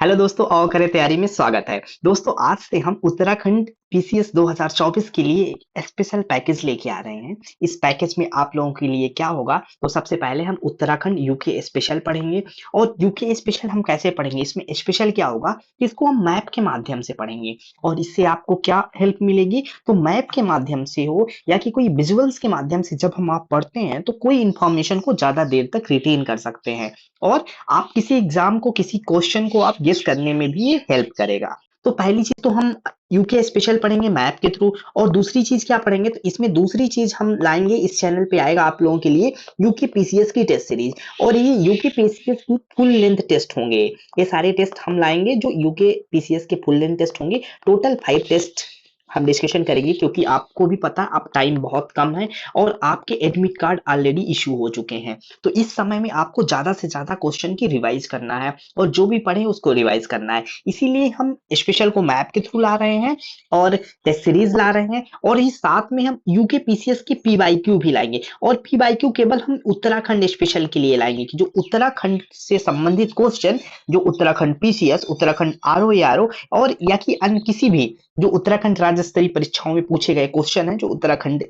Hello दोस्तों, और करें तैयारी में स्वागत है। दोस्तों, आज से हम उत्तराखंड पीसीएस 2024 के लिए एक स्पेशल पैकेज लेके आ रहे हैं। इस पैकेज में आप लोगों के लिए क्या होगा, तो सबसे पहले हम उत्तराखंड यूके स्पेशल पढ़ेंगे। और यूके स्पेशल हम कैसे पढ़ेंगे, इसमें स्पेशल क्या होगा कि इसको हम मैप के माध्यम से पढ़ेंगे। और इससे आपको क्या हेल्प मिलेगी, तो मैप के माध्यम से हो या कि कोई विजुअल्स के माध्यम से जब हम आप पढ़ते हैं तो कोई इंफॉर्मेशन को ज्यादा देर तक रिटेन कर सकते हैं। और आप किसी एग्जाम को, किसी क्वेश्चन को आप गेस करने में भी ये हेल्प करेगा। तो पहली चीज तो हम यूके स्पेशल पढ़ेंगे मैप के थ्रू। और दूसरी चीज क्या पढ़ेंगे, तो इसमें दूसरी चीज हम लाएंगे, इस चैनल पे आएगा आप लोगों के लिए यूके पीसीएस की टेस्ट सीरीज। और ये यूके पीसीएस की फुल लेंथ टेस्ट होंगे। ये सारे टेस्ट हम लाएंगे जो यूके पीसीएस के फुल लेंथ टेस्ट होंगे। टोटल 5 टेस्ट हम डिस्कशन करेंगे, क्योंकि आपको भी पता अब टाइम बहुत कम है और आपके एडमिट कार्ड ऑलरेडी इशू हो चुके हैं। तो इस समय में आपको ज्यादा से ज्यादा क्वेश्चन की रिवाइज करना है और जो भी पढ़े उसको रिवाइज करना है। इसीलिए हम स्पेशल को मैप के थ्रू ला रहे हैं और टेस्ट सीरीज ला रहे हैं। और इस साथ में हम यूके पीसीएस की पीवाईक्यू भी लाएंगे। और पीवाईक्यू केवल हम उत्तराखंड स्पेशल के लिए लाएंगे कि जो उत्तराखंड से संबंधित क्वेश्चन, जो उत्तराखंड पीसीएस, उत्तराखंड आरओ और या कि अन्य किसी भी जो उत्तराखंड राज्य स्तरीय परीक्षाओं में पूछे गए क्वेश्चन हैं जो उत्तराखंड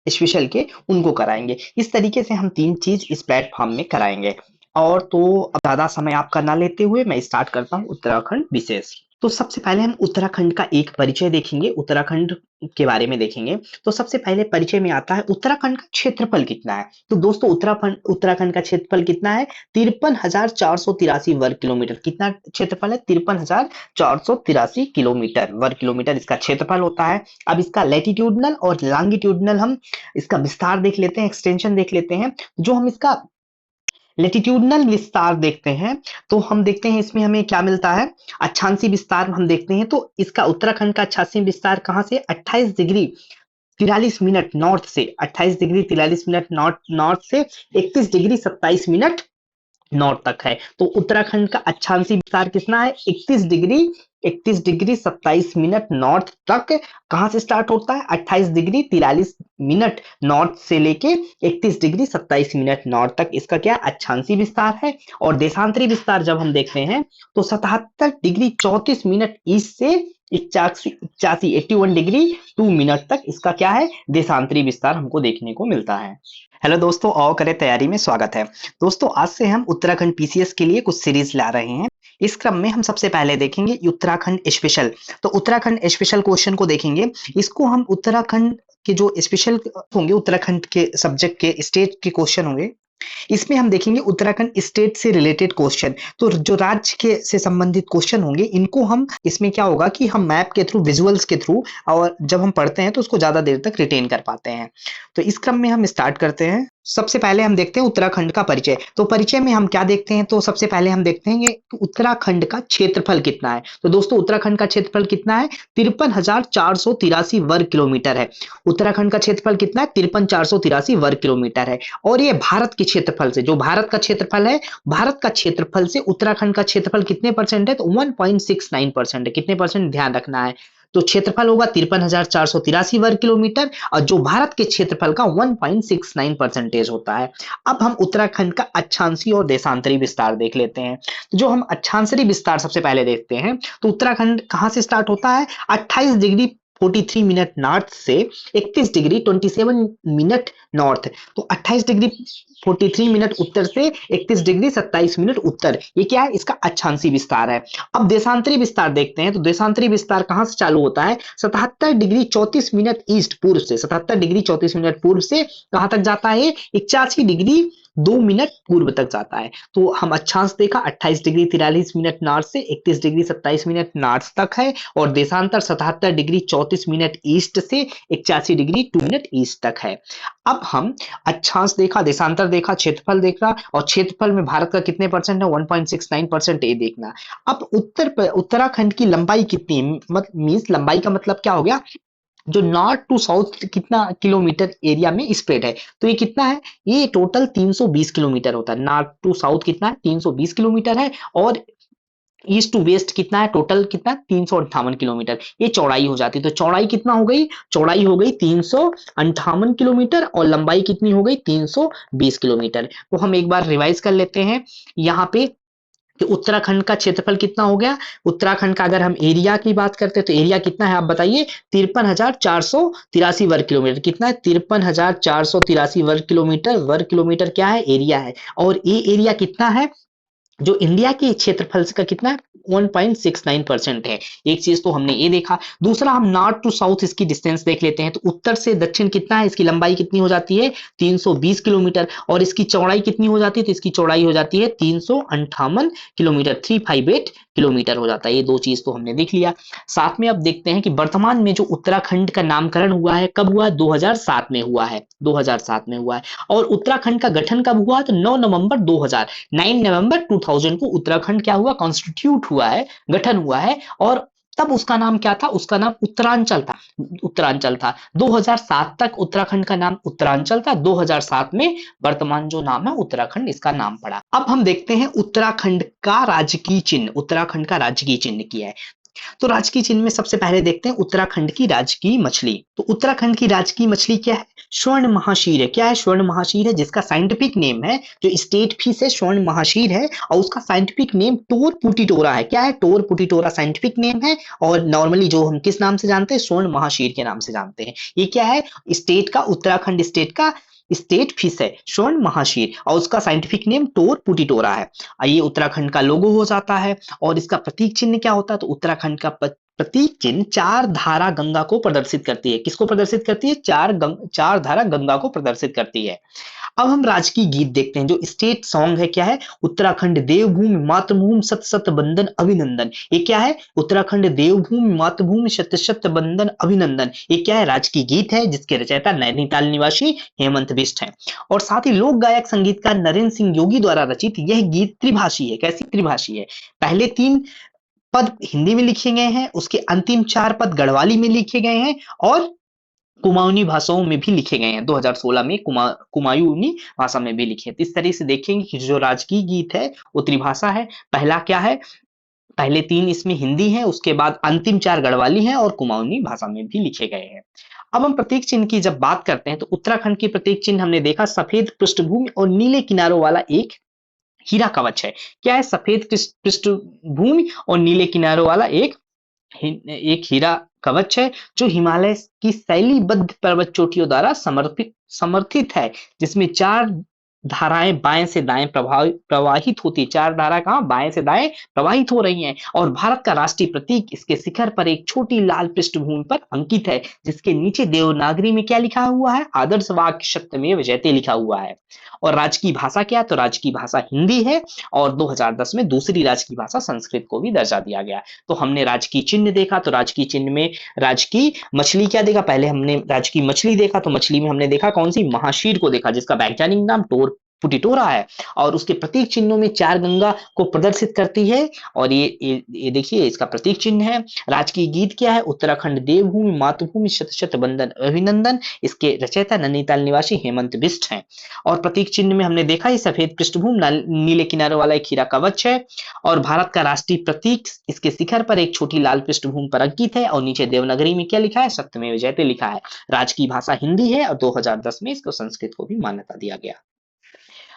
स्पेशल के, उनको कराएंगे। इस तरीके से हम 3 चीज इस प्लेटफॉर्म में कराएंगे। और तो अब ज्यादा समय आपका ना लेते हुए मैं स्टार्ट करता हूँ उत्तराखंड विशेष। तो सबसे पहले हम उत्तराखंड का एक परिचय देखेंगे, उत्तराखंड के बारे में देखेंगे। तो सबसे पहले परिचय में आता है उत्तराखंड का क्षेत्रफल कितना है। तो दोस्तों, उत्तराखंड का क्षेत्रफल कितना है, 53,483 वर्ग किलोमीटर। कितना क्षेत्रफल है, 53,483 किलोमीटर वर्ग किलोमीटर इसका क्षेत्रफल होता है। अब इसका लैटिट्यूडनल और लॉन्गिट्यूडनल हम इसका विस्तार देख लेते हैं, एक्सटेंशन देख लेते हैं। जो हम इसका लेटिट्यूडनल विस्तार देखते हैं तो हम देखते हैं इसमें हमें क्या मिलता है, अक्षांशी विस्तार हम देखते हैं। तो इसका उत्तराखंड का अक्षांशी विस्तार कहाँ से, 28 डिग्री 43 मिनट नॉर्थ से, 28 डिग्री 43 मिनट नॉर्थ से 31 डिग्री 27 मिनट नॉर्थ तक है। तो उत्तराखंड का अक्षांशी विस्तार कितना है, 31 डिग्री 27 मिनट नॉर्थ तक। कहां से स्टार्ट होता है, 28 डिग्री 43 मिनट नॉर्थ से लेके 31 डिग्री 27 मिनट नॉर्थ तक इसका क्या अक्षांशी विस्तार है। और देशांतरी विस्तार जब हम देखते हैं तो 77 डिग्री 34 मिनट ईस्ट से 81 डिग्री 2 मिनट तक इसका क्या है, देशांतरी विस्तार हमको देखने को मिलता है। हेलो दोस्तों, और करें तैयारी में स्वागत है। दोस्तों, आज से हम उत्तराखंड पीसीएस के लिए कुछ सीरीज ला रहे हैं। इस क्रम में हम सबसे पहले देखेंगे उत्तराखंड स्पेशल। तो उत्तराखंड स्पेशल क्वेश्चन को देखेंगे। इसको हम उत्तराखंड के जो स्पेशल होंगे, उत्तराखंड के सब्जेक्ट के स्टेट के क्वेश्चन होंगे, इसमें हम देखेंगे उत्तराखंड स्टेट से रिलेटेड क्वेश्चन। तो जो राज्य के से संबंधित क्वेश्चन होंगे इनको हम, इसमें क्या होगा कि हम मैप के थ्रू, विजुअल्स के थ्रू, और जब हम पढ़ते हैं तो उसको ज्यादा देर तक रिटेन कर पाते हैं। तो इस क्रम में हम स्टार्ट करते हैं। सबसे पहले हम देखते हैं उत्तराखंड का परिचय। तो परिचय में हम क्या देखते हैं, तो सबसे पहले हम देखते हैं कि उत्तराखंड का क्षेत्रफल कितना है। तो दोस्तों, उत्तराखंड का क्षेत्रफल कितना है, 53,483 वर्ग किलोमीटर है। उत्तराखंड का क्षेत्रफल कितना है, 53,483 वर्ग किलोमीटर है। और ये भारत के क्षेत्रफल से, जो भारत का क्षेत्रफल है, भारत का क्षेत्रफल से उत्तराखंड का क्षेत्रफल कितने परसेंट है, तो 1.69% है। कितने परसेंट, ध्यान रखना है। तो क्षेत्रफल होगा 53,483 वर्ग किलोमीटर और जो भारत के क्षेत्रफल का 1.69% होता है। अब हम उत्तराखंड का अक्षांशीय और देशांतरी विस्तार देख लेते हैं। जो हम अक्षांशरी विस्तार सबसे पहले देखते हैं, तो उत्तराखंड कहां से स्टार्ट होता है, 28 डिग्री 43 मिनट नॉर्थ से 31 डिग्री 27 मिनट नॉर्थ। तो 28 डिग्री 43 मिनट उत्तर से 31 डिग्री 27 मिनट उत्तर, ये क्या है, इसका अक्षांशी विस्तार है। अब देशांतरी विस्तार देखते हैं। तो देशांतरी विस्तार कहां से चालू होता है, 77 डिग्री 34 मिनट ईस्ट पूर्व से, 77 डिग्री 34 मिनट पूर्व से कहां तक जाता है, 81 डिग्री 2 मिनट पूर्व तक जाता है। तो हम अक्षांश देखा 28 डिग्री 43 मिनट नॉर्थ से 31 डिग्री 27 मिनट नॉर्थ तक है। और देशांतर 77 डिग्री 34 मिनट ईस्ट से 81 डिग्री 2 मिनट ईस्ट तक है। अब हम अक्षांश देखा, देशांतर देखा, क्षेत्रफल देखा, और क्षेत्रफल में भारत का कितने परसेंट है, 1.69%, ये देखना। अब उत्तराखंड की लंबाई कितनी, मीन्स लंबाई का मतलब क्या हो गया, जो नॉर्थ टू साउथ कितना किलोमीटर एरिया में स्प्रेड है। तो ये कितना है, ये टोटल 320 किलोमीटर होता है। नॉर्थ टू साउथ कितना है, 320 किलोमीटर है। और ईस्ट टू वेस्ट कितना है, टोटल कितना, 358 किलोमीटर ये चौड़ाई हो जाती है। तो चौड़ाई कितना हो गई, चौड़ाई हो गई 358 किलोमीटर और लंबाई कितनी हो गई, 320 किलोमीटर। तो हम एक बार रिवाइज कर लेते हैं। यहाँ पे कि उत्तराखंड का क्षेत्रफल कितना हो गया। उत्तराखंड का अगर हम एरिया की बात करते हैं तो एरिया कितना है आप बताइए, 53,483 वर्ग किलोमीटर। कितना है, 53,483 वर्ग किलोमीटर। वर्ग किलोमीटर क्या है, एरिया है। और ये एरिया कितना है, जो इंडिया के क्षेत्रफल का कितना है, 1.69% है। एक चीज तो हमने ये देखा। दूसरा, हम नॉर्थ टू साउथ इसकी डिस्टेंस देख लेते हैं, तो उत्तर से दक्षिण कितना है, इसकी लंबाई कितनी हो जाती है, 320 किलोमीटर। और इसकी चौड़ाई कितनी हो जाती है, तो इसकी चौड़ाई हो जाती है 358 किलोमीटर, 358 किलोमीटर हो जाता है। ये दो चीज तो हमने देख लिया। साथ में अब देखते हैं कि वर्तमान में जो उत्तराखंड का नामकरण हुआ है, कब हुआ, 2007 में हुआ है, 2007 में हुआ है। और उत्तराखंड का गठन कब हुआ, तो 9 नवंबर 2000, 9 नवंबर 2000 को उत्तराखंड क्या हुआ, कॉन्स्टिट्यूट हुआ है, गठन हुआ है। और तब उसका नाम क्या था, उसका नाम उत्तरांचल था। उत्तरांचल था। 2007 तक उत्तराखंड का नाम उत्तरांचल था। 2007 में वर्तमान जो नाम है उत्तराखंड, इसका नाम पड़ा। अब हम देखते हैं उत्तराखंड का राजकीय चिन्ह। उत्तराखंड का राजकीय चिन्ह क्या है, तो राजकीय चिन्ह में सबसे पहले देखते हैं उत्तराखंड की राजकीय मछली। तो उत्तराखंड की राजकीय मछली क्या है, स्वर्ण महाशीर है। क्या है, स्वर्ण महाशीर है, जिसका साइंटिफिक नेम है, जो स्टेट फिश है स्वर्ण महाशीर है, और उसका साइंटिफिक नेम टोर पुटीटोरा है। क्या है, टोर पुटीटोरा साइंटिफिक नेम है। और नॉर्मली जो हम किस नाम से जानते हैं, स्वर्ण महाशीर के नाम से जानते हैं। ये क्या है, स्टेट का, उत्तराखंड स्टेट का स्टेट फिश है स्वर्ण महाशीर, और उसका साइंटिफिक नेम टोर पुटीटोरा है। ये उत्तराखंड का लोगो हो जाता है। और इसका प्रतीक चिन्ह क्या होता है, तो उत्तराखंड का प्रतीक चिन्ह चार धारा गंगा को प्रदर्शित करती है। किसको प्रदर्शित करती है, चार धारा गंगा को प्रदर्शित करती है। अब हम राजकीय गीत देखते हैं, जो स्टेट सॉन्ग है, क्या है, उत्तराखंड देवभूमि मातृभूमि शत शत बंदन अभिनंदन। ये क्या है, उत्तराखंड देवभूमि मातृभूमि शत शत बंदन अभिनंदन। ये क्या है, राजकीय गीत है, जिसके रचयिता नैनीताल निवासी हेमंत बिष्ट हैं। और साथ ही लोक गायक संगीतकार नरेंद्र सिंह योगी द्वारा रचित यह गीत त्रिभाषी है। कैसी, त्रिभाषी है। पहले 3 पद हिंदी में लिखे गए हैं, उसके अंतिम 4 पद गढ़वाली में लिखे गए हैं, और कुमाऊनी भाषाओं में भी लिखे गए हैं। 2016 में कुमायूनी भाषा में भी लिखे हैं। तो इस तरह से देखेंगे कि जो राजकीय गीत है वो त्रिभाषा है। पहला क्या है, पहले 3 इसमें हिंदी है, उसके बाद अंतिम 4 गढ़वाली है और कुमाऊनी भाषा में भी लिखे गए हैं। अब हम प्रतीक चिन्ह की जब बात करते हैं, तो उत्तराखंड की प्रतीक चिन्ह हमने देखा, सफेद पृष्ठभूमि और नीले किनारों वाला एक हीरा कवच है। क्या है, सफेद पृष्ठभूमि और नीले किनारों वाला एक हीरा कवच है, जो हिमालय की शैलीबद्ध पर्वत चोटियों द्वारा समर्थित है, जिसमें 4 धाराएं बाएं से दाएं प्रवाहित होती है। 4 धारा कहां, बाएं से दाएं प्रवाहित हो रही हैं। और भारत का राष्ट्रीय प्रतीक इसके शिखर पर एक छोटी लाल पृष्ठभूमि पर अंकित है, जिसके नीचे देवनागरी में क्या लिखा हुआ है, आदर्श वाक्य सत्यमेव जयते लिखा हुआ है। और राजकीय भाषा क्या है, तो राजकीय भाषा हिंदी है। और 2010 में दूसरी राजकीय भाषा संस्कृत को भी दर्जा दिया गया। तो हमने राजकीय चिन्ह देखा, तो राजकीय चिन्ह में राजकीय मछली क्या देखा, पहले हमने राजकीय मछली देखा, तो मछली में हमने देखा कौन सी, महाशीर को देखा, जिसका वैज्ञानिक नाम टोर पुटीटोरा है। और उसके प्रतीक चिन्हों में 4 गंगा को प्रदर्शित करती है। और ये देखिए, इसका प्रतीक चिन्ह है। राजकीय गीत क्या है, उत्तराखंड देवभूमि मातृभूमि शत शत बंदन अभिनंदन। इसके रचयिता नैनीताल निवासी हेमंत बिष्ट हैं। और प्रतीक चिन्ह में हमने देखा, ये सफेद पृष्ठभूमि नीले किनारों वाला एक हीरा कवच है। और भारत का राष्ट्रीय प्रतीक इसके शिखर पर एक छोटी लाल पृष्ठभूमि पर अंकित है। और नीचे देवनागरी में क्या लिखा है, सत्यमेव जयते लिखा है। राजकीय भाषा हिंदी है, और 2010 में इसको संस्कृत को भी मान्यता दिया गया।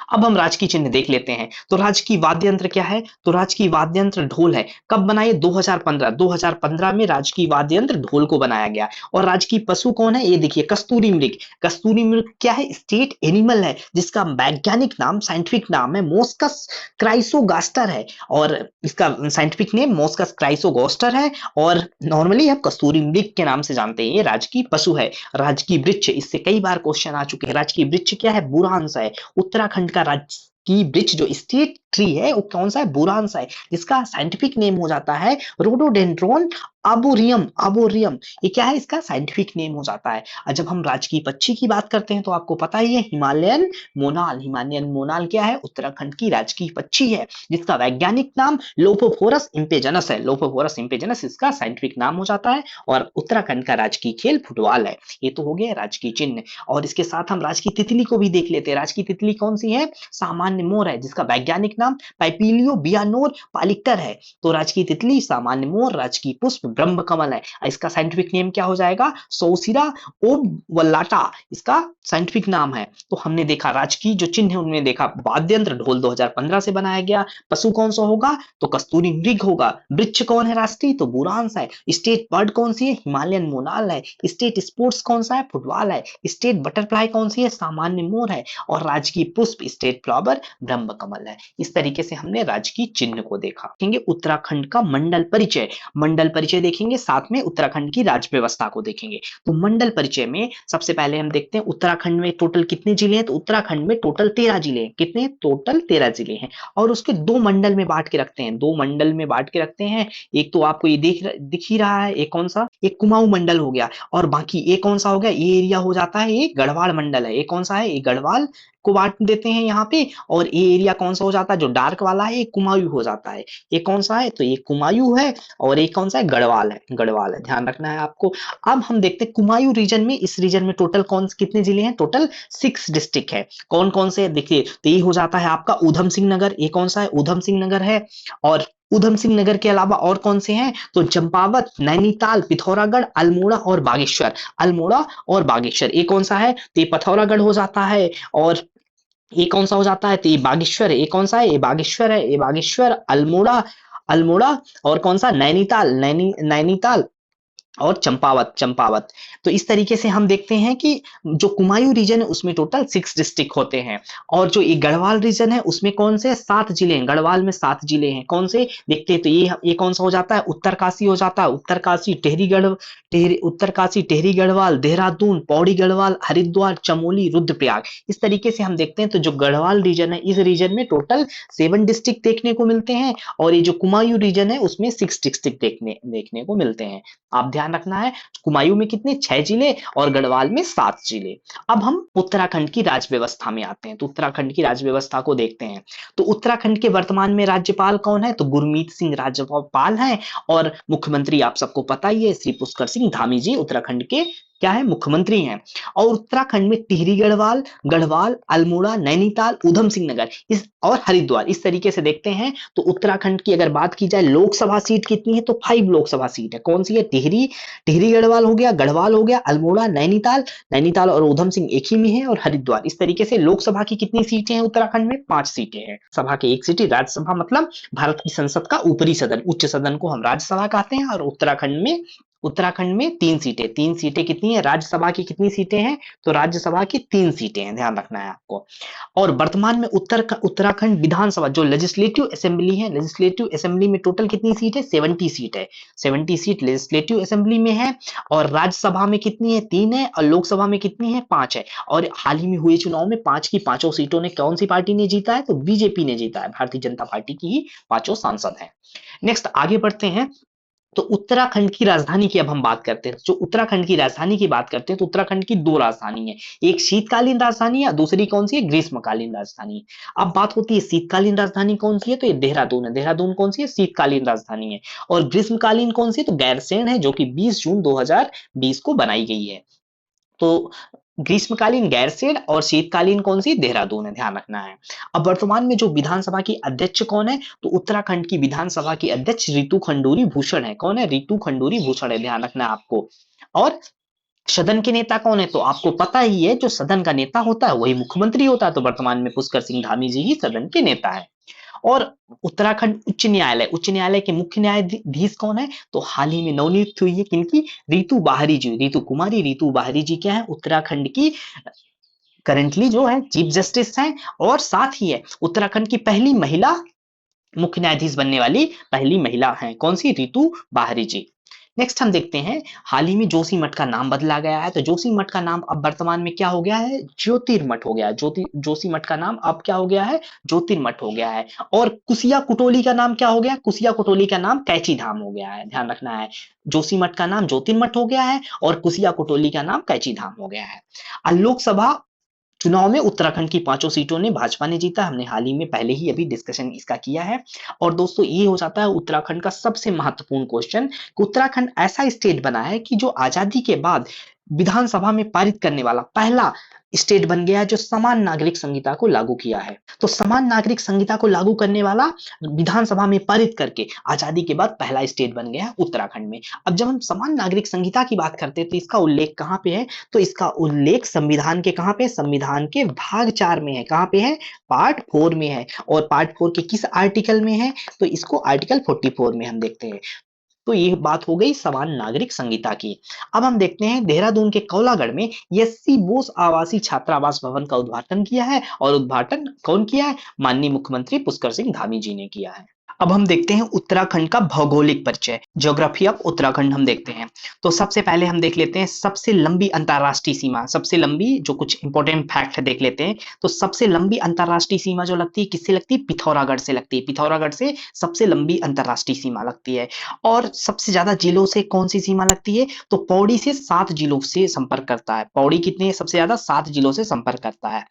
अब हम राजकीय चिन्ह देख लेते हैं। तो राजकीय वाद्य यंत्र क्या है, तो राजकीय वाद्य यंत्र ढोल है। कब बनाए, 2015 में राजकीय वाद्य यंत्र ढोल को बनाया गया। और राजकीय पशु कौन है, ये देखिए, कस्तूरी मृग। कस्तूरी मृग क्या है, स्टेट एनिमल है, जिसका वैज्ञानिक नाम, साइंटिफिक नाम है मोस्कस क्राइसोगास्टर है। और इसका साइंटिफिक नेम मोस्कस क्राइसोगास्टर है। और नॉर्मली हम कस्तूरी मृग के नाम से जानते हैं। ये राजकीय पशु है। राजकीय वृक्ष, इससे कई बार क्वेश्चन आ चुके हैं। राजकीय वृक्ष क्या है, बुरांश है। उत्तराखंड का राजकीय वृक्ष जो स्टेट ट्री है वो कौन सा है, बुरांश है, जिसका साइंटिफिक नेम हो जाता है रोडोडेंड्रोन आर्बोरियम। आर्बोरियम, ये क्या है, इसका साइंटिफिक नेम हो जाता है। और जब हम राजकीय पक्षी की बात करते हैं, तो आपको पता ही है, हिमालयन मोनाल। हिमालयन मोनाल क्या है, उत्तराखंड की राजकीय पक्षी है, जिसका वैज्ञानिक नाम लोपोफोरस इम्पेजनस है। लोपोफोरस इम्पेजनस इसका साइंटिफिक नाम हो जाता है। और उत्तराखंड का राजकीय खेल फुटबॉल है। ये तो हो गया राजकीय चिन्ह। और इसके साथ हम राजकीय तितली को भी देख लेते हैं। राजकीय तितली कौन सी है, सामान्य मोर है, जिसका वैज्ञानिक नाम पाइपीलियो बियानोर पालिक्टर है। तो राज की तितली, सामान्य मोर, राज की पुष्प ब्रह्म कमल है। इसका साइंटिफिक नेम क्या हो जाएगा? सोसिरा ओबवल्लाटा इसका साइंटिफिक नाम है। तो हमने देखा राज की जो चिन्ह है उनमें देखा वाद्य यंत्र ढोल 2015 से बनाया गया। पशु कौन सा होगा? तो कस्तूरी मृग होगा। वृक्ष कौन है राष्ट्रीय? तो बुरांश है। स्टेट बर्ड कौन सी है? हिमालयन मोनाल है। स्टेट स्पोर्ट्स कौन सा है? फुटबॉल है। स्टेट बटरफ्लाई कौन सी है? सामान्य मोर है। और राजकीय पुष्प स्टेट फ्लावर ब्रह्म कमल है। इस तरीके से हमने राजकीय चिन्ह को देखा। देखेंगे उत्तराखंड का मंडल परिचय। मंडल परिचय देखेंगे, साथ में उत्तराखंड की राज्य व्यवस्था को देखेंगे। तो मंडल परिचय में सबसे पहले हम देखते हैं उत्तराखंड में टोटल कितने जिले हैं। तो उत्तराखंड में टोटल 13 जिले हैं। कितने? टोटल 13 जिले हैं। और उसके दो मंडल में बांट के रखते हैं। दो मंडल में बांट के रखते हैं। एक तो आपको ये दिख ही रहा है। एक कौन सा? एक कुमाऊं मंडल हो गया। और बाकी एक कौन सा हो गया? ये एरिया हो जाता है, ये गढ़वाल मंडल है। ये कौन सा है? ये गढ़वाल को बांट देते हैं यहाँ पे। और ये एरिया कौन सा हो जाता है? जो डार्क वाला है ये कुमाऊं हो जाता है। ये कौन सा है? तो ये कुमाऊं है। और ये कौन सा है? गढ़वाल है। गढ़वाल है, ध्यान रखना है आपको। अब हम देखते हैं कुमाऊं रीजन में, इस रीजन में टोटल कितने जिले हैं? टोटल 6 डिस्ट्रिक्ट है। कौन कौन से? देखिए, तो ये हो जाता है आपका ऊधम सिंह नगर। ये कौन सा है? ऊधम सिंह नगर है। और ऊधम सिंह नगर के अलावा और कौन से हैं? तो चंपावत, नैनीताल, पिथौरागढ़, अल्मोड़ा और बागेश्वर। अल्मोड़ा और बागेश्वर ये कौन सा है? तो ये पिथौरागढ़ हो जाता है। और ये कौन सा हो जाता है? तो ये बागेश्वर है। ये कौन सा है? ये बागेश्वर है। ये बागेश्वर, अल्मोड़ा, अल्मोड़ा और कौन सा? नैनीताल, नैनीताल और चंपावत, चंपावत। तो इस तरीके से हम देखते हैं कि जो कुमाऊं रीजन है उसमें टोटल 6 डिस्ट्रिक्ट होते हैं। और जो ये गढ़वाल रीजन है उसमें कौन से? 7 जिले हैं। गढ़वाल में 7 जिले हैं। कौन से? देखते हैं। तो ये कौन सा हो जाता है? उत्तरकाशी हो जाता है। उत्तरकाशी, उत्तरकाशी, टिहरी गढ़वाल, देहरादून, पौड़ी गढ़वाल, हरिद्वार, चमोली, रुद्रप्रयाग। इस तरीके से हम देखते हैं। तो जो गढ़वाल रीजन है, इस रीजन में टोटल 7 डिस्ट्रिक्ट देखने को मिलते हैं। और ये जो कुमाऊं रीजन है उसमें 6 डिस्ट्रिक्ट देखने को मिलते हैं। आप ध्यान रखना है, कुमाऊं में कितने? 6 जिले और गढ़वाल में 7 जिले। अब हम उत्तराखंड की राज्य व्यवस्था में आते हैं। तो उत्तराखंड की राज्य व्यवस्था को देखते हैं। तो उत्तराखंड के वर्तमान में राज्यपाल कौन है? तो गुरमीत सिंह राज्यपाल हैं। और मुख्यमंत्री आप सबको पता ही है, श्री पुष्कर सिंह धामी जी उत्तराखंड के क्या है? मुख्यमंत्री हैं। और उत्तराखंड में टिहरी गढ़वाल, गढ़वाल, अल्मोड़ा, नैनीताल, ऊधम सिंह नगर इस और हरिद्वार, इस तरीके से देखते हैं। तो उत्तराखंड की अगर बात की जाए लोकसभा सीट कितनी है? तो 5 लोकसभा सीट है। कौन सी है? टिहरी गढ़वाल हो गया, अल्मोड़ा, नैनीताल और ऊधम सिंह एक ही में है। और हरिद्वार। इस तरीके से लोकसभा की कितनी सीटें हैं उत्तराखंड में? 5 सीटें हैं। सभा के 1 सीट। राज्यसभा मतलब भारत की संसद का ऊपरी सदन, उच्च सदन को हम राज्यसभा कहते हैं। और उत्तराखंड में 3 सीटें। 3 सीटें कितनी है? राज्यसभा की कितनी सीटें हैं? तो राज्यसभा की 3 सीटें हैं, ध्यान रखना है आपको। और वर्तमान में उत्तराखंड विधानसभा जो लेजिस्लेटिव असेंबली है, लेजिस्लेटिव असेंबली में टोटल कितनी सीट है? 70 सीट है। 70 सीट लेजिस्लेटिव असेंबली में है। और राज्यसभा में कितनी है? 3 है। और लोकसभा में कितनी है? 5 है। और हाल ही में हुए चुनाव में 5 की 5 सीटों ने कौन सी पार्टी ने जीता है? तो बीजेपी ने जीता है। भारतीय जनता पार्टी की ही 5 सांसद हैं। नेक्स्ट आगे बढ़ते हैं। तो उत्तराखंड की राजधानी की अब हम बात करते हैं। जो उत्तराखंड की राजधानी की बात करते हैं तो उत्तराखंड की 2 राजधानी है। एक शीतकालीन राजधानी है, दूसरी कौन सी है? ग्रीष्मकालीन राजधानी। अब बात होती है शीतकालीन राजधानी कौन सी है? तो ये देहरादून है। देहरादून कौन सी है? शीतकालीन राजधानी है। और ग्रीष्मकालीन कौन सी है? तो गैरसैंण है, जो कि 20 जून 2020 को बनाई गई है। तो ग्रीष्मकालीन गैरसैंण और शीतकालीन कौन सी? देहरादून है, ध्यान रखना है। अब वर्तमान में जो विधानसभा की अध्यक्ष कौन है? तो उत्तराखंड की विधानसभा की अध्यक्ष रितु खंडूरी भूषण है। कौन है? रितु खंडूरी भूषण है, ध्यान रखना है आपको। और सदन के नेता कौन है? तो आपको पता ही है, जो सदन का नेता होता है वही मुख्यमंत्री होता है। तो वर्तमान में पुष्कर सिंह धामी जी ही सदन के नेता है। और उत्तराखंड उच्च न्यायालय के मुख्य न्यायाधीश कौन है? तो हाल ही में नवनियुक्त हुई है किनकी? रीतू बाहरी जी, रीतू कुमारी रीतू बाहरी जी क्या है? उत्तराखंड की करंटली जो है चीफ जस्टिस हैं। और साथ ही है उत्तराखंड की पहली महिला मुख्य न्यायाधीश बनने वाली पहली महिला हैं। कौन सी? रीतू बाहरी जी। नेक्स्ट हम देखते हैं, हाल ही में जोशीमठ का नाम बदला गया है। तो जोशीमठ का नाम अब वर्तमान में क्या हो गया है? ज्योतिर्मठ हो गया है। जोशीमठ का नाम अब क्या हो गया है? ज्योतिर्मठ हो गया है। और कुसिया कुटोली का नाम क्या हो गया? कुसिया कुटोली का नाम कैची धाम हो गया है, ध्यान रखना है। जोशीमठ का नाम ज्योतिर्मठ हो गया है और कुसिया कुटोली का नाम कैची धाम हो गया है। लोकसभा चुनाव में उत्तराखंड की 5 सीटों ने भाजपा ने जीता। हमने हाल ही में पहले ही अभी डिस्कशन इसका किया है। और दोस्तों ये हो जाता है उत्तराखंड का सबसे महत्वपूर्ण क्वेश्चन कि उत्तराखंड ऐसा स्टेट बना है कि जो आजादी के बाद विधानसभा में पारित करने वाला पहला स्टेट बन गया जो समान नागरिक संहिता को लागू किया है। तो समान नागरिक संहिता को लागू करने वाला विधानसभा में पारित करके आजादी के बाद पहला स्टेट बन गया है उत्तराखंड में। अब जब हम समान नागरिक संहिता की बात करते हैं तो इसका उल्लेख कहाँ पे है? तो इसका उल्लेख संविधान के कहाँ पे? संविधान के भाग 4 में है। कहाँ पे है? पार्ट 4 में है। और पार्ट 4 के किस आर्टिकल में है? तो इसको आर्टिकल 44 में हम देखते हैं। तो ये बात हो गई समान नागरिक संहिता की। अब हम देखते हैं देहरादून के कौलागढ़ में एससी बोस आवासीय छात्रावास भवन का उद्घाटन किया है, और उद्घाटन कौन किया है? माननीय मुख्यमंत्री पुष्कर सिंह धामी जी ने किया है। अब हम देखते हैं उत्तराखंड का भौगोलिक परिचय, ज्योग्राफी ऑफ उत्तराखंड हम देखते हैं। तो सबसे पहले हम देख लेते हैं सबसे लंबी अंतरराष्ट्रीय सीमा, सबसे लंबी जो कुछ इंपॉर्टेंट फैक्ट देख लेते हैं। तो सबसे लंबी अंतरराष्ट्रीय सीमा जो लगती है किससे लगती है? पिथौरागढ़ से लगती है। पिथौरागढ़ से सबसे लंबी अंतरराष्ट्रीय सीमा लगती है। और सबसे ज्यादा जिलों से कौन सी सीमा लगती है? तो पौड़ी से 7 जिलों से संपर्क करता है। पौड़ी कितने सबसे ज्यादा? 7 जिलों से संपर्क करता है।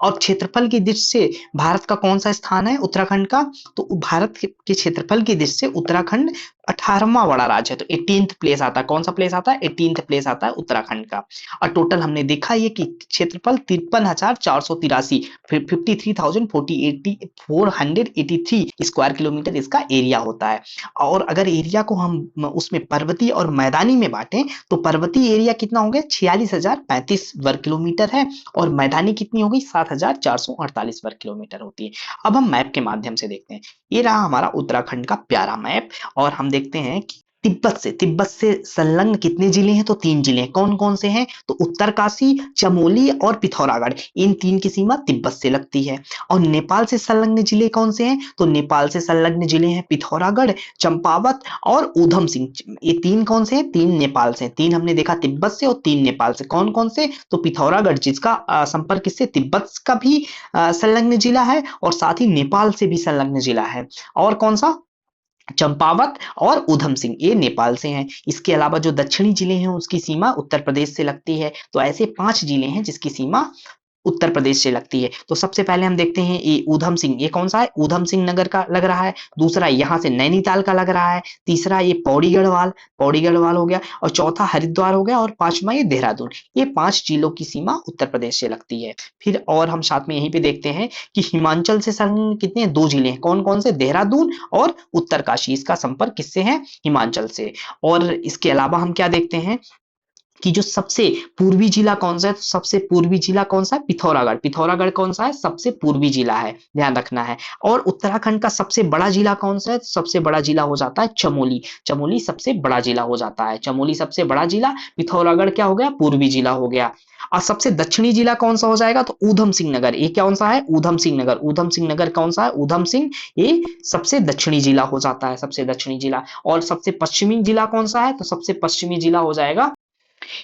और क्षेत्रफल की दृष्टि से भारत का कौन सा स्थान है उत्तराखंड का? तो भारत के क्षेत्रफल की दृष्टि से उत्तराखंड 18वां बड़ा राज्य है। तो 18th प्लेस आता है। कौन सा प्लेस आता है? 18th प्लेस आता है उत्तराखंड का। और टोटल हमने देखा ये कि क्षेत्रफल 53,483 53,483 स्क्वायर किलोमीटर इसका एरिया होता है। और अगर एरिया को हम उसमें पर्वतीय और मैदानी में बांटें तो पर्वतीय एरिया कितना हो गया? 46,035 वर्ग किलोमीटर है, और मैदानी कितनी होगी? 7,448 वर्ग किलोमीटर होती है। अब हम मैप के माध्यम से देखते हैं। ये रहा हमारा उत्तराखंड का प्यारा मैप। और हम देखते हैं कि तिब्बत से संलग्न कितने जिले हैं? तो 3 जिले हैं। कौन कौन से हैं? तो उत्तरकाशी, चमोली और पिथौरागढ़, इन 3 की सीमा तिब्बत से लगती है। और नेपाल से संलग्न जिले कौन से हैं? तो नेपाल से संलग्न जिले हैं पिथौरागढ़, चंपावत और ऊधम सिंह। ये 3 कौन से हैं? 3 नेपाल से। 3 हमने देखा तिब्बत से और 3 नेपाल से। कौन कौन से? तो पिथौरागढ़ जिसका संपर्क किससे? तिब्बत का भी संलग्न जिला है, और साथ ही नेपाल से भी संलग्न जिला है। और कौन सा? चंपावत और ऊधम सिंह, ये नेपाल से हैं। इसके अलावा जो दक्षिणी जिले हैं उसकी सीमा उत्तर प्रदेश से लगती है। तो ऐसे 5 जिले हैं जिसकी सीमा उत्तर प्रदेश से लगती है। तो सबसे पहले हम देखते हैं ये ऊधम सिंह, ये कौन सा है? ऊधम सिंह नगर का लग रहा है। दूसरा यहाँ से नैनीताल का लग रहा है। तीसरा ये पौड़ी गढ़वाल हो गया। और चौथा हरिद्वार हो गया। और 5वां ये देहरादून। ये 5 जिलों की सीमा उत्तर प्रदेश से लगती है। फिर और हम साथ में यहीं पे देखते हैं कि हिमाचल से संलग्न कितने? 2 जिले हैं। कौन कौन से? देहरादून और उत्तरकाशी। इसका संपर्क किससे है? हिमाचल से। और इसके अलावा हम क्या देखते हैं कि जो सबसे पूर्वी जिला कौन सा है? सबसे पूर्वी जिला कौन सा है? पिथौरागढ़। पिथौरागढ़ कौन सा है? सबसे पूर्वी जिला है, ध्यान रखना है। और उत्तराखंड का सबसे बड़ा जिला कौन सा है? सबसे बड़ा जिला हो जाता है चमोली। चमोली सबसे बड़ा जिला हो जाता है। चमोली सबसे बड़ा जिला। पिथौरागढ़ क्या हो गया? पूर्वी जिला हो गया। और सबसे दक्षिणी जिला कौन सा हो जाएगा? तो ऊधम सिंह नगर। ये कौन सा है? ऊधम सिंह नगर। ऊधम सिंह नगर कौन सा है? ऊधम सिंह, ये सबसे दक्षिणी जिला हो जाता है, सबसे दक्षिणी जिला। और सबसे पश्चिमी जिला कौन सा है? तो सबसे पश्चिमी जिला हो जाएगा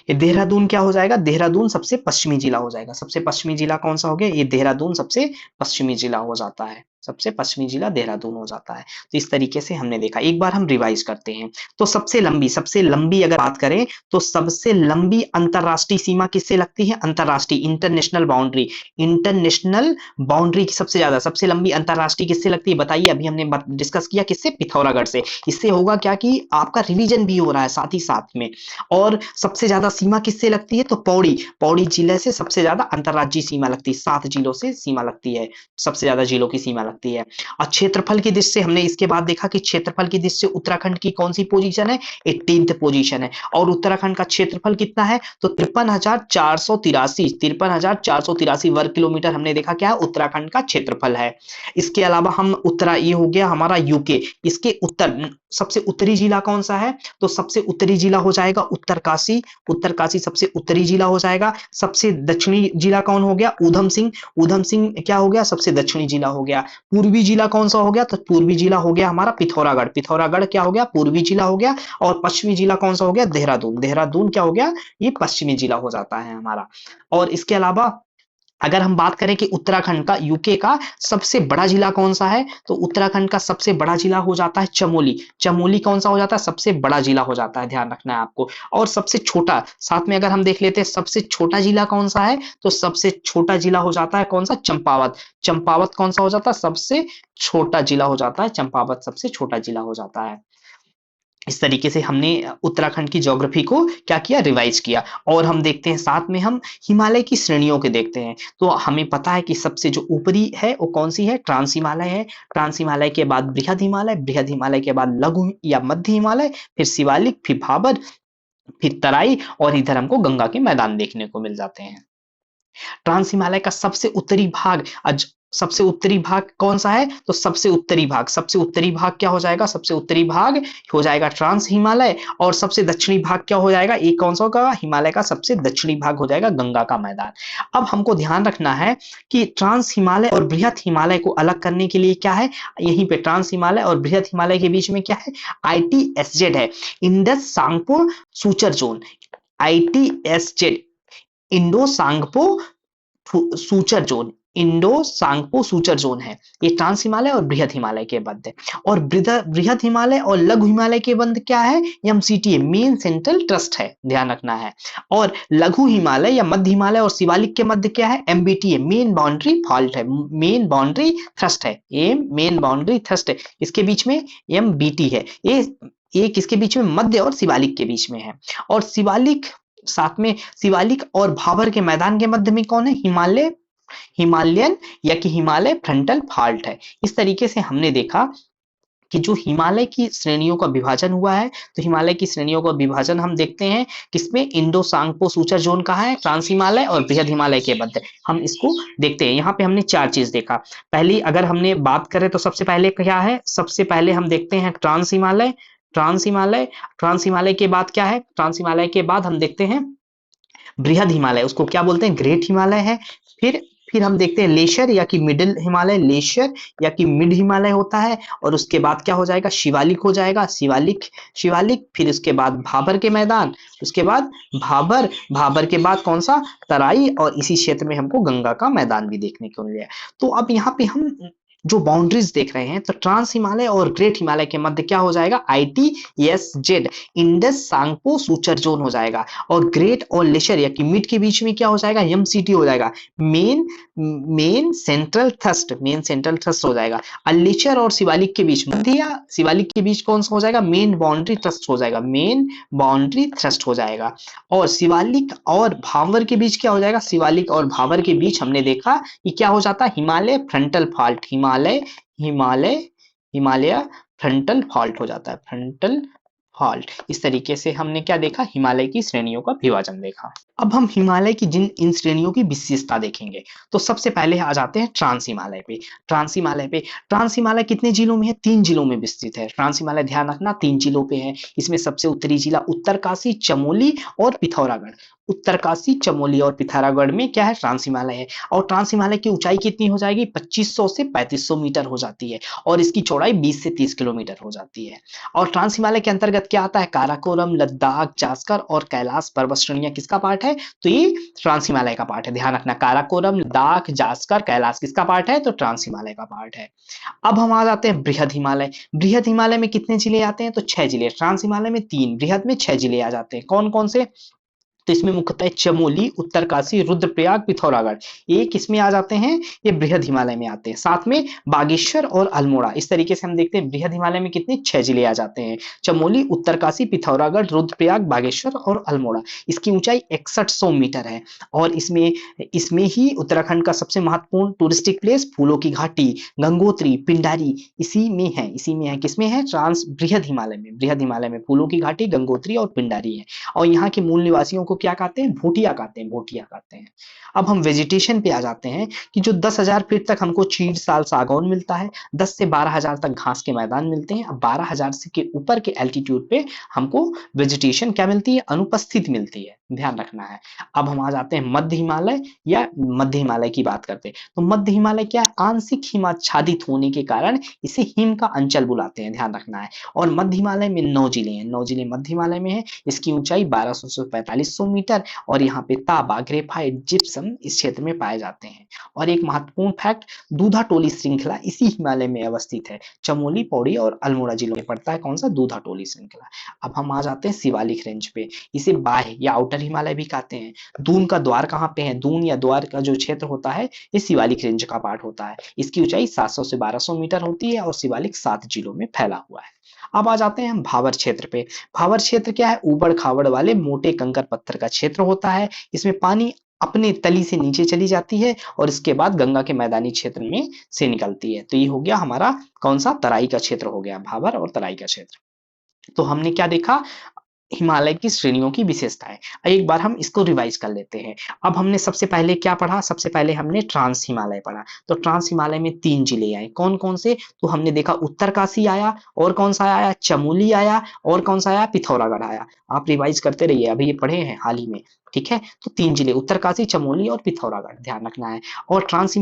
ये देहरादून। क्या हो जाएगा? देहरादून सबसे पश्चिमी जिला हो जाएगा। सबसे पश्चिमी जिला कौन सा हो गया? ये देहरादून सबसे पश्चिमी जिला हो जाता है। सबसे पश्चिमी जिला देहरादून हो जाता है। तो इस तरीके से हमने देखा। एक बार हम रिवाइज करते हैं। तो सबसे लंबी अगर बात करें तो सबसे लंबी अंतरराष्ट्रीय सीमा किससे लगती है? अंतरराष्ट्रीय, इंटरनेशनल बाउंड्री की सबसे लंबी अंतरराष्ट्रीय किससे लगती है? बताइए। अभी हमने डिस्कस किया किससे? पिथौरागढ़ से। इससे होगा क्या कि आपका रिवीजन भी हो रहा है साथ ही साथ में। और सबसे ज्यादा सीमा किससे लगती है? तो पौड़ी जिले से सबसे ज्यादा अंतरराज्यीय सीमा लगती है। 7 जिलों से सीमा लगती है, सबसे ज्यादा जिलों की सीमा लगती है। और क्षेत्रफल की दृष्टि से हमने इसके बाद देखा कि क्षेत्रफल की दृष्टि से उत्तराखंड की कौन सी पोजीशन है? 18th पोजीशन है। और उत्तराखंड का क्षेत्रफल कितना है? तो 53,483 वर्ग किलोमीटर हमने देखा क्या है? उत्तराखंड का क्षेत्रफल है। इसके अलावा हम ये हो गया हमारा यूके। इसके उत्तर सबसे उत्तरी जिला कौन सा है? तो सबसे उत्तरी जिला हो जाएगा उत्तरकाशी सबसे उत्तरी जिला हो जाएगा। सबसे दक्षिणी जिला कौन हो गया? ऊधम सिंह क्या हो गया? सबसे दक्षिणी जिला हो गया। पूर्वी जिला कौन सा हो गया? तो पूर्वी जिला हो गया हमारा पिथौरागढ़ क्या हो गया? पूर्वी जिला हो गया। और पश्चिमी जिला कौन सा हो गया? देहरादून क्या हो गया? ये पश्चिमी जिला हो जाता है हमारा। और इसके अलावा अगर हम बात करें कि उत्तराखंड का, यूके का सबसे बड़ा जिला कौन सा है? तो उत्तराखंड का सबसे बड़ा जिला हो जाता है चमोली कौन सा हो जाता है? सबसे बड़ा जिला हो जाता है, ध्यान रखना है आपको। और सबसे छोटा, साथ में अगर हम देख लेते हैं सबसे छोटा जिला कौन सा है? तो सबसे छोटा जिला हो जाता है कौन सा? चंपावत कौन सा हो जाता है? सबसे छोटा जिला हो जाता है चंपावत, सबसे छोटा जिला हो जाता है। इस तरीके से हमने उत्तराखंड की ज्योग्राफी को क्या किया, रिवाइज किया। और हम देखते हैं साथ में हम हिमालय की श्रेणियों के देखते हैं। तो हमें पता है कि सबसे जो ऊपरी है वो कौन सी है, ट्रांस हिमालय है। ट्रांस हिमालय के बाद बृहद हिमालय, बृहद हिमालय के बाद लघु या मध्य हिमालय, फिर शिवालिक, फिर भाबर, फिर तराई, और इधर हमको गंगा के मैदान देखने को मिल जाते हैं। ट्रांस हिमालय का सबसे उत्तरी भाग, सबसे उत्तरी भाग कौन सा है, तो सबसे उत्तरी भाग क्या हो जाएगा, सबसे उत्तरी भाग हो जाएगा ट्रांस हिमालय। और सबसे दक्षिणी भाग क्या हो जाएगा, एक कौन सा होगा, हिमालय का सबसे दक्षिणी भाग हो जाएगा गंगा का मैदान। अब हमको ध्यान रखना है कि ट्रांस हिमालय और बृहद हिमालय को अलग करने के लिए क्या है, यहीं पे ट्रांस हिमालय और बृहद हिमालय के बीच में क्या है, ITSZ है, Indus Tsangpo suture zone. ITSZ, Indo Tsangpo suture zone, Indo Tsangpo suture zone है। ये ट्रांस हिमालय और बृहद हिमालय के मध्य। और बृहद हिमालय और लघु हिमालय के मध्य क्या है, MCT है, मेन सेंट्रल ट्रस्ट है, ध्यान रखना है। और लघु हिमालय या मध्य हिमालय और शिवालिक के मध्य क्या है, MBT है, मेन बाउंड्री फॉल्ट है, मेन बाउंड्री थ्रस्ट है, ये मेन बाउंड्री थ्रस्ट है। इसके बीच में MBT है, ये किसके बीच में, मध्य और शिवालिक के बीच में है। और शिवालिक, साथ में शिवालिक और भाबर के मैदान के मध्य में कौन है, हिमालयन या कि हिमालय फ्रंटल फाल्ट है। इस तरीके से हमने देखा कि जो हिमालय की श्रेणियों का विभाजन हुआ है, तो हिमालय की श्रेणियों का विभाजन हम देखते हैं किसमें, इंडो सांगपो सूचर जोन का है, ट्रांस हिमालय और बृहद हिमालय के मध्य। हम इसको देखते हैं। यहाँ पे हमने चार चीज देखा। पहली अगर हमने बात करें तो सबसे पहले क्या है, सबसे पहले हम देखते हैं ट्रांस हिमालय। ट्रांस हिमालय के बाद क्या है, ट्रांस हिमालय के बाद हम देखते हैं बृहद हिमालय, उसको क्या बोलते हैं, ग्रेट हिमालय है। फिर फिर हम देखते हैं लेशर या कि मिडिल हिमालय, लेशर या कि मिड हिमालय होता है। और उसके बाद क्या हो जाएगा, शिवालिक हो जाएगा, शिवालिक। फिर उसके बाद भाबर के मैदान, उसके बाद भाबर के बाद कौन सा, तराई। और इसी क्षेत्र में हमको गंगा का मैदान भी देखने को मिला। तो अब यहाँ पे हम जो बाउंड्रीज देख रहे हैं, तो ट्रांस हिमालय और ग्रेट हिमालय के मध्य क्या हो जाएगा, ITSZ, Indus Tsangpo suture zone हो जाएगा। और ग्रेट और लेशर या कि मिड के बीच में क्या हो जाएगा, MCT हो जाएगा, मेन सेंट्रल थ्रस्ट हो जाएगा। और लेशर और शिवालिक के बीच, मध्य या शिवालिक के बीच कौन सा हो जाएगा, मेन बाउंड्री थ्रस्ट हो जाएगा, मेन बाउंड्री थ्रस्ट हो जाएगा। और शिवालिक और भावर के बीच क्या हो जाएगा, शिवालिक और भावर के बीच हमने देखा कि क्या हो जाता है, Himalaya frontal fault, Himalaya frontal fault हो जाता है, फ्रंटल फॉल्ट। इस तरीके से हमने क्या देखा, हिमालय की श्रेणियों का विभाजन देखा। अब हम हिमालय की इन श्रेणियों की विशेषता देखेंगे। तो सबसे पहले आ जाते हैं ट्रांस हिमालय पे। ट्रांस हिमालय कितने जिलों में है, 3 जिलों में विस्तृत है। ट्रांस हिमालय ध्यान रखना 3 जिलों पे है। इसमें सबसे उत्तरी जिला उत्तरकाशी, चमोली और पिथौरागढ़। उत्तरकाशी, चमोली और पिथौरागढ़ में क्या है, ट्रांस हिमालय है। और ट्रांस हिमालय की ऊंचाई कितनी हो जाएगी, 2500 से 3500 मीटर हो जाती है। और इसकी चौड़ाई 20 से 30 किलोमीटर हो जाती है। और ट्रांस हिमालय के अंतर्गत क्या आता है, काराकोरम, लद्दाख, जास्कर और कैलाश पर्वत श्रेणियां किसका पार्ट है, तो ये ट्रांस हिमालय का पार्ट है। ध्यान रखना, काराकोरम, लद्दाख, जास्कर, कैलाश किसका पार्ट है, तो ट्रांस हिमालय का पार्ट है। अब हम आ जाते हैं बृहद हिमालय। बृहद हिमालय में कितने जिले आते हैं, तो 6 जिले। ट्रांस हिमालय में 3, बृहद में 6 जिले आ जाते हैं। कौन कौन से, तो इसमें मुख्यतः चमोली, उत्तरकाशी, रुद्रप्रयाग, पिथौरागढ़, ये किसमें आ जाते हैं, ये बृहद हिमालय में आते हैं। साथ में बागेश्वर और अल्मोड़ा। इस तरीके से हम देखते हैं बृहद हिमालय में कितने, 6 जिले आ जाते हैं, चमोली, उत्तरकाशी, पिथौरागढ़, रुद्रप्रयाग, बागेश्वर और अल्मोड़ा। इसकी ऊंचाई 6100 मीटर है। और इसमें ही उत्तराखंड का सबसे महत्वपूर्ण टूरिस्टिक प्लेस फूलों की घाटी, गंगोत्री, पिंडारी इसी में है। किसमें है, बृहद हिमालय में फूलों की घाटी, गंगोत्री और पिंडारी है। और यहाँ के मूल निवासियों को क्या कहते हैं, भूटिया कहते हैं। अब हम वेजिटेशन पे आ जाते हैं कि जो 10,000 फीट तक हमको चीड़, साल, सागौन मिलता है। 10 से 12,000 तक घास के मैदान मिलते हैं। अब 12,000 से के ऊपर के एल्टीट्यूड पे हमको वेजिटेशन क्या मिलती है, अनुपस्थित मिलती है, ध्यान रखना है। अब हम आ जाते हैं मध्य हिमालय की बात करते हैं। तो मध्य हिमालय क्या है, आंशिक हिमाच्छादित होने के कारण इसे हिम का अंचल बुलाते हैं, ध्यान रखना है। और मध्य हिमालय में 9 जिले हैं, 9 जिले मध्य हिमालय में है। इसकी ऊंचाई 1200 से 4500 मीटर। और यहाँ पे तांबा, ग्रेफाइट, जिप्सम इस क्षेत्र में पाए जाते हैं। और एक महत्वपूर्ण फैक्ट, दूधा टोली श्रृंखला इसी हिमालय में अवस्थित है। चमोली, पौड़ी और अल्मोड़ा जिलों में पड़ता है कौन सा, दूधा टोली श्रृंखला। अब हम आ जाते हैं शिवालिक रेंज पे। इसे बाह्य या आउटर हिमालय भी कहते हैं। दून का द्वार कहाँ पे है, दून या द्वार का जो क्षेत्र होता है ये शिवालिक रेंज का पार्ट होता है। इसकी ऊंचाई 700 से 1200 मीटर होती है। और शिवालिक 7 जिलों में फैला हुआ है। अब आ जाते हैं हम भावर क्षेत्र पे। भावर क्षेत्र क्या है? ऊबड़ खाबड़ वाले मोटे कंकर पत्थर का क्षेत्र होता है। इसमें पानी अपने तली से नीचे चली जाती है और इसके बाद गंगा के मैदानी क्षेत्र में से निकलती है। तो ये हो गया हमारा कौन सा? तराई का क्षेत्र हो गया, भावर और तराई का क्षेत्र। तो हमने क्या देखा? हिमालय की श्रेणियों की विशेषताएं। एक बार हम इसको रिवाइज कर लेते हैं। अब हमने सबसे पहले क्या पढ़ा? सबसे पहले हमने ट्रांस हिमालय पढ़ा। तो ट्रांस हिमालय में 3 जिले आए। कौन-कौन से? तो हमने देखा उत्तरकाशी आया, और कौन सा आया? चमोली आया, और कौन सा आया? पिथौरागढ़ आया। आप रिवाइज करते रहिए, अभी ये पढ़े हैं हाल ही में, ठीक है? तो 3 जिले उत्तरकाशी, चमोली और पिथौरागढ़ ध्यान रखना है। और ट्रांस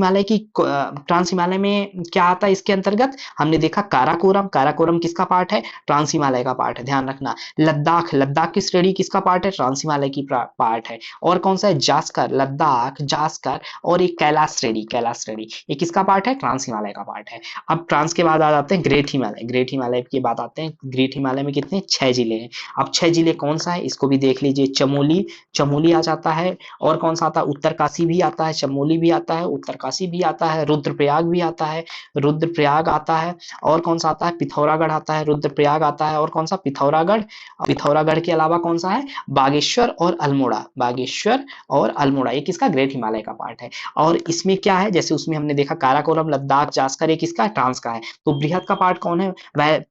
हिमालय में क्या आता है इसके अंतर्गत? हमने देखा काराकोरम। काराकोरम किसका पार्ट है? ट्रांस हिमालय का पार्ट है, ध्यान रखना। लद्दाख, लद्दाख की श्रेणी किसका पार्ट है? ट्रांस हिमालय की पार्ट है। और कौन सा है? जास्कर, लद्दाख, जास्कर और एक कैलाश श्रेणी, कैलाश श्रेणी ये किसका पार्ट है? ट्रांस हिमालय का पार्ट है। अब ट्रांस के बाद आ जाते हैं ग्रेट हिमालय। ग्रेट हिमालय की बात आते हैं। ग्रेट हिमालय में कितने? 6 जिले हैं। अब 6 जिले कौन सा है इसको भी देख लीजिए। चमोली, चमोली आ जाता है। और कौन सा आता है? उत्तरकाशी भी आता है, चमोली भी आता है, उत्तरकाशी भी आता है, रुद्रप्रयाग भी आता है, रुद्रप्रयाग आता है। और कौन सा आता है? पिथौरागढ़ आता है, रुद्रप्रयाग आता है। और कौन सा? पिथौरागढ़। पिथौरागढ़ के अलावा कौन सा है? बागेश्वर और अल्मोड़ा। बागेश्वर और अल्मोड़ा ये किसका? ग्रेट हिमालय का पार्ट है। और इसमें क्या है? जैसे उसमें हमने देखा काराकोरम, लद्दाख, जास्कर ये किसका? ट्रांस का है। तो बृहद का पार्ट कौन है? वह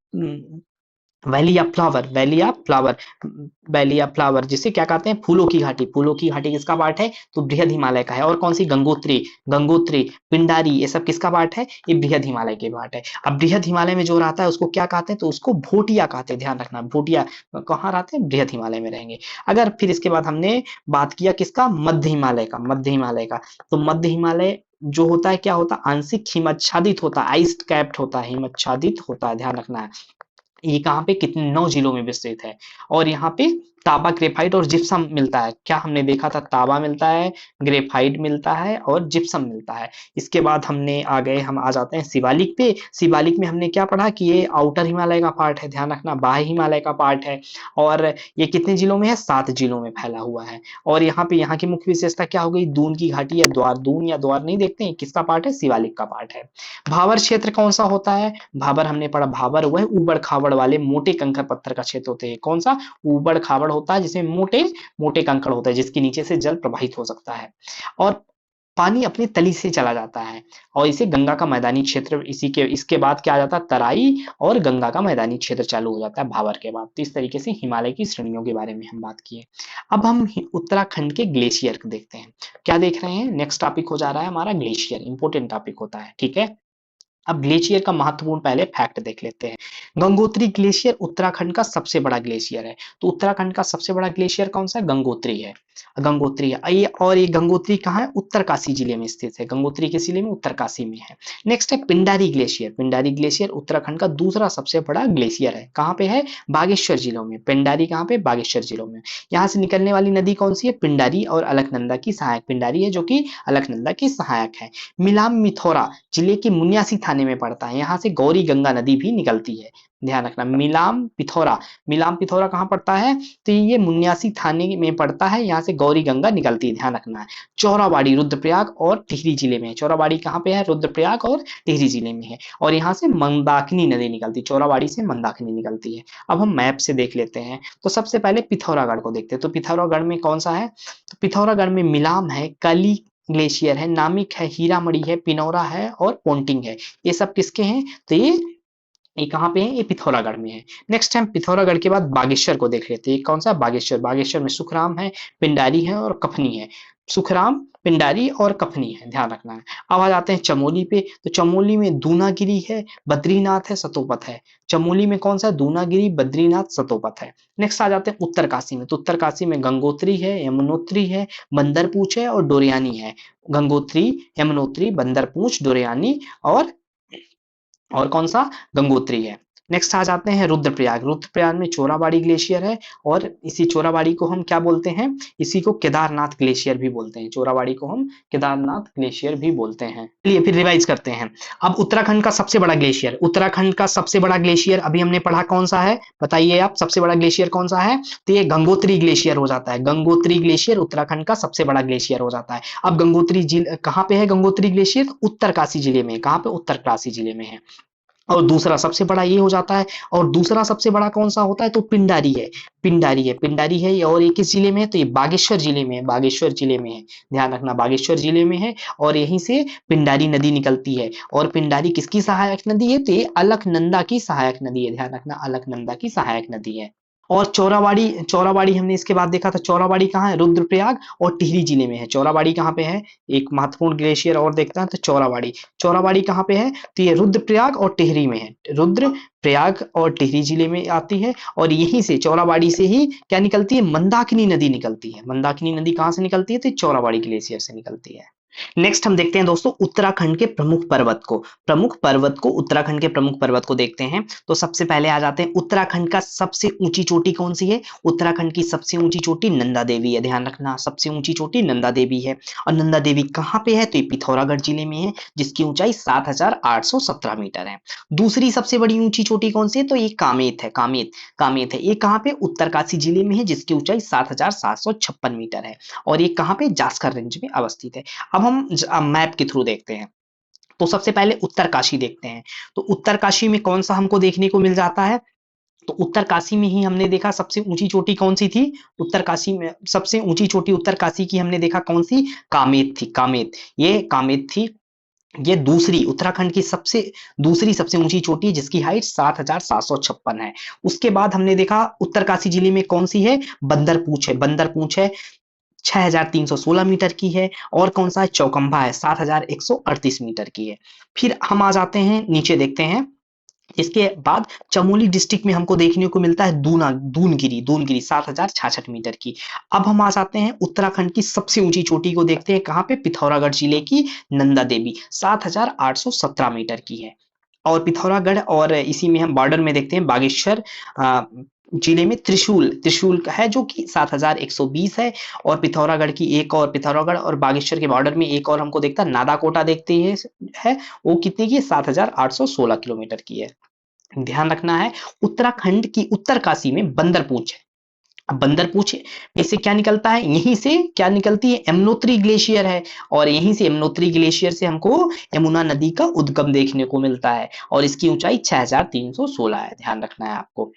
valley of flower, valley of flower, valley of flower जिसे क्या कहते हैं? फूलों की घाटी। फूलों की घाटी किसका पार्ट है? तो बृहद हिमालय का है। और कौन सी? गंगोत्री, गंगोत्री, पिंडारी ये सब किसका पार्ट है? ये बृहद हिमालय के पार्ट है। अब बृहद हिमालय में जो रहता है उसको क्या कहते हैं? तो उसको भोटिया कहते हैं, ध्यान रखना। भोटिया कहाँ रहते हैं? बृहद हिमालय में रहेंगे। अगर फिर इसके बाद हमने बात किया किसका? मध्य हिमालय का। मध्य हिमालय का, तो मध्य हिमालय जो होता है क्या होता है? आंशिक हिमच्छादित होता है, आइस कैप्ड होता है, हिमच्छादित होता है, ध्यान रखना है। ये कहाँ पे? कितने? 9 जिलों में विस्तृत है। और यहाँ पे तांबा, ग्रेफाइट और जिप्सम मिलता है। क्या हमने देखा था? तांबा मिलता है, ग्रेफाइट मिलता है और जिप्सम मिलता है। इसके बाद हम आ जाते हैं शिवालिक पे। शिवालिक में हमने क्या पढ़ा कि ये आउटर हिमालय का पार्ट है, ध्यान रखना, बाह्य हिमालय का पार्ट है। और ये कितने जिलों में है? 7 जिलों में फैला हुआ है। और यहाँ पे यहाँ की मुख्य विशेषता क्या हो गई? दून की घाटी या द्वार, दून या द्वार नहीं देखते हैं, किसका पार्ट है? शिवालिक का पार्ट है। भावर क्षेत्र कौन सा होता है? भावर हमने पढ़ा, भावर वह ऊबड़ खाबड़ वाले मोटे कंकर पत्थर का क्षेत्र होते हैं। कौन सा? ऊबड़ खाबड़ होता है जिसमें मोटे मोटे कंकड़ होते हैं, जिसके नीचे से जल प्रवाहित हो सकता है और पानी अपनी तली से चला जाता है। और इसे गंगा का मैदानी क्षेत्र, इसके बाद क्या आ जाता है? तराई और गंगा का मैदानी क्षेत्र चालू हो जाता है भावर के बाद। तो इस तरीके से हिमालय की श्रेणियों के बारे में हम बात किए। अब हम उत्तराखंड के ग्लेशियर को देखते हैं। क्या देख रहे हैं? नेक्स्ट टॉपिक हो जा रहा है हमारा ग्लेशियर, इंपॉर्टेंट टॉपिक होता है, ठीक है। अब ग्लेशियर का महत्वपूर्ण पहले फैक्ट देख लेते हैं। गंगोत्री ग्लेशियर उत्तराखंड का सबसे बड़ा ग्लेशियर है। तो उत्तराखंड का सबसे बड़ा ग्लेशियर कौन सा है? गंगोत्री है। गंगोत्री है ये गंगोत्री कहाँ है? उत्तरकाशी जिले में स्थित है। गंगोत्री किस जिले में? उत्तरकाशी में है। नेक्स्ट है पिंडारी ग्लेशियर। पिंडारी ग्लेशियर उत्तराखंड का दूसरा सबसे बड़ा ग्लेशियर है। कहाँ पे है? बागेश्वर जिलों में। पिंडारी कहाँ पे? बागेश्वर जिलों में। यहाँ से निकलने वाली नदी कौन सी है? पिंडारी और अलकनंदा की सहायक। पिंडारी है जो कि अलकनंदा की सहायक है। मिलाम मिथौरा जिले के मुनियासी थाने में पड़ता है। यहाँ से गौरी गंगा नदी भी निकलती है, ध्यान रखना। मिलाम पिथौरा, मिलाम पिथौरा कहाँ पड़ता है? तो ये मुनियासी थाने में पड़ता है। यहाँ से गौरी गंगा निकलती है, ध्यान रखना है। चौराबाड़ी रुद्रप्रयाग और टिहरी जिले में है। चौराबाड़ी कहाँ पे है? रुद्रप्रयाग और टिहरी जिले में है। और यहाँ से मंदाकिनी नदी निकलती है, चौराबाड़ी से मंदाकिनी निकलती है। अब हम मैप से देख लेते हैं। तो सबसे पहले पिथौरागढ़ को देखते हैं। तो पिथौरागढ़ में कौन सा है? तो पिथौरागढ़ में मिलाम है, कली ग्लेशियर है, नामिक है, हीरामढ़ी है, पिनौरा है और पोंटिंग है। ये सब किसके हैं? तो ये कहाँ पे है? ये पिथौरागढ़ में है। नेक्स्ट टाइम पिथौरागढ़ के बाद बागेश्वर को देख लेते हैं। कौन सा? बागेश्वर। बागेश्वर में सुखराम है, पिंडारी है और कफनी है। सुखराम, पिंडारी और कफनी है, ध्यान रखना है। अब आ जाते हैं चमोली पे। तो चमोली में दूनागिरी है, बद्रीनाथ है, सतोपत है। चमोली में कौन सा? दूनागिरी, बद्रीनाथ, सतोपत है। नेक्स्ट आ जाते हैं उत्तरकाशी में। तो उत्तरकाशी में गंगोत्री है, यमुनोत्री है, बंदरपूछ है और डोरियानी है। गंगोत्री, यमुनोत्री, बंदरपूछ, डोरियानी और कौन सा? गंगोत्री है। नेक्स्ट आ जाते हैं रुद्रप्रयाग। रुद्रप्रयाग में चोराबाड़ी ग्लेशियर है और इसी चोराबाड़ी को हम क्या बोलते हैं? इसी को केदारनाथ ग्लेशियर भी बोलते हैं। चोराबाड़ी को हम केदारनाथ ग्लेशियर भी बोलते हैं। चलिए फिर रिवाइज करते हैं। अब उत्तराखंड का सबसे बड़ा ग्लेशियर, उत्तराखंड का सबसे बड़ा ग्लेशियर अभी हमने पढ़ा कौन सा है? बताइए आप, सबसे बड़ा ग्लेशियर कौन सा है? तो ये गंगोत्री ग्लेशियर हो जाता है। गंगोत्री ग्लेशियर उत्तराखंड का सबसे बड़ा ग्लेशियर हो जाता है। अब गंगोत्री जिले कहाँ पे है? गंगोत्री ग्लेशियर उत्तरकाशी जिले में। कहाँ पे? उत्तरकाशी जिले में है। और दूसरा सबसे बड़ा ये हो जाता है। और दूसरा सबसे बड़ा कौन सा होता है, तो पिंडारी है। पिंडारी है और ये किस जिले में है, तो ये बागेश्वर जिले में है, बागेश्वर जिले में है। ध्यान रखना, बागेश्वर जिले में है। और यहीं से पिंडारी नदी निकलती है। और पिंडारी किसकी सहायक नदी है, तो ये अलकनंदा की सहायक नदी है। ध्यान रखना, अलकनंदा की सहायक नदी है। और चौराबाड़ी, चौराबाड़ी हमने इसके बाद देखा था, चौराबाड़ी कहाँ है, रुद्रप्रयाग और टिहरी जिले में है। चौराबाड़ी कहाँ पे है, एक महत्वपूर्ण ग्लेशियर और देखते हैं, तो चौराबाड़ी, चौराबाड़ी कहाँ पे है, तो ये रुद्रप्रयाग और टिहरी में है। रुद्रप्रयाग और टिहरी जिले में आती है। और यहीं से, चौराबाड़ी से ही क्या निकलती है, मंदाकिनी नदी निकलती है। मंदाकिनी नदी कहाँ से निकलती है, तो चौराबाड़ी ग्लेशियर से निकलती है। नेक्स्ट हम देखते हैं दोस्तों उत्तराखंड के प्रमुख पर्वत को। उत्तराखंड के प्रमुख पर्वत को देखते हैं। तो सबसे पहले आ जाते हैं, उत्तराखंड का सबसे ऊंची चोटी कौन सी है, उत्तराखंड की सबसे ऊंची चोटी नंदा देवी है। ध्यान रखना, सबसे ऊंची चोटी नंदा देवी है। और नंदा देवी कहाँ पे है, तो ये पिथौरागढ़ जिले में है, जिसकी ऊंचाई 7,817 मीटर है। दूसरी सबसे बड़ी ऊंची चोटी कौन सी है, तो ये कामेत है। कामेत है, ये कहाँ पे, उत्तरकाशी जिले में है, जिसकी ऊंचाई 7,756 मीटर है। और ये कहाँ पे, जास्कर रेंज में अवस्थित है। अब हम मैप के थ्रू देखते हैं। तो सबसे पहले उत्तरकाशी देखते हैं। तो उत्तरकाशी में कौन सा हमको देखने को मिल जाता है, तो उत्तरकाशी में ही हमने देखा सबसे ऊंची चोटी कौन सी थी, उत्तरकाशी में सबसे ऊंची चोटी उत्तरकाशी की हमने देखा कौन सी, कामेत थी। कामेत थी। ये दूसरी, उत्तराखंड की दूसरी सबसे ऊंची चोटी है, जिसकी हाइट 7,756 है। उसके बाद हमने देखा उत्तरकाशी जिले में कौन सी है, बंदरपूछ है, 6,316 मीटर की है। और कौन सा है, चौकंबा है, 7,138 मीटर की है। फिर हम आ जाते हैं, नीचे देखते हैं। इसके बाद चमोली डिस्ट्रिक्ट में हमको देखने को मिलता है दूनगिरी 7,066 मीटर की। अब हम आ जाते हैं उत्तराखंड की सबसे ऊंची चोटी को देखते हैं, कहाँ पे, पिथौरागढ़ जिले की नंदा देवी 7,817 मीटर की है। और पिथौरागढ़ और इसी में हम बॉर्डर में देखते हैं बागेश्वर जिले में त्रिशूल का है, जो कि 7,120 है। और पिथौरागढ़ और बागेश्वर के बॉर्डर में एक और हमको देखता है, नादाकोटा देखते हैं, है, वो कितने की, 7,816 किलोमीटर की है। ध्यान रखना है, उत्तराखंड की उत्तरकाशी में बंदरपूछ है। अब बंदरपूछ में से क्या निकलता है, यहीं से क्या निकलती है, यमुनोत्री ग्लेशियर है। और यहीं से यमुनोत्री ग्लेशियर से हमको यमुना नदी का उद्गम देखने को मिलता है। और इसकी ऊंचाई 6,316 है। ध्यान रखना है आपको।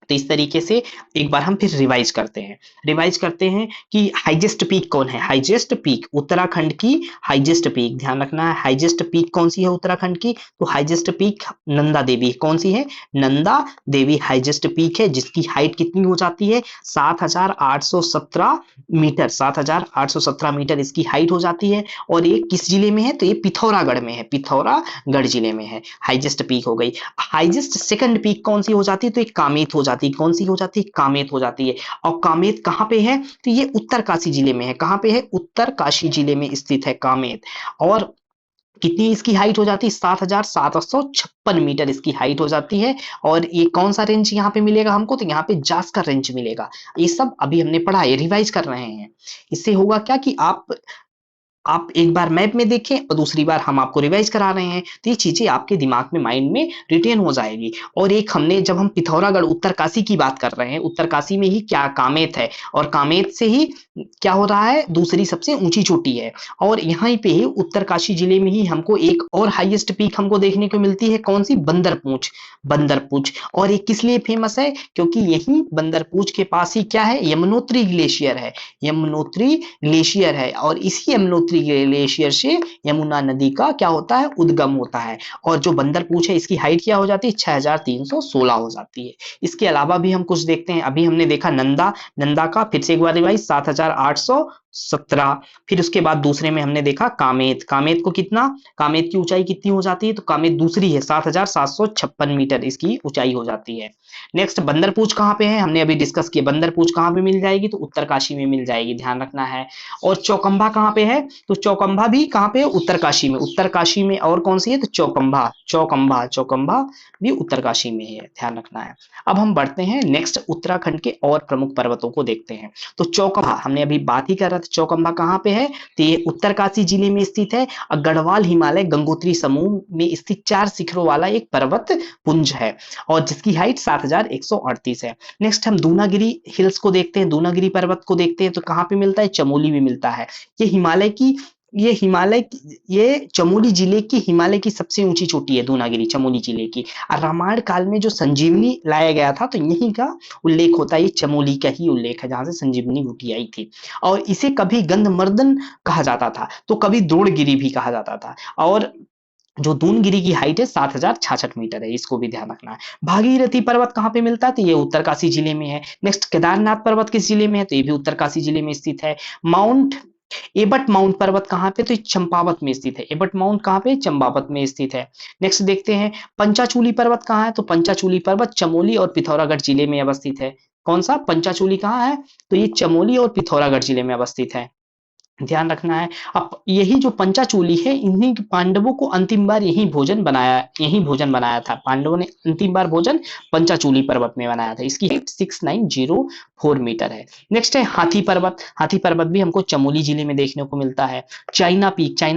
तो इस तरीके से एक बार हम फिर रिवाइज करते हैं कि हाईएस्ट पीक कौन है, हाईएस्ट पीक उत्तराखंड की हाईएस्ट पीक, ध्यान रखना है, हाईएस्ट पीक कौन सी है उत्तराखंड की, तो हाईएस्ट पीक नंदा देवी, कौन सी है, नंदा देवी हाईएस्ट पीक है, जिसकी हाइट कितनी हो जाती है, 7,817 मीटर, 7,817 मीटर इसकी हाइट हो जाती है। और ये किस जिले में है, तो ये पिथौरागढ़ में है, पिथौरागढ़ जिले में है, हाईएस्ट पीक हो गई। हाईएस्ट सेकंड पीक कौन सी हो जाती है, तो ये कामेत हो जाती है। कौन सी हो जाती है, कामेत हो जाती है। और कामेत कहां पे है, तो ये उत्तरकाशी जिले में है। कहां पे है, उत्तरकाशी जिले में स्थित है कामेत। और कितनी इसकी हाइट हो जाती है, 7,756 मीटर इसकी हाइट हो जाती है। और ये कौन सा रेंज यहाँ पे मिलेगा हमको, तो यहाँ पे जास्कर रेंज मिलेगा। ये सब अभी हमने पढ़ा है, रिवाइज कर रहे हैं। इससे होगा क्या कि आप एक बार मैप में देखें और दूसरी बार हम आपको रिवाइज करा रहे हैं, तो ये चीजें आपके दिमाग में, माइंड में रिटेन हो जाएगी। और एक हमने, जब हम पिथौरागढ़ उत्तरकाशी की बात कर रहे हैं, उत्तरकाशी में ही क्या कामेत है, और कामेत से ही क्या हो रहा है, दूसरी सबसे ऊंची चोटी है। और यहाँ पे ही उत्तरकाशी जिले में ही हमको एक और हाईएस्ट पीक हमको देखने को मिलती है, कौन सी, बंदरपूछ। और ये किस लिए फेमस है, क्योंकि यही बंदरपूछ के पास ही क्या है, यमुनोत्री ग्लेशियर है। और इसी यमुनोत्री ग्लेशियर से यमुना नदी का क्या होता है, उद्गम होता है। और जो बंदरपूछ है, इसकी हाइट क्या हो जाती है, 6,316 हो जाती है। इसके अलावा भी हम कुछ देखते हैं। अभी हमने देखा नंदा का, फिर से एक बार रिवाइज, 7,817। फिर उसके बाद दूसरे में हमने देखा कामेत को कितना, कामेत की ऊंचाई कितनी हो जाती है, तो कामेत दूसरी है, 7,756 मीटर इसकी ऊंचाई हो जाती है। नेक्स्ट बंदरपूछ कहाँ पे है, हमने अभी डिस्कस किया, बंदरपूछ कहाँ पे मिल जाएगी, तो उत्तरकाशी में मिल जाएगी, ध्यान रखना है। और चौकंबा कहाँ पे है, तो चौकंबा भी कहाँ पे है, उत्तरकाशी में। और कौन सी है, तो चौकंबा भी उत्तरकाशी में है, ध्यान रखना है। अब हम बढ़ते हैं नेक्स्ट, उत्तराखंड के और प्रमुख पर्वतों को देखते हैं। तो चौकंबा हमने अभी बात ही कर रहा था, चौकंबा कहाँ पे है, तो ये उत्तरकाशी जिले में स्थित है। और गढ़वाल हिमालय गंगोत्री समूह में स्थित 4 शिखरों वाला एक पर्वत पुंज है, और जिसकी हाइट 7,138 है। नेक्स्ट हम दूनागिरी हिल्स को देखते हैं, दूनागिरी पर्वत को देखते हैं। तो कहाँ पे मिलता है, चमोली में मिलता है। ये ये हिमालय ये चमोली जिले की हिमालय की सबसे ऊंची चोटी है दूनागिरी, चमोली जिले की। और रामायण काल में जो संजीवनी लाया गया था तो यहीं का उल्लेख होता है, ये चमोली का ही उल्लेख है जहां से संजीवनी बूटी आई थी। और इसे कभी गंधमर्दन कहा जाता था, तो कभी द्रोणगिरी भी कहा जाता था। और जो दूनगिरी की हाइट है 7066 मीटर है, इसको भी ध्यान रखना है। भागीरथी पर्वत कहाँ पे मिलता है, तो ये उत्तरकाशी जिले में है। नेक्स्ट केदारनाथ पर्वत किस जिले में है, तो ये भी उत्तरकाशी जिले में स्थित है। माउंट एबट माउंट पर्वत कहाँ पे, तो ये चंपावत में स्थित है। एबट माउंट कहाँ पे, चंपावत में स्थित है। नेक्स्ट देखते हैं पंचाचूली पर्वत कहाँ है, तो पंचाचूली पर्वत चमोली और पिथौरागढ़ जिले में अवस्थित है। कौन सा पंचाचूली कहाँ है, तो ये चमोली और पिथौरागढ़ जिले में अवस्थित है, ध्यान रखना है। अब यही जो पंचाचूली है, इन्हीं पांडवों को अंतिम बार यही भोजन बनाया था। पांडवों ने अंतिम बार भोजन पंचाचूली पर्वत में बनाया था। इसकी हाइट 6904 मीटर है। नेक्स्ट है हाथी पर्वत। हाथी पर्वत भी हमको चमोली जिले में देखने को मिलता है। चाइना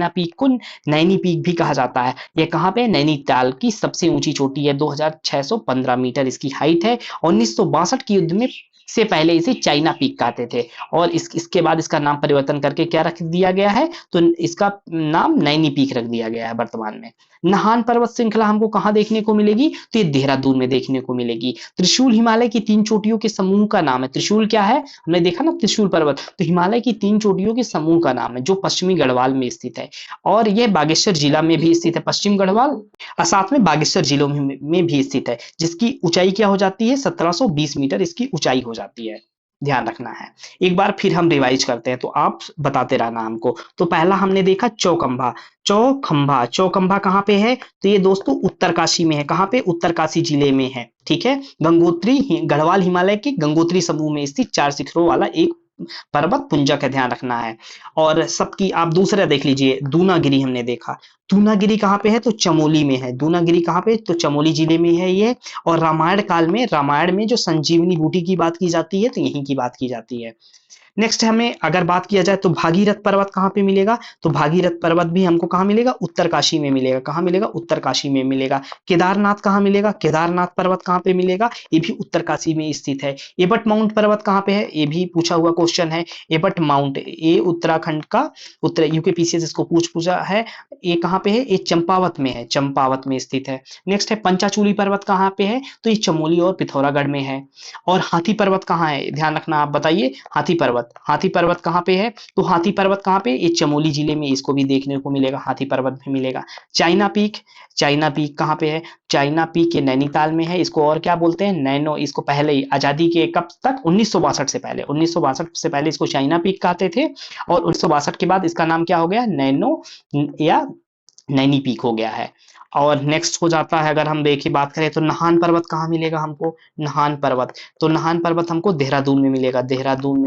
पीक को नैनी पीक भी कहा जाता है। यह कहाँ पे, नैनीताल की सबसे ऊंची चोटी है, 2615 मीटर इसकी हाइट है। 1962 के युद्ध में से पहले इसे चाइना पीक कहते थे, और इसके बाद इसका नाम परिवर्तन करके क्या रख दिया गया है, तो इसका नाम नैनी पीक रख दिया गया है वर्तमान में। नाहन पर्वत श्रृंखला हमको कहाँ देखने को मिलेगी, तो ये देहरादून में देखने को मिलेगी। त्रिशूल हिमालय की 3 चोटियों के समूह का नाम है। त्रिशूल क्या है, हमने देखा ना त्रिशूल पर्वत, तो हिमालय की 3 चोटियों के समूह का नाम है, जो पश्चिमी गढ़वाल में स्थित है। और यह बागेश्वर जिला में भी स्थित है, पश्चिम गढ़वाल और साथ में बागेश्वर जिलों में भी स्थित है, जिसकी ऊंचाई क्या हो जाती है, 1720 मीटर इसकी ऊंचाई हो जाती है, ध्यान रखना है। एक बार फिर हम रिवाइज करते हैं, तो आप बताते रहना हमको। तो पहला हमने देखा चौखंभा। चौखंभा कहाँ पे है, तो ये दोस्तों उत्तरकाशी में है। कहाँ पे, उत्तरकाशी जिले में है, ठीक है। गढ़वाल हिमालय के गंगोत्री समूह में स्थित 4 शिखरों वाला एक पर्वत पुंजक है, ध्यान रखना है। और सबकी आप दूसरा देख लीजिए, दूनागिरी हमने देखा। दूनागिरी कहाँ पे है, तो चमोली में है। दूनागिरी कहाँ पे, तो चमोली जिले में है ये। और रामायण में जो संजीवनी बूटी की बात की जाती है, तो यहीं की बात की जाती है। नेक्स्ट हमें अगर बात किया जाए तो भागीरथ पर्वत कहाँ पे मिलेगा, तो भागीरथ पर्वत भी हमको कहाँ मिलेगा, उत्तरकाशी में मिलेगा। कहाँ मिलेगा, उत्तरकाशी में मिलेगा। केदारनाथ कहाँ मिलेगा, केदारनाथ पर्वत कहाँ पे मिलेगा, ये भी उत्तरकाशी में स्थित है। एबट माउंट पर्वत कहाँ पे है, ये भी पूछा हुआ क्वेश्चन है। एबट माउंट ये उत्तराखंड का, उत्तर यूकेपीसीएस इसको पूछा है। ये कहाँ पे है, ये चंपावत में है, चंपावत में स्थित है। नेक्स्ट है पंचाचूली पर्वत कहाँ पे है, तो ये चमोली और पिथौरागढ़ में है। और हाथी पर्वत कहाँ है, ध्यान रखना, आप बताइए। हाथी पर्वत कहाँ पे है, तो हाथी पर्वत कहाँ पे, ये चमोली जिले में इसको भी देखने को मिलेगा, हाथी पर्वत भी मिलेगा। चाइना पीक कहाँ पे है, चाइना पीक ये नैनीताल में है। इसको और क्या बोलते हैं, नैनो। इसको पहले ही आजादी के कब तक, 1962 से पहले, 1962 से पहले इसको चाइना पीक कहते थे। और 1962 के बाद इसका नाम क्या हो गया, नैनो या नैनी पीक हो गया है। और नेक्स्ट हो जाता है, अगर हम देखिए बात करें तो नाहन पर्वत कहाँ मिलेगा हमको, नाहन पर्वत, तो नाहन पर्वत हमको देहरादून में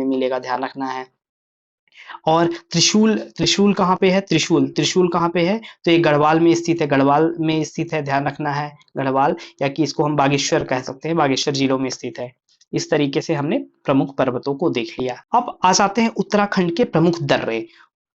मिलेगा, ध्यान रखना है। और त्रिशूल कहाँ पे है, त्रिशूल कहाँ पे है, तो ये गढ़वाल में स्थित है, ध्यान रखना है। गढ़वाल, या कि इसको हम बागेश्वर कह सकते हैं, बागेश्वर जिलों में स्थित है। इस तरीके से हमने प्रमुख पर्वतों को देख लिया। अब आ जाते हैं उत्तराखंड के प्रमुख दर्रे।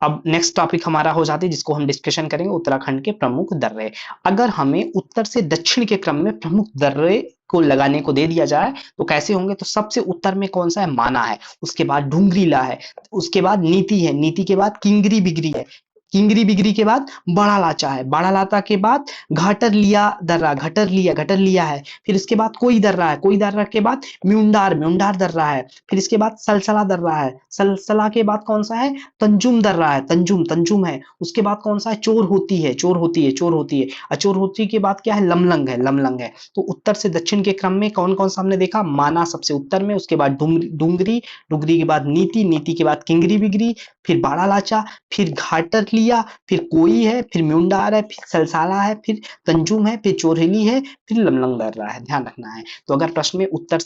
अब नेक्स्ट टॉपिक हमारा हो जाती है, जिसको हम डिस्कशन करेंगे, उत्तराखंड के प्रमुख दर्रे। अगर हमें उत्तर से दक्षिण के क्रम में प्रमुख दर्रे को लगाने को दे दिया जाए तो कैसे होंगे, तो सबसे उत्तर में कौन सा है, माना है। उसके बाद ढूंगरीला है। उसके बाद नीति है। नीति के बाद किंगरी बिगरी है। किंगरी बिगरी के बाद बड़ा लाचा है। बड़ा लाचा के बाद घटर लिया है। फिर इसके बाद कोई दर्रा है। कोई दर्रा के बाद म्यूंडार दर्रा है। फिर इसके बाद सलसला दर्रा है। सलसला के बाद कौन सा है, तंजुम दर्रा है। तंजुम है। उसके बाद कौन सा है, चोर होती है। और चोर होती के बाद क्या है, लमलंग है। तो उत्तर से दक्षिण के क्रम में कौन कौन सा हमने देखा, माना सबसे उत्तर में, उसके बाद डुंगरी के बाद नीति के बाद किंगरी बिगरी, फिर बाड़ा लाचा, फिर घाटर लिया, फिर कोई है, फिर म्यूंडार है, फिर सलसाला है, फिर तंजुम है, फिर चोरहिली है, फिर लमलंग दर्रा है, ध्यान रखना है। तो अगर प्रश्न में उत्तर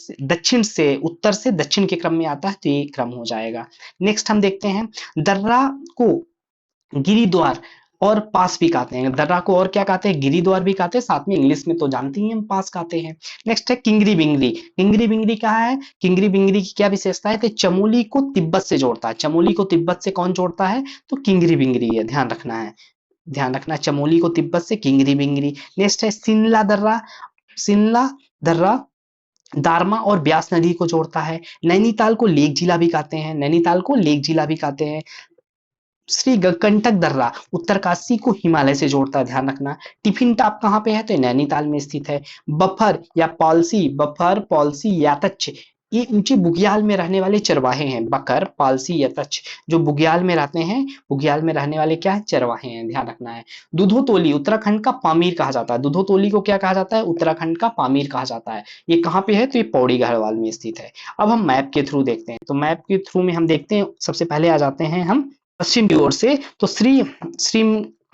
से दक्षिण के क्रम में आता है तो ये क्रम हो जाएगा। नेक्स्ट हम देखते हैं, दर्रा को गिरिद्वार और पास भी कहते हैं। दर्रा को और क्या कहते हैं, गिरिद्वार भी कहते हैं, साथ में इंग्लिश में तो जानते ही हम पास कहते हैं। नेक्स्ट है किंगरी बिंगरी। किंगरी बिंगरी क्या है, किंगरी बिंगरी की क्या विशेषता है कि चमोली को तिब्बत से जोड़ता है। चमोली को तिब्बत से कौन जोड़ता है, तो किंगरी बिंगरी है, ध्यान रखना है। चमोली को तिब्बत से किंगरी बिंगरी। नेक्स्ट है सिनला दर्रा दारमा और ब्यास नदी को जोड़ता है। नैनीताल को लेक जिला भी कहते हैं। श्री गगकंटक दर्रा उत्तरकाशी को हिमालय से जोड़ता है, ध्यान रखना। टिफिन टॉप कहाँ पे है, तो नैनीताल में स्थित है। बफर पॉल्सी यातच्छ, ये ऊंचे बुग्याल में रहने वाले चरवाहे हैं। बकर पालसी यतच्छ, जो बुग्याल में रहते हैं, बुग्याल में रहने वाले क्या है, चरवाहे हैं, ध्यान रखना है। दुधोतोली उत्तराखंड का पामीर कहा जाता है। दुधोतोली को क्या कहा जाता है, उत्तराखंड का पामीर कहा जाता है। ये कहाँ पे है, तो ये पौड़ी गढ़वाल में स्थित है। अब हम मैप के थ्रू देखते हैं, तो मैप के थ्रू में हम देखते हैं, सबसे पहले आ जाते हैं हम पश्चिम की ओर से, तो श्री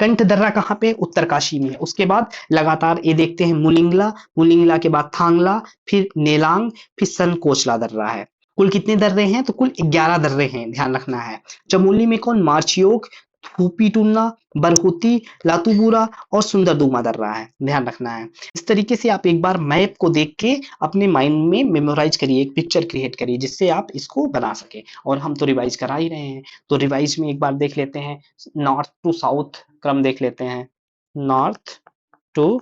कंठ दर्रा कहाँ पे, उत्तरकाशी में है। उसके बाद लगातार ये देखते हैं मुलिंगला, मुलिंगला के बाद थांगला, फिर नेलांग, फिर सनकोचला दर्रा है। कुल कितने दर्रे हैं, तो कुल 11 दर्रे हैं, ध्यान रखना है। चमोली में कौन, मार्चयोग, थूपीटुन्ना, बरहुती, लातूबुरा और सुंदरदुमा दर्रा है, ध्यान रखना है। इस तरीके से आप एक बार मैप को देख के अपने माइंड में मेमोराइज करिए, एक पिक्चर क्रिएट करिए, जिससे आप इसको बना सके। और हम तो रिवाइज करा ही रहे हैं, तो रिवाइज में एक बार देख लेते हैं, नॉर्थ टू साउथ क्रम देख लेते हैं। North to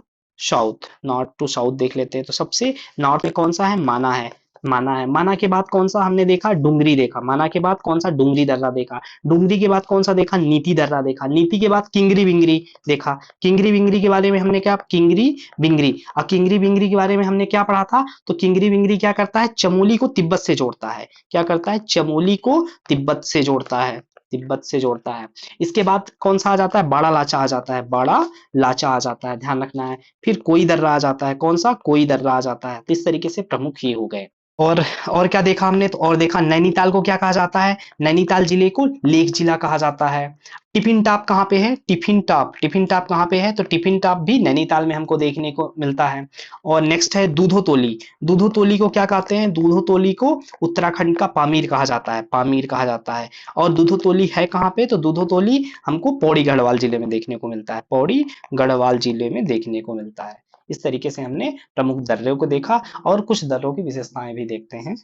north to south देख लेते हैं। तो सबसे नॉर्थ में कौन सा है, माना है। माना है, माना के बाद कौन सा हमने देखा, डुंगरी देखा। माना के बाद कौन सा, डुंगरी दर्रा देखा। डुंगरी के बाद कौन सा देखा, नीति दर्रा देखा। नीति के बाद किंगरी बिंगरी देखा। किंगरी बिंगरी के बारे में हमने क्या, किंगरी बिंगरी, और किंगरी बिंगरी के बारे में हमने क्या पढ़ा था, तो किंगरी बिंगरी क्या करता है, चमोली को तिब्बत से जोड़ता है। क्या करता है, चमोली को तिब्बत से जोड़ता है, तिब्बत से जोड़ता है। इसके बाद कौन सा आ जाता है, बड़ा लाचा आ जाता है, बड़ा लाचा आ जाता है, ध्यान रखना है। फिर कोई दर्रा आ जाता है, कौन सा, कोई दर्रा आ जाता है। तो इस तरीके से प्रमुख ये हो गए। और और क्या देखा हमने, तो और देखा नैनीताल को क्या कहा जाता है, नैनीताल जिले को लेक जिला कहा जाता है। टिफिन टॉप कहाँ पे है, टिफिन टॉप कहाँ पे है, तो टिफिन टॉप भी नैनीताल में हमको देखने को मिलता है। और नेक्स्ट है दूधोतोली। दूधोतोली को क्या कहते हैं, दूधोतोली को उत्तराखंड का पामीर कहा जाता है, पामीर कहा जाता है। और दूधोतोली है कहाँ पे, तो दूधोतोली हमको पौड़ी गढ़वाल जिले में देखने को मिलता है, पौड़ी गढ़वाल जिले में देखने को मिलता है। इस तरीके से हमने प्रमुख दर्रों को देखा और कुछ दर्रों की विशेषताएं भी देखते हैं।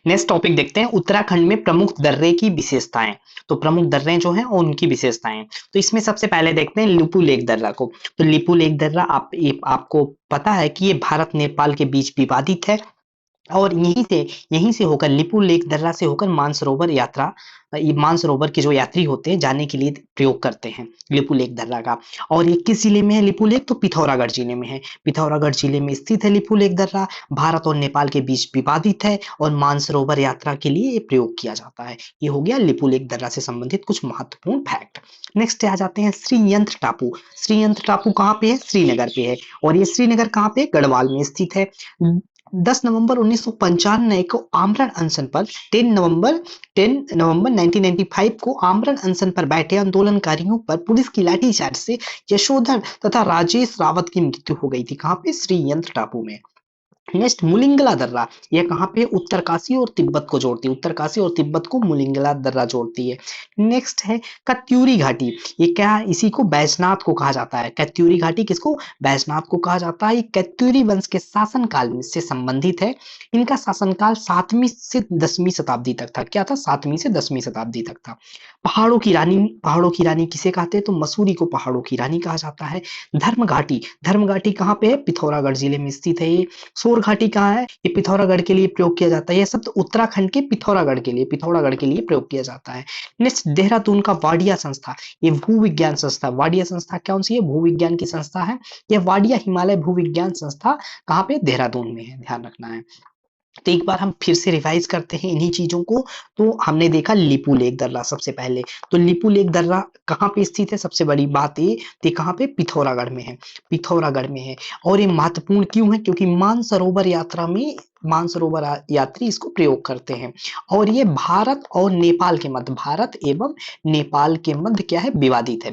नेक्स्ट टॉपिक देखते हैं, उत्तराखंड में प्रमुख दर्रे की विशेषताएं। तो प्रमुख दर्रे जो हैं और उनकी विशेषताएं, तो इसमें सबसे पहले देखते हैं लिपू लेक दर्रा को। तो लिपू लेक दर्रा आपको पता है कि ये भारत नेपाल के बीच विवादित है, और यहीं से होकर लिपू लेक दर्रा से होकर मानसरोवर यात्रा, ये मानसरोवर के जो यात्री होते हैं जाने के लिए प्रयोग करते हैं लिपू लेक दर्रा का। और ये किस जिले में है लिपू लेक, तो पिथौरागढ़ जिले में है। पिथौरागढ़ जिले में स्थित है लिपू लेक दर्रा, भारत और नेपाल के बीच विवादित है और मानसरोवर यात्रा के लिए ये प्रयोग किया जाता है। ये हो गया लिपू लेक दर्रा से संबंधित कुछ महत्वपूर्ण फैक्ट। नेक्स्ट आ जाते हैं श्रीयंत्र टापू। श्रीयंत्र टापू कहाँ पे है, श्रीनगर पे है। और ये श्रीनगर कहाँ पे, गढ़वाल में स्थित है। 10 नवंबर 1995 को आमरण अनशन पर 10 नवंबर 1995 को आमरण अनशन पर बैठे आंदोलनकारियों पर पुलिस की लाठीचार्ज से यशोधर तथा राजेश रावत की मृत्यु हो गई थी। कहां पे, श्रीयंत्र टापू में। नेक्स्ट मुलिंगला दर्रा, यह कहाँ पे, उत्तरकाशी और तिब्बत को जोड़ती है, उत्तरकाशी और तिब्बत को मुलिंगला दर्रा जोड़ती है। नेक्स्ट है कत्यूरी घाटी, ये क्या है, इसी को बैजनाथ को कहा जाता है। कत्यूरी घाटी किसको, बैजनाथ को कहा जाता है। ये कत्यूरी वंश के शासनकाल से संबंधित है। इनका शासनकाल 7वीं से 10वीं शताब्दी तक था। क्या था, 7वीं से 10वीं शताब्दी तक था। पहाड़ों की रानी किसे कहते हैं, तो मसूरी को पहाड़ों की रानी कहा जाता है। धर्म घाटी कहाँ पे है, पिथौरागढ़ जिले में स्थित है। ये सोर घाटी कहाँ है, ये पिथौरागढ़ के लिए प्रयोग किया जाता है। यह शब्द उत्तराखंड के पिथौरागढ़ के लिए प्रयोग किया जाता है। नेक्स्ट देहरादून का वाडिया संस्था, ये भूविज्ञान संस्था, वाडिया संस्था कौन सी है, भूविज्ञान की संस्था है। यह वाडिया हिमालय भूविज्ञान संस्था कहाँ पे, देहरादून में है, ध्यान रखना है। तो एक बार हम फिर से रिवाइज करते हैं इन्हीं चीजों को। तो हमने देखा लिपू लेक दर्रा सबसे पहले, तो लिपू लेक दर्रा कहाँ पे स्थित है, सबसे बड़ी बात ये, तो कहाँ पे, पिथौरागढ़ में है, पिथौरागढ़ में है। और ये महत्वपूर्ण क्यों है, क्योंकि मानसरोवर यात्रा में मानसरोवर यात्री इसको प्रयोग करते हैं। और ये भारत और नेपाल के मध्य, भारत एवं नेपाल के मध्य क्या है, विवादित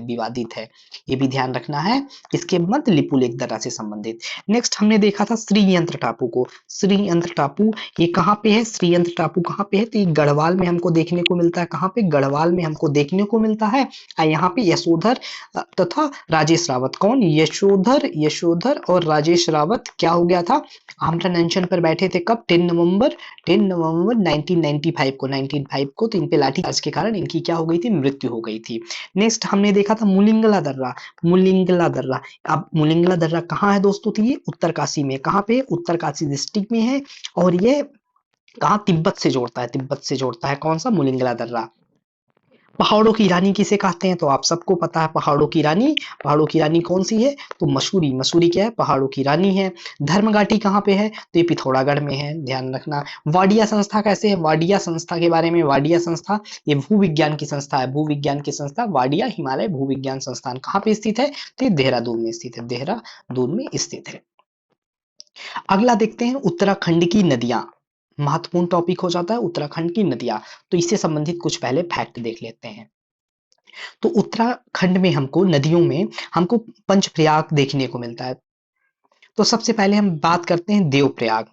है, ये भी ध्यान रखना है। इसके मध्य लिपू लेक दर्रा से संबंधित। नेक्स्ट हमने देखा था श्रीयंत्र टापू को। श्रीयंत्र टापू ये कहाँ पे है, श्रीयंत्र टापू कहाँ पे है, तो ये गढ़वाल में हमको देखने को मिलता है। कहाँ पे, गढ़वाल में हमको देखने को मिलता है। यहाँ पे यशोधर तथा राजेश रावत, कौन, यशोधर और राजेश रावत क्या हो गया था, आमरण अनशन पर बैठे थे। कब, 10 नवंबर 1995 को, तो इन पे लाठीचार्ज के कारण इनकी क्या हो गई थी, मृत्यु हो गई थी। नेक्स्ट हमने देखा था मुलिंगला दर्रा। अब मुलिंगला दर्रा कहाँ है दोस्तों, तो ये उत्तरकाशी में, कहाँ पे, उत्तरकाशी डिस्ट्रिक्ट में है। और ये कहाँ, तिब्बत से जोड़ता है, कौन सा, मुलिंगला दर्रा। पहाड़ों की रानी किसे कहते हैं? तो आप सबको पता है पहाड़ों की रानी। पहाड़ों की रानी कौन सी है? तो मसूरी। मसूरी क्या है? पहाड़ों की रानी है। धर्मघाटी कहाँ पे है? तो ये पिथौरागढ़ में है, ध्यान रखना। वाडिया संस्था कैसे है? वाडिया संस्था के बारे में, वाडिया संस्था ये भूविज्ञान की संस्था है। भूविज्ञान की संस्था वाडिया हिमालय भूविज्ञान संस्थान कहाँ पे स्थित है? तो ये देहरादून में स्थित है, देहरादून में स्थित है। अगला देखते हैं उत्तराखंड की नदियां। महत्वपूर्ण टॉपिक हो जाता है उत्तराखंड की नदियां। तो इससे संबंधित कुछ पहले फैक्ट देख लेते हैं। तो उत्तराखंड में हमको पंचप्रयाग देखने को मिलता है। तो सबसे पहले हम बात करते हैं देवप्रयाग।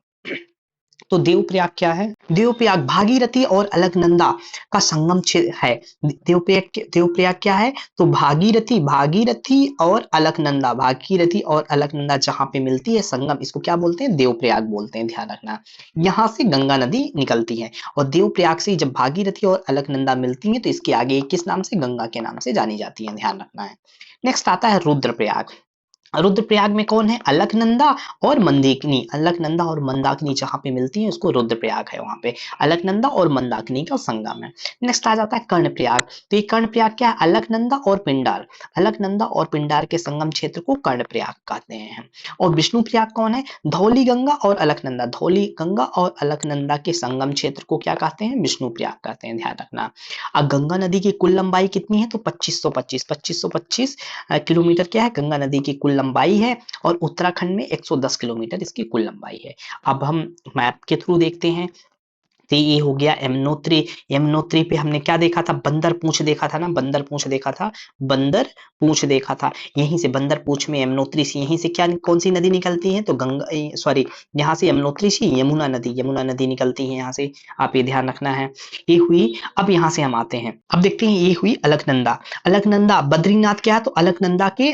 तो देवप्रयाग क्या है? देवप्रयाग भागीरथी और अलकनंदा का संगम क्षेत्र है। देवप्रयाग क्या है? तो भागीरथी और अलकनंदा, भागीरथी और अलकनंदा जहां पे मिलती है संगम, इसको क्या बोलते हैं? देवप्रयाग बोलते हैं, ध्यान रखना। यहाँ से गंगा नदी निकलती है और देवप्रयाग से जब भागीरथी और अलकनंदा मिलती है तो इसके आगे किस नाम से? गंगा के नाम से जानी जाती है, ध्यान रखना है। नेक्स्ट आता है रुद्रप्रयाग। रुद्रप्रयाग में कौन है? अलकनंदा और मंदाकिनी। अलकनंदा और मंदाकिनी जहां पे मिलती है उसको रुद्रप्रयाग है, वहां पे अलकनंदा और मंदाकिनी का संगम है। नेक्स्ट आ जाता है कर्णप्रयाग। तो ये कर्णप्रयाग क्या है? अलकनंदा और पिंडार, अलकनंदा और पिंडार के संगम क्षेत्र को कर्णप्रयाग कहते हैं। और विष्णुप्रयाग कौन है? धौली गंगा और अलकनंदा, धौली गंगा और अलकनंदा के संगम क्षेत्र को क्या कहते हैं? विष्णुप्रयाग कहते हैं, ध्यान रखना। अब गंगा नदी की कुल लंबाई कितनी है? तो 2525 किलोमीटर क्या है? गंगा नदी की कुल लंबाई है। और उत्तराखंड में 110 किलोमीटर इसकी कुल लंबाई है। अब हम मैप के थ्रू देखते हैं। तो ये हो गया यमुनोत्री। यमुनोत्री पे हमने क्या देखा था? बंदर पूंछ देखा था ना, बंदर पूंछ देखा था, बंदर पूंछ देखा था। यहीं से बंदर पूंछ में यमुनोत्री से, यहीं से क्या कौन सी नदी निकलती है? तो गंगा, सॉरी, यहाँ से यमुनोत्री से यमुना नदी निकलती है यहाँ से, आप ये ध्यान रखना है। ये हुई। अब यहाँ से हम आते हैं, अब देखते हैं, ये हुई अलकनंदा। अलकनंदा बद्रीनाथ क्या है? तो अलकनंदा के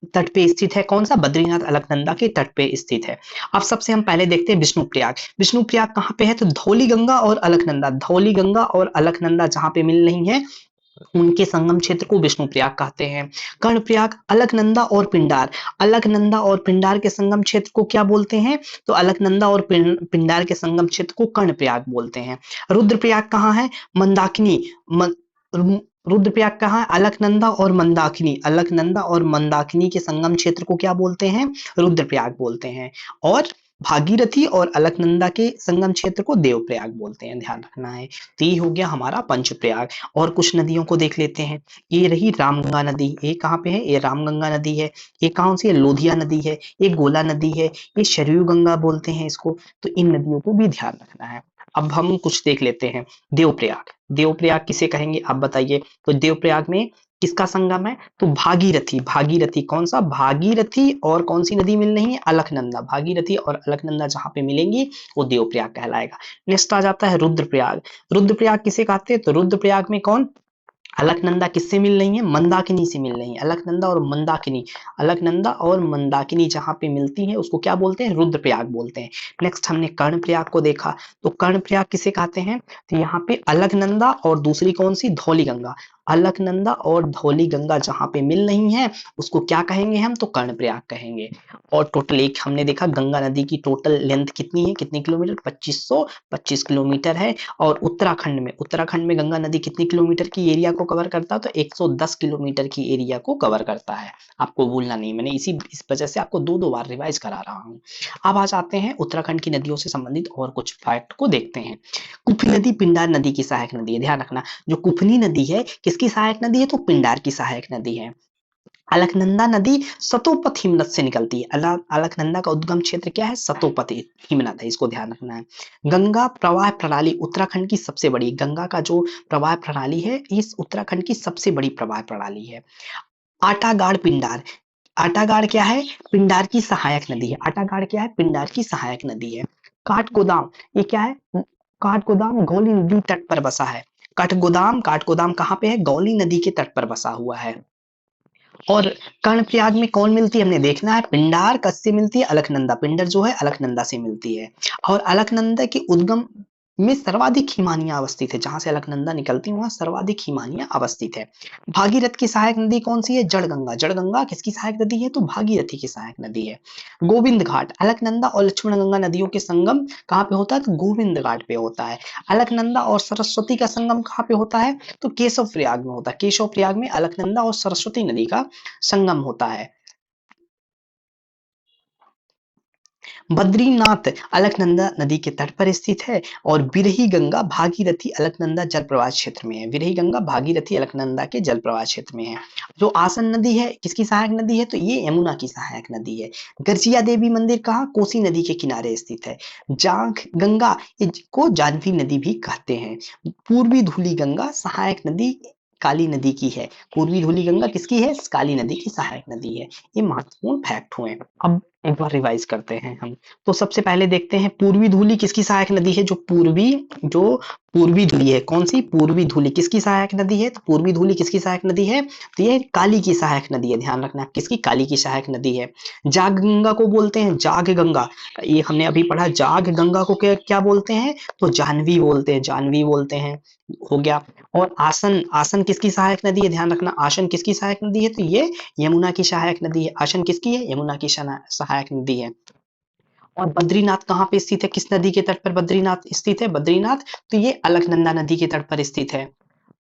तट पे स्थित है। कौन सा? बद्रीनाथ अलकनंदा के तट पे स्थित है। अब सबसे हम पहले देखते हैं विष्णुप्रयाग। विष्णुप्रयाग कहाँ पे है? तो धौली गंगा और अलकनंदा, धौली गंगा और अलकनंदा जहां पे मिल रही हैं उनके संगम क्षेत्र को विष्णुप्रयाग कहते हैं। कर्णप्रयाग अलकनंदा और पिंडार, अलकनंदा और पिंडार के संगम क्षेत्र को क्या बोलते हैं? तो अलकनंदा और पिंडार के संगम क्षेत्र को कर्णप्रयाग बोलते हैं। रुद्रप्रयाग कहाँ है? मंदाकिनी। रुद्रप्रयाग कहाँ है? अलकनंदा और मंदाकिनी, अलकनंदा और मंदाकिनी के संगम क्षेत्र को क्या बोलते हैं? रुद्रप्रयाग बोलते हैं। और भागीरथी और अलकनंदा के संगम क्षेत्र को देवप्रयाग बोलते हैं, ध्यान रखना है। तो ये हो गया हमारा पंचप्रयाग। और कुछ नदियों को देख लेते हैं। ये रही रामगंगा नदी, ये कहाँ पे है? ये रामगंगा नदी है। ये कौन सी है? लोधिया नदी है। ये गोला नदी है। ये सरयू गंगा बोलते हैं इसको। तो इन नदियों को भी ध्यान रखना है। अब हम कुछ देख लेते हैं। देवप्रयाग, देवप्रयाग किसे कहेंगे आप बताइए? तो देवप्रयाग में किसका संगम है? तो भागीरथी, भागीरथी कौन सा? भागीरथी और कौन सी नदी मिल रही है? अलकनंदा, भागीरथी और अलकनंदा जहां पे मिलेंगी वो देवप्रयाग कहलाएगा। नेक्स्ट आ जाता है रुद्रप्रयाग। रुद्रप्रयाग किसे कहते हैं? तो रुद्रप्रयाग में कौन? अलकनंदा किससे मिल रही है? मंदाकिनी से मिल रही है। अलकनंदा और मंदाकिनी, अलकनंदा और मंदाकिनी जहां पे मिलती है उसको क्या बोलते हैं? रुद्रप्रयाग बोलते हैं। नेक्स्ट हमने कर्णप्रयाग को देखा। तो कर्णप्रयाग किसे कहते हैं? तो यहाँ पे अलकनंदा और दूसरी कौन सी? धौली गंगा, अलकनंदा और धौली गंगा जहां पे मिल रही हैं उसको क्या कहेंगे हम? तो कर्णप्रयाग कहेंगे। और टोटल एक हमने देखा गंगा नदी की टोटल लेंथ कितनी है? कितने किलोमीटर? 2525 किलोमीटर है। और उत्तराखंड में गंगा नदी कितनी किलोमीटर की एरिया को कवर करता है? तो 110 किलोमीटर की एरिया को कवर करता है। आपको भूलना नहीं, मैंने इस वजह से आपको दो दो बार रिवाइज करा रहा हूँ। अब आ जाते हैं उत्तराखंड की नदियों से संबंधित और कुछ फैक्ट को देखते हैं। कुफी नदी पिंडार नदी की सहायक नदी है, ध्यान रखना। जो कुफनी नदी है किसकी सहायक नदी है? तो पिंडार की सहायक नदी है। अलकनंदा नदी सतोपथ हिमनद से निकलती है। अलकनंदा का उद्गम क्षेत्र क्या है? सतोपथ हिमनद है, इसको ध्यान रखना है। गंगा प्रवाह प्रणाली उत्तराखंड की सबसे बड़ी, गंगा का जो प्रवाह प्रणाली है इस उत्तराखंड की सबसे बड़ी प्रवाह प्रणाली है। आटागाड़ पिंडार, आटागाड़ क्या है? पिंडार की सहायक नदी है। आटागाड़ क्या है? पिंडार की सहायक नदी है। काठगोदाम, ये क्या है? काठगोदाम गौली नदी तट पर बसा है। काठगोदाम कहाँ पे है? गौली नदी के तट पर बसा हुआ है। और कर्णप्रयाग में कौन मिलती है? हमने देखना है। पिंडार किससे मिलती है? अलकनंदा, पिंडर जो है अलकनंदा से मिलती है। और अलकनंदा के उद्गम में सर्वाधिक हिमानियां अवस्थित है। जहां से अलकनंदा निकलती है वहां सर्वाधिक हिमानियां अवस्थित है। भागीरथ की सहायक नदी कौन सी है? जड़गंगा। जड़गंगा किसकी सहायक नदी है? तो भागीरथी की सहायक नदी है। गोविंद घाट, अलकनंदा और लक्ष्मण गंगा नदियों के संगम कहाँ पे होता है? तो गोविंद घाट पे होता है। अलकनंदा और सरस्वती का संगम कहाँ पे होता है? तो केशव प्रयाग में होता है। केशव प्रयाग में अलकनंदा और सरस्वती नदी का संगम होता है। बद्रीनाथ अलकनंदा नदी के तट पर स्थित है और बिरही गंगा भागीरथी अलकनंदा जल प्रवाह क्षेत्र में है। बिरही गंगा भागीरथी अलकनंदा के जल प्रवाह क्षेत्र में है। जो आसन नदी है किसकी सहायक नदी है? तो ये यमुना की सहायक नदी है। गर्जिया देवी मंदिर कहाँ? कोसी नदी के किनारे स्थित है। जांग गंगा को जानवी नदी भी कहते हैं। पूर्वी धुली गंगा सहायक नदी काली नदी की है। पूर्वी धुली गंगा किसकी है? काली नदी की सहायक नदी है। ये महत्वपूर्ण फैक्ट हुए। अब एक बार रिवाइज करते हैं हम। तो सबसे पहले देखते हैं पूर्वी धुली किसकी सहायक नदी है? जो पूर्वी धुली है। कौन सी? पूर्वी धुली किसकी सहायक नदी है? तो पूर्वी धुली किसकी सहायक नदी है? तो ये काली की सहायक नदी है। ध्यान रखना किसकी? काली की सहायक नदी है। जाग गंगा को बोलते हैं जाग गंगा। ये हमने अभी पढ़ा। जाग गंगा को क्या क्या बोलते हैं? तो जानवी बोलते हैं। जानवी बोलते हैं। हो गया। और आसन, आसन किसकी सहायक नदी है? ध्यान रखना आसन किसकी सहायक नदी है? तो ये यमुना की सहायक नदी है। आसन किसकी है? यमुना की सहायक नदी है। और बद्रीनाथ कहाँ पे स्थित है? किस नदी के तट पर बद्रीनाथ स्थित है? बद्रीनाथ तो ये अलकनंदा नदी के तट पर स्थित है।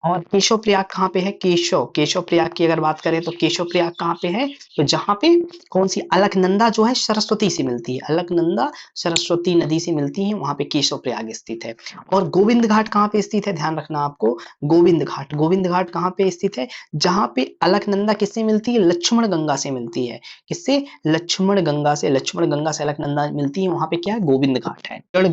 और केशव प्रयाग कहाँ पे है? केशव प्रयाग की अगर बात करें तो केशव प्रयाग कहाँ पे है? तो जहां पे कौन सी अलकनंदा जो है सरस्वती से मिलती है। अलकनंदा सरस्वती नदी से मिलती है, वहां पे केशव प्रयाग स्थित है। और गोविंद घाट कहाँ पे स्थित है? ध्यान रखना आपको। गोविंद घाट कहाँ पे स्थित है? जहां पे अलकनंदा किससे मिलती है? लक्ष्मण गंगा से मिलती है। किससे? लक्ष्मण गंगा से अलकनंदा मिलती है, वहां पे क्या है? गोविंद घाट है। जड़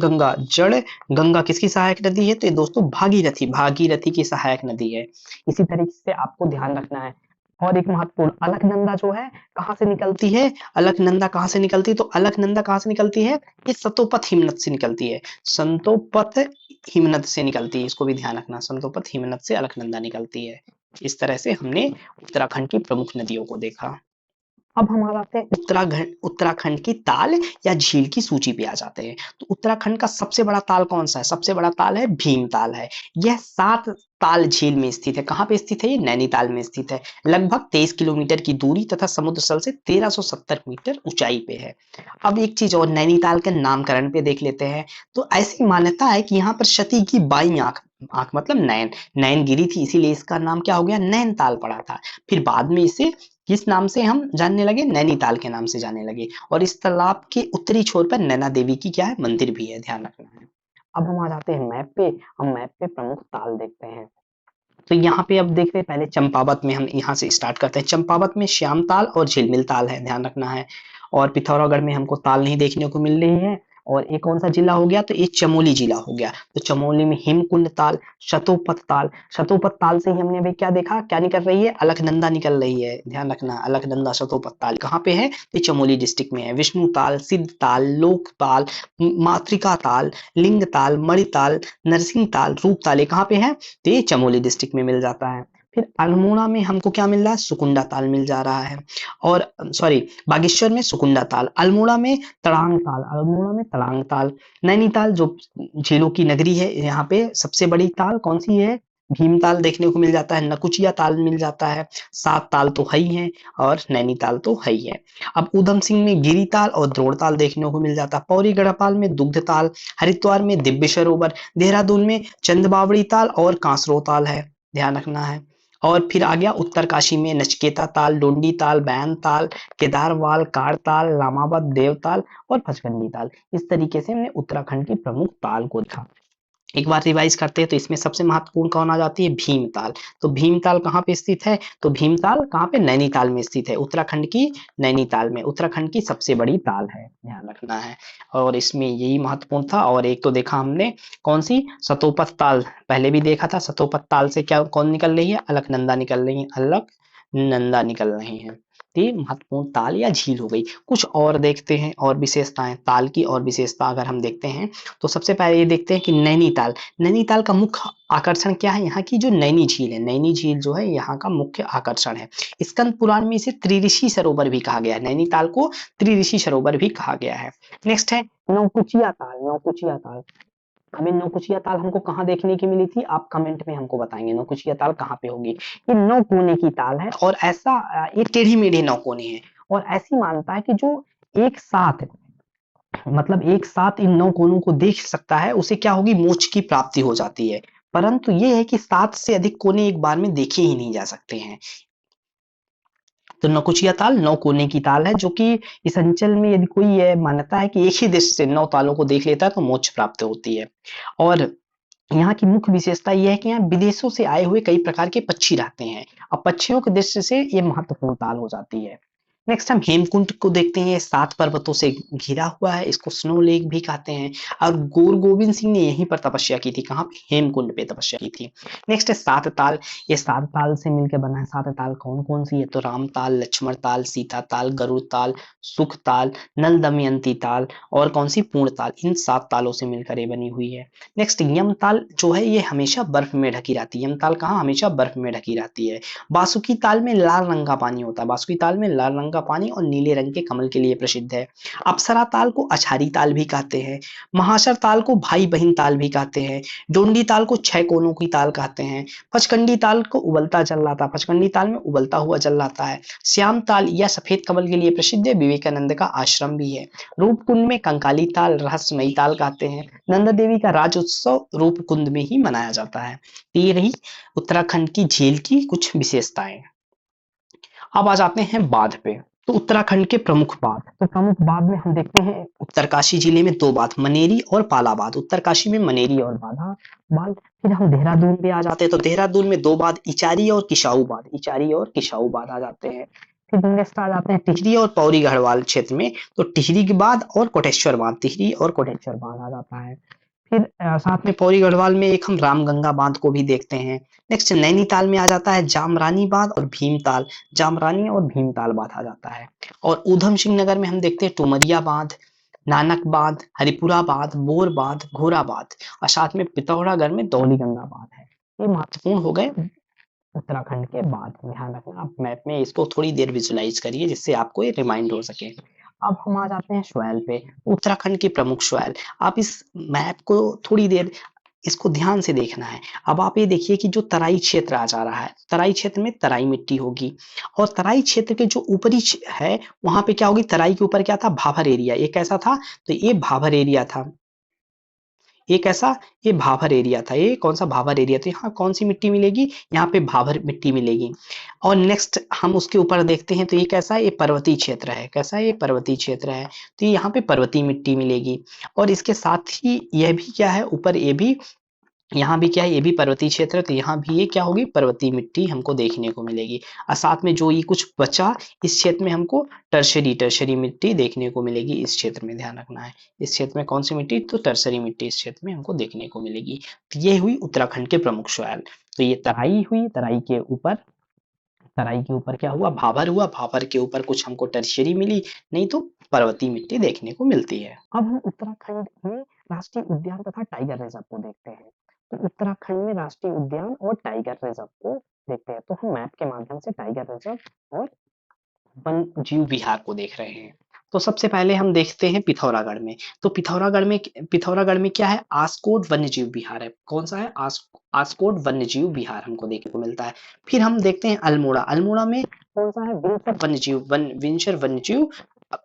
गंगा किसकी सहायक नदी है? तो ये दोस्तों भागीरथी की सहायक नदी है। इसी तरीके से आपको ध्यान रखना है। और एक महत्वपूर्ण, अलकनंदा जो है कहाँ से निकलती है? अलकनंदा कहाँ से निकलती है? तो अलकनंदा कहाँ से निकलती है? ये सतोपथ हिमनद से निकलती है। संतोपथ हिमनद से निकलती है, इसको भी ध्यान रखना। संतोपथ हिमनद से अलकनंदा निकलती है। इस तरह से हमने उत्तराखंड की प्रमुख नदियों को देखा। अब हम आ जाते हैं उत्तराखंड की ताल या झील की सूची पे आ जाते हैं। तो उत्तराखंड का सबसे बड़ा ताल कौन सा है? सबसे बड़ा ताल है भीमताल है। यह 7 ताल झील में स्थित है। कहाँ पे स्थित है? ये नैनीताल में स्थित है। लगभग 23 किलोमीटर की दूरी तथा समुद्र तल से 1370 मीटर ऊंचाई पे है। अब एक चीज और, नैनीताल के नामकरण पे देख लेते हैं। तो ऐसी मान्यता है कि यहाँ पर सती की बाई आंख, आंख मतलब नैन, नैन गिरी थी, इसीलिए इसका नाम क्या हो गया? नैनताल पड़ा था। फिर बाद में इसे किस नाम से हम जानने लगे? नैनीताल के नाम से जानने लगे। और इस तालाब के उत्तरी छोर पर नैना देवी की क्या है? मंदिर भी है, ध्यान रखना है। अब हम आ जाते हैं मैप पे। हम मैप पे प्रमुख ताल देखते हैं। तो यहाँ पे अब देखते हैं, पहले चंपावत में हम यहाँ से स्टार्ट करते हैं। चंपावत में श्याम ताल और झिलमिल ताल है, ध्यान रखना है। और पिथौरागढ़ में हमको ताल नहीं देखने को मिल रही है। और एक कौन सा जिला हो गया? तो ये चमोली जिला हो गया। तो चमोली में हिमकुंड ताल, शतोपथ ताल से ही हमने अभी क्या देखा? क्या निकल रही है? अलकनंदा निकल रही है, ध्यान रखना। अलकनंदा शतोपथ ताल कहाँ पे है? ये चमोली डिस्ट्रिक्ट में है। विष्णु ताल, सिद्ध ताल, लोक ताल, मातृका ताल, लिंग ताल, मणि ताल, नरसिंह ताल, रूप ताल, ये कहाँ पे है? तो ये चमोली डिस्ट्रिक्ट में मिल जाता है। फिर अल्मोड़ा में हमको क्या मिल रहा है? सुकुंडा ताल मिल जा रहा है। और सॉरी, बागेश्वर में सुकुंडा ताल, अल्मोड़ा में तड़ांग ताल। नैनीताल जो झीलों की नगरी है, यहाँ पे सबसे बड़ी ताल कौन सी है? भीमताल देखने को मिल जाता है। नकुचिया ताल मिल जाता है। 7 ताल तो है ही है। और नैनीताल तो है ही है। अब ऊधम सिंह में गिरिताल और द्रोणताल देखने को मिल जाता है। पौड़ी गढ़पाल में दुग्ध ताल, हरिद्वार में दिव्य सरोवर, देहरादून में चंदबावड़ी ताल और कांसरो ताल है, ध्यान रखना है। और फिर आ गया उत्तरकाशी में नचकेता ताल, डोंडी ताल, बैन ताल, केदारवाल, कार ताल, लामावत देवताल और फचकंडी ताल। इस तरीके से हमने उत्तराखंड की प्रमुख ताल को देखा। एक बार रिवाइज करते हैं। तो इसमें सबसे महत्वपूर्ण कौन आ जाती है? भीमताल। तो भीमताल कहाँ पे स्थित है? तो भीमताल कहाँ पे? नैनीताल में स्थित है। उत्तराखंड की नैनीताल में, उत्तराखंड की सबसे बड़ी ताल है, ध्यान रखना है। और इसमें यही महत्वपूर्ण था। और एक तो देखा हमने कौन सी? सतोपथ ताल, पहले भी देखा था। सतोपथ ताल से क्या कौन निकल रही है? अलकनंदा निकल रही है, अलकनंदा निकल रही है। ये महत्वपूर्ण ताल या झील हो गई। कुछ और देखते हैं, और विशेषताएं ताल की। और विशेषता अगर हम देखते हैं तो सबसे पहले ये देखते हैं कि नैनीताल, नैनीताल का मुख्य आकर्षण क्या है? यहाँ की जो नैनी झील है, नैनी झील जो है यहाँ का मुख्य आकर्षण है। स्कंद पुराण में इसे त्रिऋषि सरोवर भी कहा गया है। नैनीताल को त्रिऋषि सरोवर भी कहा गया है। नेक्स्ट है नौकुचिया ताल। नौकुचिया ताल अभी नौकुचिया ताल हमको कहाँ देखने की मिली थी, आप कमेंट में हमको बताएंगे नौकुचिया ताल कहाँ पे होगी। ये 9 कोने की ताल है और ऐसा ये टेढ़ी मेढ़ी 9 कोने हैं और ऐसी मानता है कि जो एक साथ मतलब एक साथ इन 9 कोनों को देख सकता है उसे क्या होगी, मोक्ष की प्राप्ति हो जाती है। परंतु ये है कि 7 से अधिक कोने एक बार में देखे ही नहीं जा सकते हैं। तो नौकुचिया ताल 9 कोने की ताल है जो कि इस अंचल में यदि कोई यह मान्यता है कि एक ही दृष्टि से 9 तालों को देख लेता है तो मोक्ष प्राप्त होती है। और यहाँ की मुख्य विशेषता यह है कि यहाँ विदेशों से आए हुए कई प्रकार के पक्षी रहते हैं। अब पक्षियों की दृष्टि से ये महत्वपूर्ण ताल हो जाती है। नेक्स्ट हम हेमकुंड को देखते हैं। 7 पर्वतों से घिरा हुआ है, इसको स्नो लेक भी कहते हैं और गुरु गोविंद सिंह ने यहीं पर तपस्या की थी। कहाँ पे? हेमकुंड पे तपस्या की थी। नेक्स्ट है 7 ताल। ये 7 ताल से मिलकर बना है। 7 ताल कौन कौन सी है? तो राम ताल, लक्ष्मण ताल, सीता ताल, गरुड़ ताल, सुख ताल, नल दमयंती ताल और कौन सी? पूर्ण ताल। इन 7 तालों से मिलकर ये बनी हुई है। नेक्स्ट यम ताल जो है ये हमेशा बर्फ में ढकी रहती है। यम ताल कहाँ? हमेशा बर्फ में ढकी रहती है। बासुकी ताल में लाल रंग का पानी होता है। बासुकी ताल में लाल रंग का पानी और नीले रंग के कमल के लिए प्रसिद्ध है। अप्सरा ताल को अछारी ताल भी कहते हैं। महाशर ताल को भाई बहन ताल भी कहते हैं। डोंडी ताल को 6 कोनों की ताल कहते हैं। पचकंडी ताल को उबलता जल आता। पचकंडी ताल में उबलता हुआ जल आता है। श्याम ताल या सफेद कमल के लिए प्रसिद्ध है। विवेकानंद का आश्रम भी है। रूपकुंड में कंकाली ताल, रहस्यमयी ताल कहते हैं। नंदा देवी का राज उत्सव रूपकुंड में ही मनाया जाता है। तो ये रही उत्तराखंड की झील की कुछ विशेषताएं। अब आ जाते हैं बांध पे। तो उत्तराखंड के प्रमुख बांध, तो प्रमुख बांध में हम देखते हैं उत्तरकाशी जिले में 2 बांध, मनेरी और पाला बांध। उत्तरकाशी में मनेरी और बाधा बांध। फिर हम देहरादून पे आ जाते हैं। तो देहरादून में 2 बांध, इचारी और किशाऊ बांध। इचारी और किशाऊ बांध आ जाते हैं। फिर नेक्स्ट आ जाते हैं टिहरी और पौड़ी गढ़वाल क्षेत्र में। तो टिहरी के बांध और कोटेश्वर बांध, टिहरी और कोटेश्वर बांध आ जाता है। फिर साथ में पौड़ी गढ़वाल में एक हम रामगंगा बांध को भी देखते हैं। नेक्स्ट नैनीताल में आ जाता है जामरानी बांध और भीमताल। जामरानी और भीमताल बांध आ जाता है। और ऊधम सिंह नगर में हम देखते हैं टुमरिया बांध, नानक बांध, हरिपुरा बांध, बोर बांध, घोड़ा बांध और साथ में पिथौरागढ़ में दौली गंगा बांध है। ये महत्वपूर्ण हो गए उत्तराखंड के बांध। ध्यान रखना, आप मैप में इसको थोड़ी देर विजुलाइज करिए जिससे आपको ये रिमाइंड हो सके। अब हम आ जाते हैं स्वैल पे। उत्तराखंड के प्रमुख स्वैल। आप इस मैप को थोड़ी देर इसको ध्यान से देखना है। अब आप ये देखिए कि जो तराई क्षेत्र आ जा रहा है, तराई क्षेत्र में तराई मिट्टी होगी और तराई क्षेत्र के जो ऊपरी है वहां पे क्या होगी, तराई के ऊपर क्या था, भाभर एरिया। ये कैसा था? तो ये भाभर एरिया था। ये कैसा? ये भाभर एरिया था। ये कौन सा? भाभर एरिया। तो यहाँ कौन सी मिट्टी मिलेगी? यहाँ पे भाभर मिट्टी मिलेगी। और नेक्स्ट हम उसके ऊपर देखते हैं तो ये कैसा है? ये पर्वतीय क्षेत्र है। कैसा है? ये पर्वतीय क्षेत्र है। तो यहाँ पे पर्वतीय मिट्टी मिलेगी। और इसके साथ ही यह भी क्या है, ऊपर ये भी, यहाँ भी क्या है, ये भी पर्वतीय क्षेत्र है। तो यहाँ भी ये क्या होगी, पर्वतीय मिट्टी हमको देखने को मिलेगी। और साथ में जो ये कुछ बचा इस क्षेत्र में हमको टर्शरी मिट्टी देखने को मिलेगी। इस क्षेत्र में ध्यान रखना है, इस क्षेत्र में कौन सी मिट्टी? तो टर्शरी मिट्टी इस क्षेत्र में हमको देखने को मिलेगी। तो ये हुई उत्तराखंड के प्रमुख सवाल। तो ये तराई हुई, तराई के ऊपर क्या हुआ, भाभर हुआ, भाभर के ऊपर कुछ हमको टर्शरी मिली, नहीं तो पर्वतीय मिट्टी देखने को मिलती है। अब हम उत्तराखंड में राष्ट्रीय उद्यान तथा टाइगर रिजर्व को देखते हैं। तो उत्तराखंड में राष्ट्रीय उद्यान और टाइगर रिजर्व को देखते हैं। तो हम मैप के माध्यम से टाइगर रिजर्व और वन जीव विहार को देख रहे हैं। तो सबसे पहले हम देखते हैं पिथौरागढ़ में। तो पिथौरागढ़ में क्या है, आस्कोट वन्य जीव विहार है। कौन सा है? आस्कोट वन्य जीव विहार हमको देखने को मिलता है। फिर हम देखते हैं अल्मोड़ा। अल्मोड़ा में कौन सा है? विंशर वन्य जीव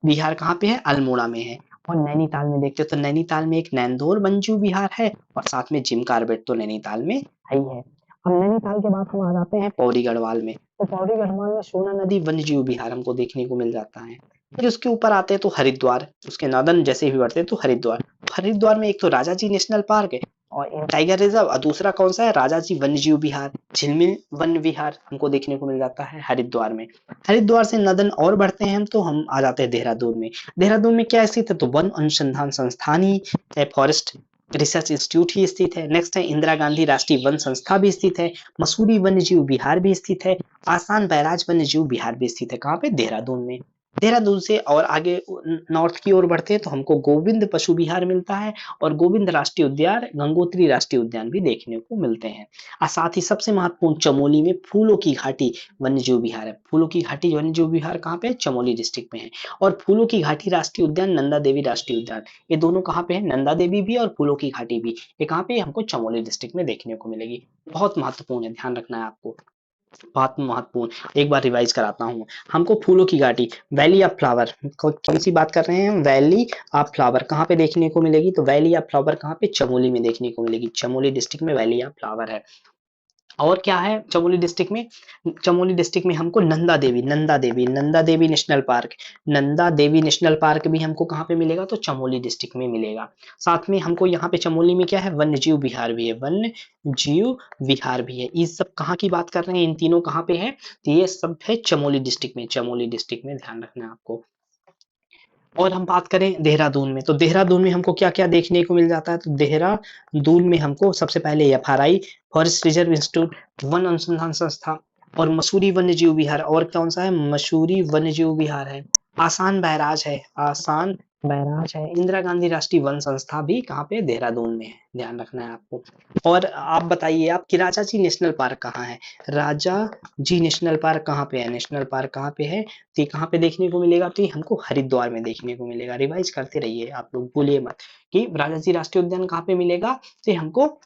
विहार कहाँ पे है? अल्मोड़ा में है। और नैनीताल में देखते हैं तो नैनीताल में एक नैंदोर वन्य जीव विहार है और साथ में जिम कार्बेट तो नैनीताल में है ही है। अब नैनीताल के बाद हम आ जाते हैं पौड़ी गढ़वाल में। तो पौड़ी गढ़वाल में सोना नदी वन्य जीव विहार हमको देखने को मिल जाता है। फिर उसके ऊपर आते हैं तो हरिद्वार, उसके नॉर्दर्न जैसे भी बढ़ते हैं तो हरिद्वार। हरिद्वार में एक तो राजाजी नेशनल पार्क है और टाइगर रिजर्व, और दूसरा कौन सा है? राजाजी वन्य जीव विहार, झिलमिल वन्य विहार हमको देखने को मिल जाता है हरिद्वार में। हरिद्वार से नॉर्दर्न और बढ़ते हैं हम तो हम आ जाते हैं देहरादून में। देहरादून में क्या स्थित है? तो वन अनुसंधान संस्थान ही है, फॉरेस्ट रिसर्च इंस्टीट्यूट ही स्थित है। नेक्स्ट है इंदिरा गांधी राष्ट्रीय वन संस्था भी स्थित है। मसूरी वन्य जीव विहार भी स्थित है। आसान बैराज वन्य जीव विहार भी स्थित है। कहाँ पे? देहरादून में। देहरादून से और आगे नॉर्थ की ओर बढ़ते हैं तो हमको गोविंद पशु विहार मिलता है और गोविंद राष्ट्रीय उद्यान, गंगोत्री राष्ट्रीय उद्यान भी देखने को मिलते हैं। और साथ ही सबसे महत्वपूर्ण चमोली में फूलों की घाटी वन्यजीव विहार है। फूलों की घाटी वन्यजीव विहार कहाँ पे है? चमोली डिस्ट्रिक्ट में है। और फूलों की घाटी राष्ट्रीय उद्यान, नंदा देवी राष्ट्रीय उद्यान, ये दोनों कहाँ पे है? नंदा देवी भी और फूलों की घाटी भी। ये कहाँ पे? हमको चमोली डिस्ट्रिक्ट में देखने को मिलेगी। बहुत महत्वपूर्ण है, ध्यान रखना है आपको। बहुत महत्वपूर्ण, एक बार रिवाइज कराता हूँ। हमको फूलों की घाटी, वैली ऑफ फ्लावर, कौन सी बात कर रहे हैं हम? वैली ऑफ फ्लावर कहाँ पे देखने को मिलेगी? तो वैली ऑफ फ्लावर कहाँ पे? चमोली में देखने को मिलेगी। चमोली डिस्ट्रिक्ट में वैली ऑफ फ्लावर है। और क्या है चमोली डिस्ट्रिक्ट में? चमोली डिस्ट्रिक्ट में हमको Nanda Devi national park, Nanda Devi national park भी हमको कहाँ पे मिलेगा? तो चमोली डिस्ट्रिक्ट में मिलेगा। साथ में हमको यहाँ पे चमोली में क्या है? वन्यजीव विहार भी है, वन्य जीव विहार भी है। ये सब कहाँ की बात कर रहे हैं? इन तीनों कहाँ पे है? तो ये सब है चमोली डिस्ट्रिक्ट में, चमोली डिस्ट्रिक्ट में, ध्यान रखना है आपको। और हम बात करें देहरादून में, तो देहरादून में हमको क्या क्या देखने को मिल जाता है? तो देहरादून में हमको सबसे पहले FRI, forest reserve institute, one अनुसंधान संस्था, और मसूरी वन्यजीव विहार। और कौन सा है? मसूरी वन्यजीव विहार है। आसान बैराज है, आसान बैराज है। इंदिरा गांधी राष्ट्रीय वन संस्था भी कहाँ पे? देहरादून में है, ध्यान रखना है आपको। और आप बताइए आप कि राजा जी नेशनल पार्क कहाँ है? राजा जी नेशनल पार्क कहाँ पे है? नेशनल पार्क कहाँ पे है? तो ये कहाँ पे देखने को मिलेगा? तो ये हमको हरिद्वार में देखने को मिलेगा। रिवाइज करते रहिए आप लोग, भूलिए मत कि राजा जी राष्ट्रीय उद्यान कहाँ पे मिलेगा? तो ये हमको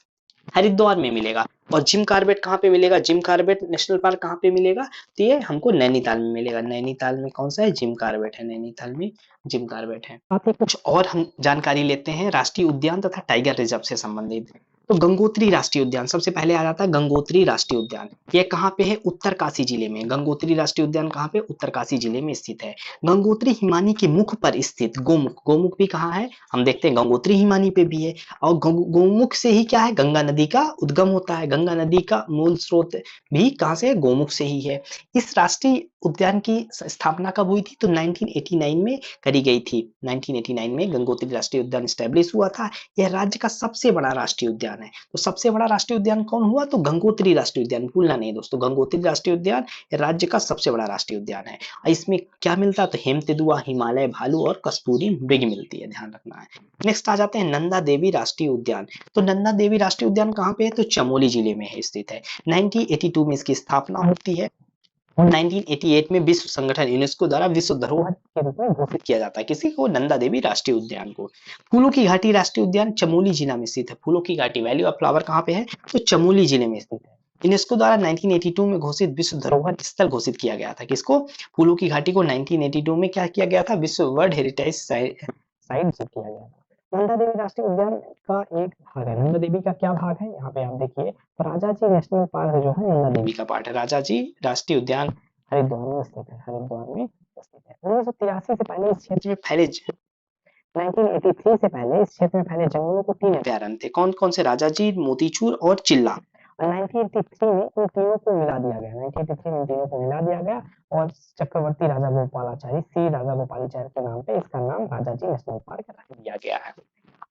हरिद्वार में मिलेगा। और जिम कार्बेट कहाँ पे मिलेगा? जिम कार्बेट नेशनल पार्क कहाँ पे मिलेगा? तो ये हमको नैनीताल में मिलेगा। नैनीताल में कौन सा है? जिम कार्बेट है, नैनीताल में जिम कार्बेट है। साथ ही कुछ और हम जानकारी लेते हैं राष्ट्रीय उद्यान तथा टाइगर रिजर्व से संबंधित। तो गंगोत्री राष्ट्रीय उद्यान सबसे पहले आ जाता है। गंगोत्री राष्ट्रीय उद्यान ये कहाँ पे है? उत्तरकाशी जिले में। गंगोत्री राष्ट्रीय उद्यान कहाँ पे? उत्तरकाशी जिले में स्थित है। गंगोत्री हिमानी के मुख पर स्थित गोमुख, गोमुख भी कहाँ है? हम देखते हैं गंगोत्री हिमानी पे भी है। और गोमुख से ही क्या है? गंगा नदी का उद्गम होता है। गंगा नदी का मूल स्रोत भी कहाँ से है? गोमुख से ही है। इस राष्ट्रीय उद्यान की स्थापना कब हुई थी? तो 1989 में करी गई थी। 1989 में गंगोत्री राष्ट्रीय उद्यान स्टैब्लिश हुआ था। यह राज्य का सबसे बड़ा राष्ट्रीय उद्यान है। तो सबसे बड़ा राष्ट्रीय उद्यान कौन हुआ? तो गंगोत्री राष्ट्रीय उद्यान, भूलना नहीं दोस्तों, गंगोत्री राष्ट्रीय उद्यान राज्य का सबसे बड़ा राष्ट्रीय उद्यान है। इसमें क्या मिलता है? तो हेमतेदुआ, हिमालय भालू और कस्तूरी मृग मिलती है, ध्यान रखना है। नेक्स्ट आ जाते हैं नंदा देवी राष्ट्रीय उद्यान। तो नंदा देवी राष्ट्रीय उद्यान कहाँ पे है? तो चमोली जिले में है, स्थित है। 1982 में इसकी स्थापना होती है और 1988 में विश्व संगठन यूनेस्को द्वारा विश्व धरोहर के रूप में घोषित किया जाता है। किसी को? नंदा देवी राष्ट्रीय उद्यान को। फूलों की घाटी राष्ट्रीय उद्यान चमोली जिला में स्थित है। फूलों की घाटी, वैली ऑफ फ्लावर कहाँ पे है? तो चमोली जिले में स्थित है। यूनेस्को द्वारा 1982 में घोषित विश्व धरोहर स्थल घोषित किया गया था। किसको? फूलों की घाटी को 1982 में क्या किया गया था? विश्व वर्ल्ड हेरिटेज साइट घोषित किया गया था। नंदा देवी राष्ट्रीय उद्यान का एक भाग है। नंदा देवी का क्या भाग है? यहाँ पे आप देखिए, तो राजा जी नेशनल पार्क जो है नंदा देवी का पार्ट है। राजा जी राष्ट्रीय उद्यान हरिद्वार में स्थित है, हरिद्वार में स्थित है। 1983 से पहले इस क्षेत्र में फैले 1983 से पहले इस क्षेत्र में फैले जंगलों को 3 अभयारण्य थे। कौन कौन से? राजा जी, मोतीचूर और चिल्ला। और 1983 में इन तीनों को मिला दिया गया। 1983 में इन तीनों को मिला दिया गया और चक्रवर्ती राजा गोपालाचारी, श्री राजा गोपालाचारी के नाम पे इसका नाम राजा जी नेशनल पार्क रख दिया गया है।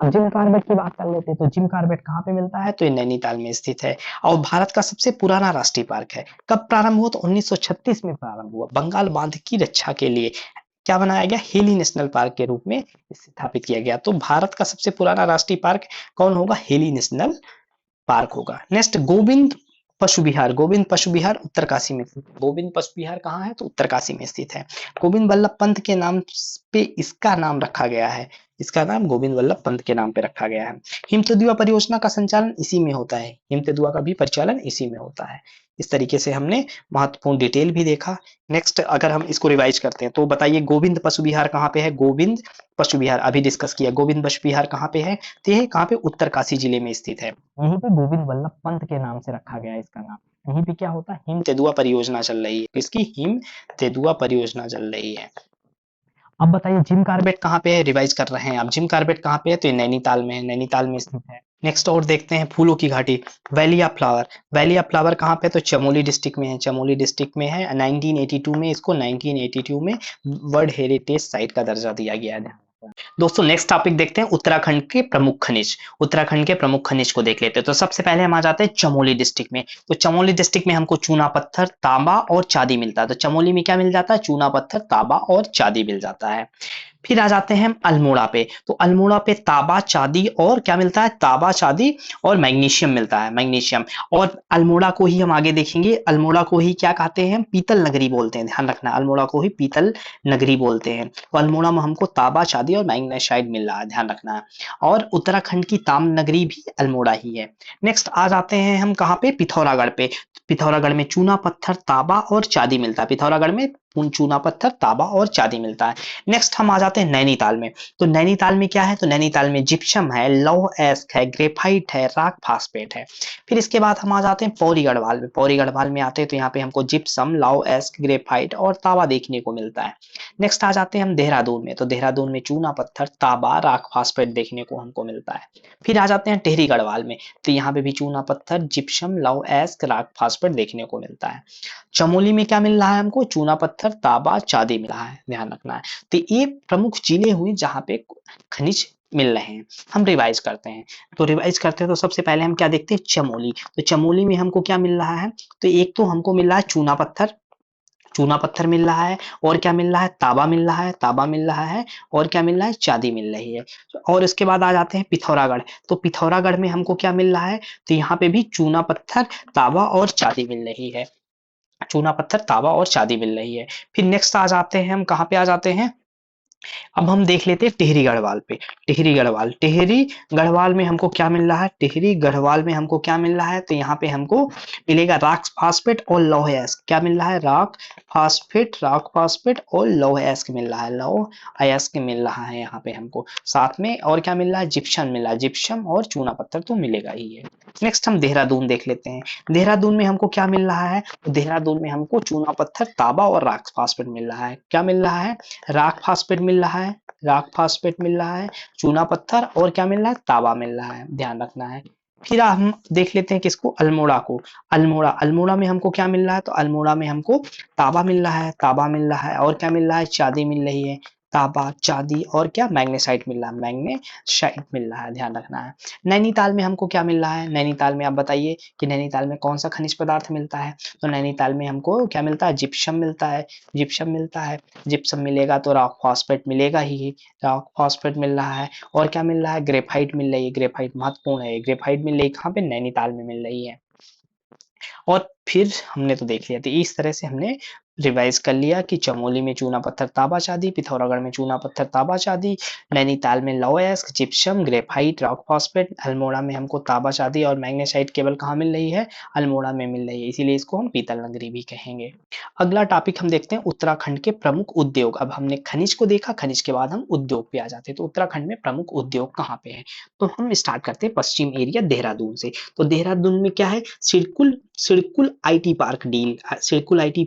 अब जिम कार्बेट की बात कर लेते हैं, तो जिम कार्बेट कहाँ पे मिलता है? तो ये नैनीताल में स्थित है और भारत का सबसे पुराना राष्ट्रीय पार्क है। कब प्रारंभ हुआ? तो 1936 में प्रारंभ हुआ। बंगाल बांध की रक्षा के लिए क्या बनाया गया? हेली नेशनल पार्क के रूप में स्थापित किया गया। तो भारत का सबसे पुराना राष्ट्रीय पार्क कौन होगा? हेली नेशनल पार्क होगा। नेक्स्ट, गोविंद पशु विहार। गोविंद पशु विहार उत्तरकाशी में स्थित है। गोविंद पशु विहार कहाँ है? तो उत्तरकाशी में स्थित है। गोविंद वल्लभ पंत के नाम पे इसका नाम रखा गया है। इसका नाम गोविंद वल्लभ पंत के नाम पे रखा गया है। हिमतेदुआ परियोजना का संचालन इसी में होता है। हिमतेदुआ का भी परिचालन इसी में होता है। इस तरीके से हमने महत्वपूर्ण डिटेल भी देखा। नेक्स्ट अगर हम इसको रिवाइज करते हैं तो बताइए गोविंद पशु विहार कहाँ पे है? गोविंद पशु विहार अभी डिस्कस किया। गोविंद पशु विहार कहाँ पे है? तो ये कहाँ पे? उत्तरकाशी जिले में स्थित है। यहीं पे गोविंद वल्लभ पंत के नाम से रखा गया है इसका नाम। यहीं पे क्या होता है? हिम तेंदुआ परियोजना चल रही है। किसकी? हिम तेंदुआ परियोजना चल रही है। अब बताइए जिम कार्बेट कहाँ पे है? रिवाइज कर रहे हैं आप। जिम कार्बेट कहाँ पे है? तो ये नैनीताल में है, नैनीताल में स्थित है। नेक्स्ट और देखते हैं फूलों की घाटी, valley of flower. Valley of flower कहाँ पे? तो चमोली डिस्ट्रिक्ट में है। चमोली डिस्ट्रिक्ट में है। 1982 में इसको 1982 में वर्ल्ड हेरिटेज साइट का दर्जा दिया गया है। दोस्तों नेक्स्ट टॉपिक देखते हैं उत्तराखंड के प्रमुख खनिज। उत्तराखंड के प्रमुख खनिज को देख लेते हैं। तो सबसे पहले हम आ जाते हैं चमोली डिस्ट्रिक्ट में। तो चमोली डिस्ट्रिक्ट में हमको चूना पत्थर, तांबा और चांदी मिलता है। तो चमोली में क्या मिल जाता है? चूना पत्थर, तांबा और चांदी मिल जाता है। फिर आ जाते हैं हम अल्मोड़ा पे। तो अल्मोड़ा पे तांबा, चांदी और क्या मिलता है? तांबा, चांदी और मैग्नीशियम मिलता है, मैग्नीशियम। और अल्मोड़ा को ही हम आगे देखेंगे, अल्मोड़ा को ही क्या कहते हैं? पीतल नगरी बोलते हैं, ध्यान रखना, अल्मोड़ा को ही पीतल नगरी बोलते हैं। तो अल्मोड़ा में हमको तांबा, चांदी और मैग्नेसाइट मिल रहा है, ध्यान रखना है। और उत्तराखंड की ताम नगरी भी अल्मोड़ा ही है। नेक्स्ट आ जाते हैं हम कहाँ पे? पिथौरागढ़ पे। पिथौरागढ़ में चूना पत्थर, तांबा और चांदी मिलता है। पिथौरागढ़ में चूना पत्थर, तांबा और चांदी मिलता है। नेक्स्ट हम आ जाते हैं नैनीताल में। तो नैनीताल में क्या है? तो नैनीताल में जिप्सम है, लौह एस्क है, ग्रेफाइट है, रॉक फास्फेट है। फिर इसके बाद हम आ जाते हैं पौड़ी गढ़वाल में। पौड़ी गढ़वाल में आते हैं तो यहाँ पे हमको जिप्सम, लौह एस्क, ग्रेफाइट और तांबा देखने को मिलता है। नेक्स्ट आ जाते हैं हम देहरादून में। तो देहरादून में चूना पत्थर, तांबा, रॉक फास्फेट देखने को हमको मिलता है। फिर आ जाते हैं टिहरी गढ़वाल में। तो यहाँ पे भी चूना पत्थर, जिप्सम, लौह एस्क, रॉक फास्फेट देखने को मिलता है। चमोली में क्या मिल रहा है हमको? चूना पत्थर, तांबा, चांदी मिला है, ध्यान रखना है। तो ये प्रमुख जिले हुए जहाँ पे खनिज मिल रहे हैं। हम रिवाइज करते हैं। तो रिवाइज करते हैं तो सबसे पहले हम क्या देखते हैं? चमोली। तो चमोली में हमको क्या मिल रहा है? तो एक तो हमको मिल रहा है चूना पत्थर, चूना पत्थर मिल रहा है। और क्या मिल रहा है? तांबा मिल रहा है, तांबा मिल रहा है। और क्या मिल रहा है? चांदी मिल रही है। और इसके बाद आ जाते हैं पिथौरागढ़। तो पिथौरागढ़ में हमको क्या मिल रहा है? तो यहाँ पे भी चूना पत्थर, तांबा और चांदी मिल रही है। चूना पत्थर, तांबा और चांदी मिल रही है। फिर नेक्स्ट आ जाते हैं हम कहाँ पे? आ जाते हैं, अब हम देख लेते हैं टिहरी गढ़वाल पे। टिहरी गढ़वाल, टिहरी गढ़वाल में हमको क्या मिल रहा है? टिहरी गढ़वाल में हमको क्या मिल रहा है? तो यहाँ पे हमको मिलेगा रॉक फास्फेट और लौह अयस्क। क्या मिल रहा है? रॉक फास्फेट, रॉक फास्फेट और लौह अयस्क मिल रहा है, लौह अयस्क मिल रहा है यहाँ पे हमको। साथ में और क्या मिल रहा है? जिप्सम मिल रहा है, जिप्सम और चूना पत्थर तो मिलेगा ही है। नेक्स्ट हम देहरादून देख लेते हैं। देहरादून में हमको क्या मिल रहा है? तो देहरादून में हमको चूना पत्थर, तांबा और रॉक फास्फेट मिल रहा है। क्या मिल रहा है? रॉक फास्फेट मिल रहा है, रॉक फास्फेट मिल रहा है, चूना पत्थर और क्या मिल रहा है? तांबा मिल रहा है, ध्यान रखना है। फिर हम देख लेते हैं किसको? अल्मोड़ा को। अल्मोड़ा, अल्मोड़ा में हमको क्या मिल रहा है? तो अल्मोड़ा में हमको तांबा मिल रहा है, तांबा मिल रहा है और क्या मिल रहा है? चांदी मिल रही है। तांबा, चांदी और क्या? मैग्नेसाइट मिल रहा है, मैग्नेसाइट मिल रहा है, ध्यान रखना है। नैनीताल में हमको क्या मिल रहा है? नैनीताल में आप बताइए कि नैनीताल में कौन सा खनिज पदार्थ मिलता है? तो नैनीताल में हमको क्या मिलता है? जिप्सम मिलता है, जिप्सम मिलता है। जिप्सम मिलेगा तो रॉक फॉस्फेट मिलेगा ही, रॉक फॉस्फेट मिल रहा है। और क्या मिल रहा है? ग्रेफाइट मिल रही है, ग्रेफाइट महत्वपूर्ण है, ग्रेफाइट मिल रही है कहाँ पे? नैनीताल में मिल रही है। और फिर हमने तो देख लिया, तो इस तरह से हमने रिवाइज कर लिया कि चमोली में चूना पत्थर, तांबा, चांदी, पिथौरागढ़ में चूना पत्थर, तांबा, चांदी, नैनीताल में लौह अयस्क, gypsum, graphite, rock phosphate, Almora में हमको तांबा, चांदी और मैग्नेसाइट केवल कहाँ मिल रही है? अल्मोड़ा में मिल रही है, इसीलिए इसको हम पीतल नगरी भी कहेंगे। अगला टॉपिक हम देखते हैं उत्तराखंड के प्रमुख उद्योग। अब हमने खनिज को देखा, खनिज के बाद हम उद्योग पे आ जाते हैं। तो उत्तराखंड में प्रमुख उद्योग कहाँ पे है? तो हम स्टार्ट करते हैं पश्चिम एरिया देहरादून से। तो देहरादून में क्या है? SIDCUL, SIDCUL IT park deal, SIDCUL IT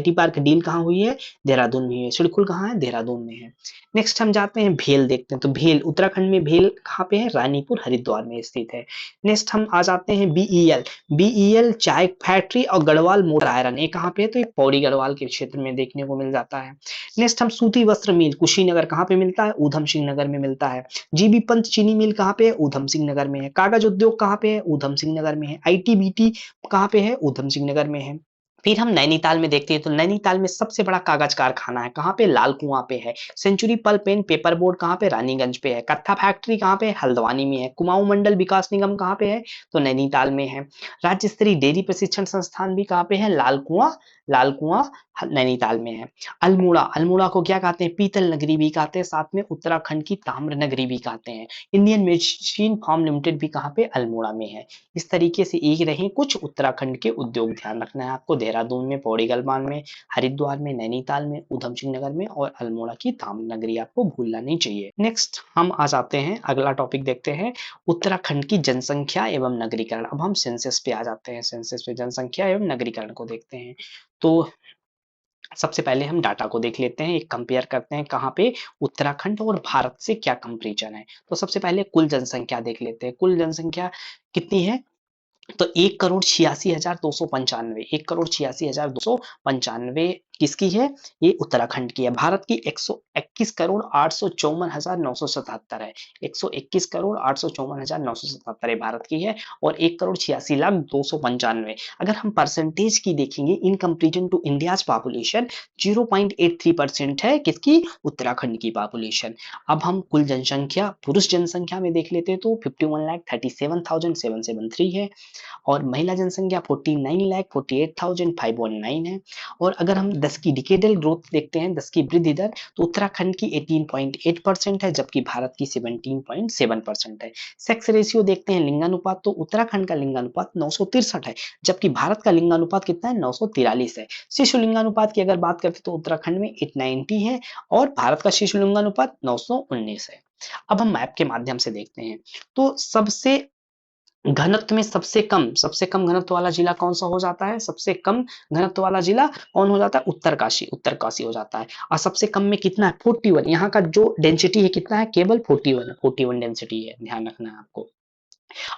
park deal कहाँ हुई है? देहरादून में हुई है। सिडकुल कहाँ है? देहरादून में है। नेक्स्ट हम जाते हैं भेल देखते हैं। तो भेल, उत्तराखंड में भेल कहाँ पे है? रानीपुर हरिद्वार में स्थित है। नेक्स्ट हम आ जाते हैं बीईएल। बीईएल चाय फैक्ट्री और गढ़वाल मोटर आयरन, ये कहाँ पे है? तो ये पौड़ी गढ़वाल के क्षेत्र में देखने को मिल जाता है। नेक्स्ट हम सूती वस्त्र मिल कुशीनगर कहाँ पे मिलता है? ऊधम सिंह नगर में मिलता है। जीबी पंत चीनी मिल कहाँ पे है? ऊधम सिंह नगर में है। कागज उद्योग कहाँ पे है? ऊधम सिंह नगर में है। आईटीबीटी कहाँ पे है? ऊधम सिंह नगर में है। फिर हम नैनीताल में देखते हैं। तो नैनीताल में सबसे बड़ा कागज कारखाना है, कहाँ पे? लाल कुआं पे है। Century Pulp and Paper board कहाँ पे? रानीगंज पे है। कत्था फैक्ट्री कहाँ पे? हल्द्वानी में है। कुमाऊं मंडल विकास निगम कहाँ पे है? तो नैनीताल में है। राज्य स्तरीय डेयरी प्रशिक्षण संस्थान भी कहाँ पे है? लाल कुआं, लाल कुआं नैनीताल में है। अल्मोड़ा, अल्मोड़ा को क्या कहते हैं? पीतल नगरी भी कहते हैं, साथ में उत्तराखंड की ताम्र नगरी भी कहते हैं। इंडियन मशीन फार्म लिमिटेड भी कहाँ पे? अल्मोड़ा में है। इस तरीके से एक रहे कुछ उत्तराखंड के उद्योग, ध्यान रखना है आपको। देहरादून में, पौड़ी गढ़वाल में, हरिद्वार में, नैनीताल में, ऊधम सिंह नगर में और अल्मोड़ा की ताम्र नगरी आपको भूलना नहीं चाहिए। नेक्स्ट हम आ जाते हैं, अगला टॉपिक देखते हैं उत्तराखंड की जनसंख्या एवं नगरीकरण। अब हम सेंसस पे आ जाते हैं, सेंसस पे जनसंख्या एवं नगरीकरण को देखते हैं। तो सबसे पहले हम डाटा को देख लेते हैं, एक कंपेयर करते हैं कहाँ पे? उत्तराखंड और भारत से क्या कंपेरिजन है। तो सबसे पहले कुल जनसंख्या देख लेते हैं। कुल जनसंख्या कितनी है? तो 1,86,295, 1,86,295 किसकी है? ये उत्तराखंड की है। भारत की 121,854,977 है। 121,854,977 ये भारत की है और 1,86,02,95। अगर हम परसेंटेज की देखेंगे in comparison to India's population 0.83% है किसकी? उत्तराखंड की पॉपुलेशन। अब हम कुल जनसंख्या पुरुष जनसंख्या में देख लेते हैं तो 51,37,773 है और महिला जनसंख्या 49,48,519 है। और अगर हम 10 की डिकेडल ग्रोथ देखते हैं, 10 की वृद्धि दर, तो उत्तराखंड की 18.8% है जबकि भारत की 17.7% है। सेक्स रेशियो देखते हैं लिंगानुपात, तो उत्तराखंड का लिंगानुपात 963 है जबकि भारत का लिंगानुपात कितना है? 943 है। शिशु लिंगानुपात की अगर बात करते तो उत्तराखंड में 890 है और भारत का शिशु लिंगानुपात 919 है। अब हम मैप के माध्यम से देखते हैं तो सबसे घनत्व में सबसे कम घनत्व वाला जिला कौन सा हो जाता है? सबसे कम घनत्व वाला जिला कौन हो जाता है? उत्तरकाशी हो जाता है। और सबसे कम में कितना है? 41। यहाँ का जो डेंसिटी है कितना है? केवल 41 है, 41 डेंसिटी है, ध्यान रखना है आपको।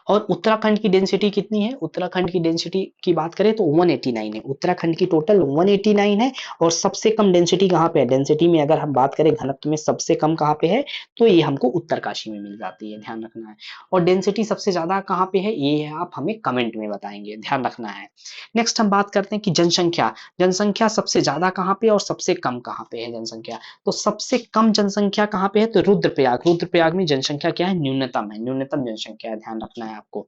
और उत्तराखंड की डेंसिटी कितनी है? उत्तराखंड की डेंसिटी की बात करें तो 189 है। उत्तराखंड की टोटल 189 है और सबसे कम डेंसिटी कहाँ पे है? डेंसिटी में अगर हम बात करें घनत्व में सबसे कम कहाँ पे है तो ये हमको उत्तरकाशी में मिल जाती है, ध्यान रखना है। और डेंसिटी सबसे ज्यादा कहाँ पे है ये आप हमें कमेंट में बताएंगे, ध्यान रखना है। नेक्स्ट हम बात करते हैं कि जनसंख्या, जनसंख्या सबसे ज्यादा कहाँ पे और सबसे कम कहाँ पे है जनसंख्या? तो सबसे कम जनसंख्या कहाँ पे है? तो रुद्रप्रयाग में जनसंख्या क्या है? न्यूनतम है, न्यूनतम जनसंख्या है, ध्यान रखना है आपको।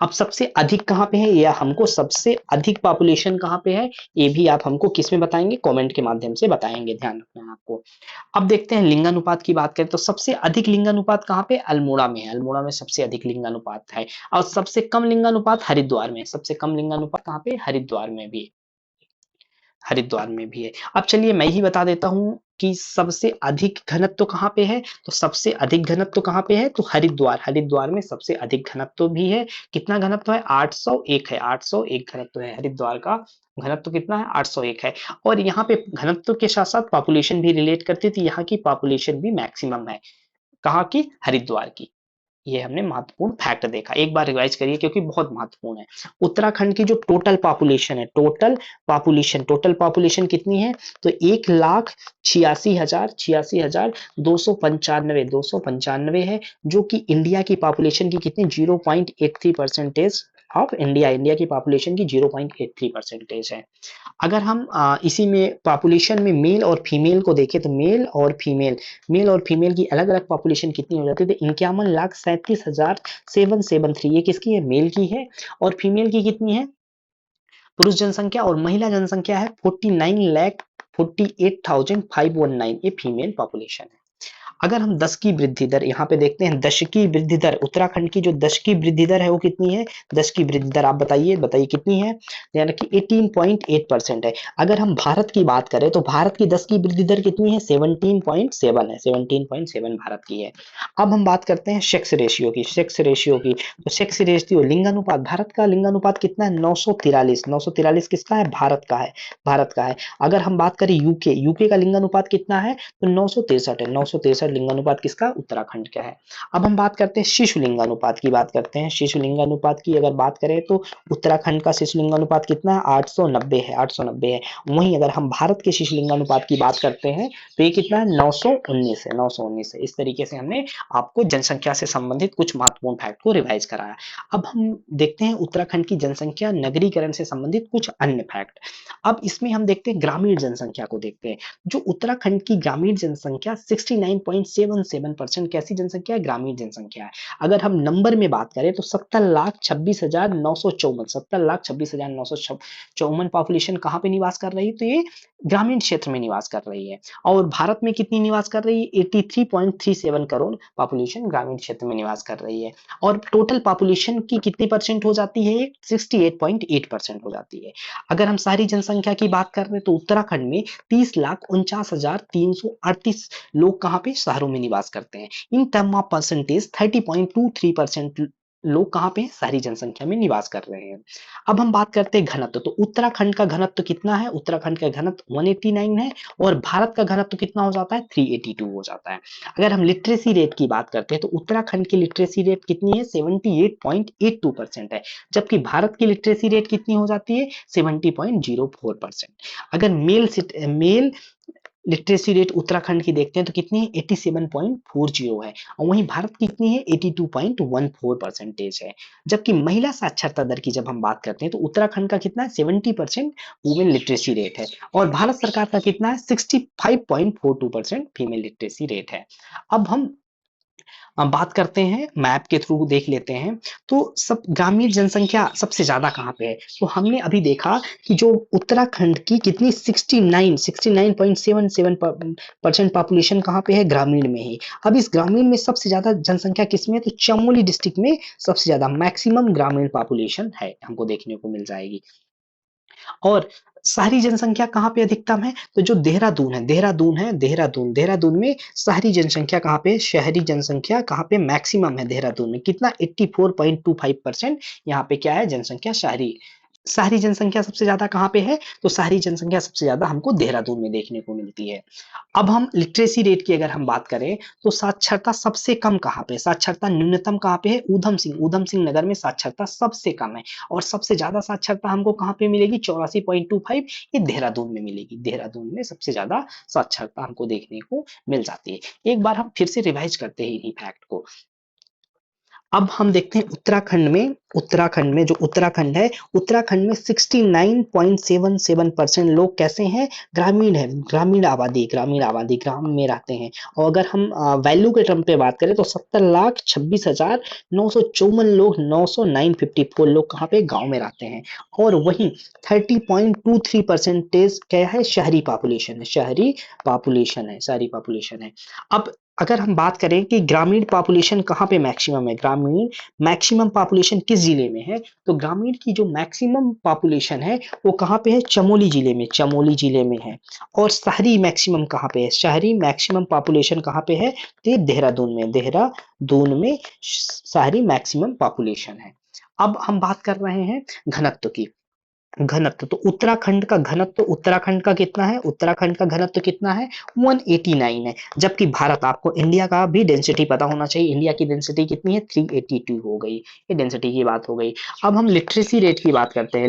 अब सबसे अधिक कहाँ पे है या हमको सबसे अधिक पॉपुलेशन कहाँ पे है ये भी आप हमको किस में बताएंगे? कमेंट के माध्यम से बताएंगे, ध्यान रखना है आपको। अब देखते हैं लिंगानुपात की बात करें तो सबसे अधिक लिंगानुपात कहाँ पे? अल्मोड़ा में है, अल्मोड़ा में सबसे अधिक लिंगानुपात है। और सबसे कम लिंगानुपात हरिद्वार में, सबसे कम लिंगानुपात कहाँ पे? हरिद्वार में भी, हरिद्वार में भी है। अब चलिए मैं ही बता देता हूँ कि सबसे अधिक घनत्व कहाँ पे है? तो सबसे अधिक घनत्व कहाँ पे है? तो हरिद्वार में सबसे अधिक घनत्व भी है। कितना घनत्व है? 801 है, 801 घनत्व है हरिद्वार का। घनत्व कितना है? 801 है। और यहाँ पे घनत्व के साथ साथ पॉपुलेशन भी रिलेट करती थी, यहाँ की पॉपुलेशन भी मैक्सिमम है। कहाँ की? हरिद्वार की। ये हमने महत्वपूर्ण फैक्ट देखा, एक बार रिवाइज करिए क्योंकि बहुत महत्वपूर्ण है। उत्तराखंड की जो टोटल पॉपुलेशन है, टोटल पॉपुलेशन कितनी है? तो 1,86,295 है जो कि इंडिया की पॉपुलेशन की कितनी? 0.83% ऑफ इंडिया की पॉपुलेशन की 0.83% है। अगर हम इसी में पॉपुलेशन में मेल और फीमेल को देखें तो मेल और फीमेल की अलग अलग पॉपुलेशन कितनी हो जाती है? तो 51,37,773 ये किसकी है? मेल की है। और फीमेल की कितनी है? पुरुष जनसंख्या और महिला जनसंख्या है 49,48,519 ये फीमेल पॉपुलेशन है। अगर हम 10 की वृद्धि दर यहाँ पे देखते हैं, 10 की वृद्धि दर उत्तराखंड की जो 10 की वृद्धि दर है वो कितनी है? 10 की वृद्धि दर आप बताइए कितनी है? यानी कि 18.8% है। अगर हम भारत की बात करें तो भारत की 10 की वृद्धि दर कितनी है? 17.7 है, 17.7 भारत की है। अब हम बात करते हैं सेक्स रेशियो की तो सेक्स रेशियो लिंगानुपात, भारत का लिंगानुपात कितना है? 943 किसका है? भारत का है। अगर हम बात करें यूके का लिंगानुपात कितना है? तो 963 है, 963 लिंगानुपात किसका? उत्तराखंड का है। अब हम बात करते हैं शिशु लिंगानुपात की, बात करते हैं शिशु लिंगानुपात की अगर बात करें तो उत्तराखंड का शिशु लिंगानुपात कितना है? 890 है, 890 है। वहीं अगर हम भारत के शिशु लिंगानुपात की बात करते हैं तो ये कितना है? 919 है, 919 है। इस तरीके से हमने आपको जनसंख्या से संबंधित कुछ महत्वपूर्ण फैक्ट को रिवाइज कराया। अब हम देखते हैं उत्तराखंड की जनसंख्या नगरीकरण से संबंधित कुछ अन्य फैक्ट। अब इसमें हम देखते हैं ग्रामीण जनसंख्या को देखते हैं। जो उत्तराखंड की ग्रामीण जनसंख्या 69.77% कैसी जनसंख्या है? ग्रामीण जनसंख्या है। अगर हम नंबर में बात करें तो 70,26,954 पॉपुलेशन कहाँ पे निवास कर रही है? तो ये ग्रामीण क्षेत्र में निवास कर रही है। और भारत में कितनी निवास कर रही है? 83.37 करोड़ पॉपुलेशन ग्रामीण क्षेत्र में निवास कर रही है। और टोटल पॉपुलेशन की कितनी परसेंट हो जाती है? 68.8% हो जाती है। अगर हम सारी जनसंख्या की बात कर रहे हैं तो उत्तराखंड में 30,49,338 लोग कहाँ पे? शहरों में निवास करते हैं। इन टर्म ऑफ परसेंटेज 30.23% लोग कहाँ पे हैं? शहरी जनसंख्या में निवास कर रहे हैं। अब हम बात करते हैं घनत्व, तो उत्तराखंड का घनत्व कितना है? उत्तराखंड का घनत्व 189 है और भारत का घनत्व कितना हो जाता है? 382 हो जाता है। अगर हम लिटरेसी रेट की बात करते हैं तो उत्तराखंड की लिटरेसी रेट कितनी है? 78.82% है, जबकि भारत की लिटरेसी रेट कितनी हो जाती है? 70.04%। अगर मेल लिटरेसी रेट उत्तराखंड की देखते हैं तो कितनी है? 87.40 है और वहीं भारत की कितनी है? 82.14% है। जबकि महिला साक्षरता दर की जब हम बात करते हैं तो उत्तराखंड का कितना है? 70% वुमेन लिटरेसी रेट है और भारत सरकार का कितना है? 65.42% फीमेल लिटरेसी रेट है। अब हम बात करते हैं, मैप के थ्रू देख लेते हैं, तो सब ग्रामीण जनसंख्या सबसे ज्यादा कहाँ पे है? तो हमने अभी देखा कि जो उत्तराखंड की कितनी 69.77% पॉपुलेशन कहाँ पे है? ग्रामीण में ही। अब इस ग्रामीण में सबसे ज्यादा जनसंख्या किसमें है? तो चमोली डिस्ट्रिक्ट में सबसे ज्यादा मैक्सिमम ग्रामीण पॉपुलेशन है, हमको देखने को मिल जाएगी। और शहरी जनसंख्या कहाँ पे अधिकतम है? तो जो देहरादून में शहरी जनसंख्या कहाँ पे है? शहरी जनसंख्या कहाँ पे मैक्सिमम है? देहरादून में कितना? 84.25% यहाँ पे क्या है? जनसंख्या शहरी शहरी जनसंख्या सबसे ज्यादा कहाँ पे है? तो शहरी जनसंख्या सबसे ज्यादा हमको देहरादून में देखने को मिलती है। अब हम लिटरेसी रेट की अगर हम बात करें तो साक्षरता सबसे कम कहाँ पे? साक्षरता न्यूनतम कहाँ पे है? ऊधम सिंह नगर में साक्षरता सबसे कम है और सबसे ज्यादा साक्षरता हमको कहाँ पे मिलेगी? 84.25, ये देहरादून में मिलेगी। देहरादून में सबसे ज्यादा साक्षरता हमको देखने को मिल जाती है। एक बार हम फिर से रिवाइज करते हैं इन्हीं फैक्ट को। अब हम देखते हैं उत्तराखंड में जो उत्तराखंड है, उत्तराखंड में 69.77% लोग कैसे हैं? ग्रामीण है, ग्रामीण आबादी ग्राम में रहते हैं। और अगर हम वैल्यू के टर्म पे बात करें तो 70,26,954 लोग 9,954 लोग कहाँ पे? गांव में रहते हैं। और वहीं 30.23% क्या है? शहरी पॉपुलेशन है। अब अगर हम बात करें कि ग्रामीण पॉपुलेशन कहाँ पे मैक्सिमम है, ग्रामीण मैक्सिमम पॉपुलेशन किस जिले में है? तो ग्रामीण की जो मैक्सिमम पॉपुलेशन है वो कहाँ पे है? चमोली जिले में है। और शहरी मैक्सिमम कहाँ पे है? शहरी मैक्सिमम पॉपुलेशन कहाँ पे है? तो ये देहरादून में शहरी मैक्सिमम पॉपुलेशन है। अब हम बात कर रहे हैं घनत्व की। तो उत्तराखंड का कितना है? उत्तराखंड का घनत्व कितना है? 189 है, जबकि भारत, आपको इंडिया का भी डेंसिटी पता होना चाहिए। इंडिया की डेंसिटी कितनी है? 382 हो गई। ये डेंसिटी की बात हो गई। अब हम लिटरेसी रेट की बात करते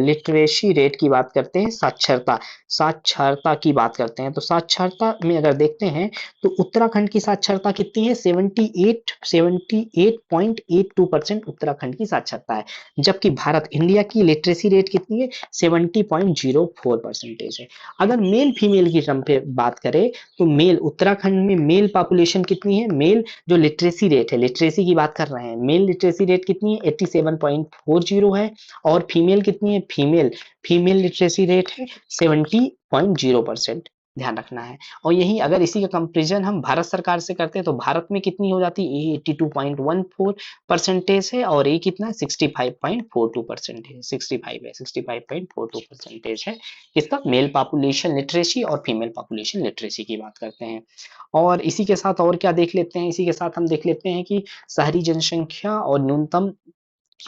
हैं। साक्षरता की बात करते हैं तो साक्षरता में अगर देखते हैं तो उत्तराखंड की साक्षरता कितनी है? 78.82% उत्तराखंड की साक्षरता है, जबकि भारत इंडिया की लिटरेसी रेट कितनी है? 70.04% है। अगर मेल फीमेल की टर्म पे बात करें तो उत्तराखंड में मेल पॉपुलेशन कितनी है? मेल जो लिटरेसी रेट है, लिटरेसी की बात कर रहे हैं, मेल लिटरेसी रेट कितनी है? 87.40 है। और फीमेल कितनी है? फीमेल लिटरेसी रेट है 70.0%। ध्यान रखना है। और यही अगर इसी का कंपेरिजन हम भारत सरकार से करते हैं तो भारत में कितनी हो जाती है? 82.14% है और ये कितना? 65.42% है। 65.42% है किसका? मेल पॉपुलेशन लिटरेसी और फीमेल पॉपुलेशन लिटरेसी की बात करते हैं। और इसी के साथ और क्या देख लेते हैं? इसी के साथ हम देख लेते हैं कि शहरी जनसंख्या और न्यूनतम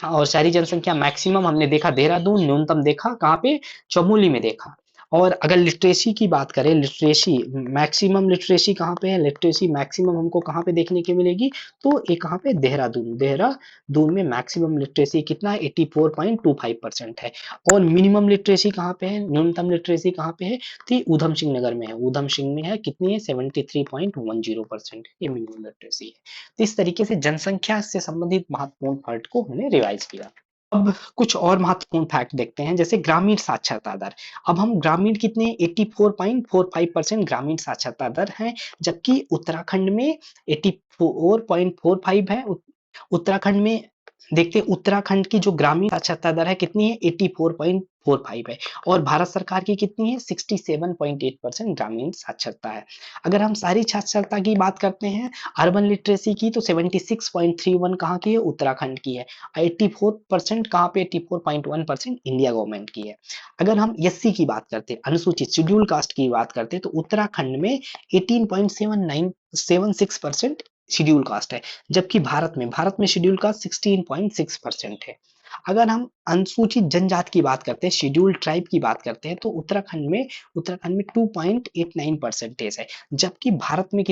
और शहरी जनसंख्या मैक्सिमम हमने देखा देहरादून, न्यूनतम देखा कहाँ पे? चमोली में देखा। और अगर लिटरेसी की बात करें, लिटरेसी कहाँ पे है? लिटरेसी मैक्सिमम हमको कहाँ पे देखने की मिलेगी? तो ये कहाँ पे? देहरादून में मैक्सिमम लिटरेसी कितना है? 84.25% है। और मिनिमम लिटरेसी कहाँ पे है? न्यूनतम लिटरेसी कहाँ पे है? तो ये ऊधम सिंह नगर में है। ऊधम सिंह में है कितनी है? 73.10%। ये मिनिमम लिटरेसी है। तो इस तरीके से जनसंख्या से संबंधित महत्वपूर्ण फैक्ट को हमने रिवाइज किया। अब कुछ और महत्वपूर्ण फैक्ट देखते हैं, जैसे ग्रामीण साक्षरता दर। अब हम ग्रामीण कितने? 84.45% ग्रामीण साक्षरता दर है, जबकि उत्तराखंड में 84.45 है। उत्तराखंड में देखते हैं, उत्तराखंड की जो ग्रामीण साक्षरता दर है कितनी है? 84.45 है। और भारत सरकार की कितनी है? 67.8% ग्रामीण साक्षरता है। अगर हम शहरी साक्षरता की बात करते हैं, अर्बन लिटरेसी की, तो 76.31 कहाँ की है? उत्तराखंड की है। 84% कहाँ पे? 84.1% इंडिया गवर्नमेंट की है। अगर हम एससी की बात करते हैं, अनुसूचित शेड्यूल कास्ट की बात करते हैं, तो उत्तराखंड में 18.76% शेड्यूल कास्ट है, जबकि भारत में शेड्यूल कास्ट 16.6% है। अगर हम अनुसूचित जनजाति की बात करते हैं, शेड्यूल्ड ट्राइब की बात करते हैं, तो उत्तराखंड में 2.89% है, जबकि भारत में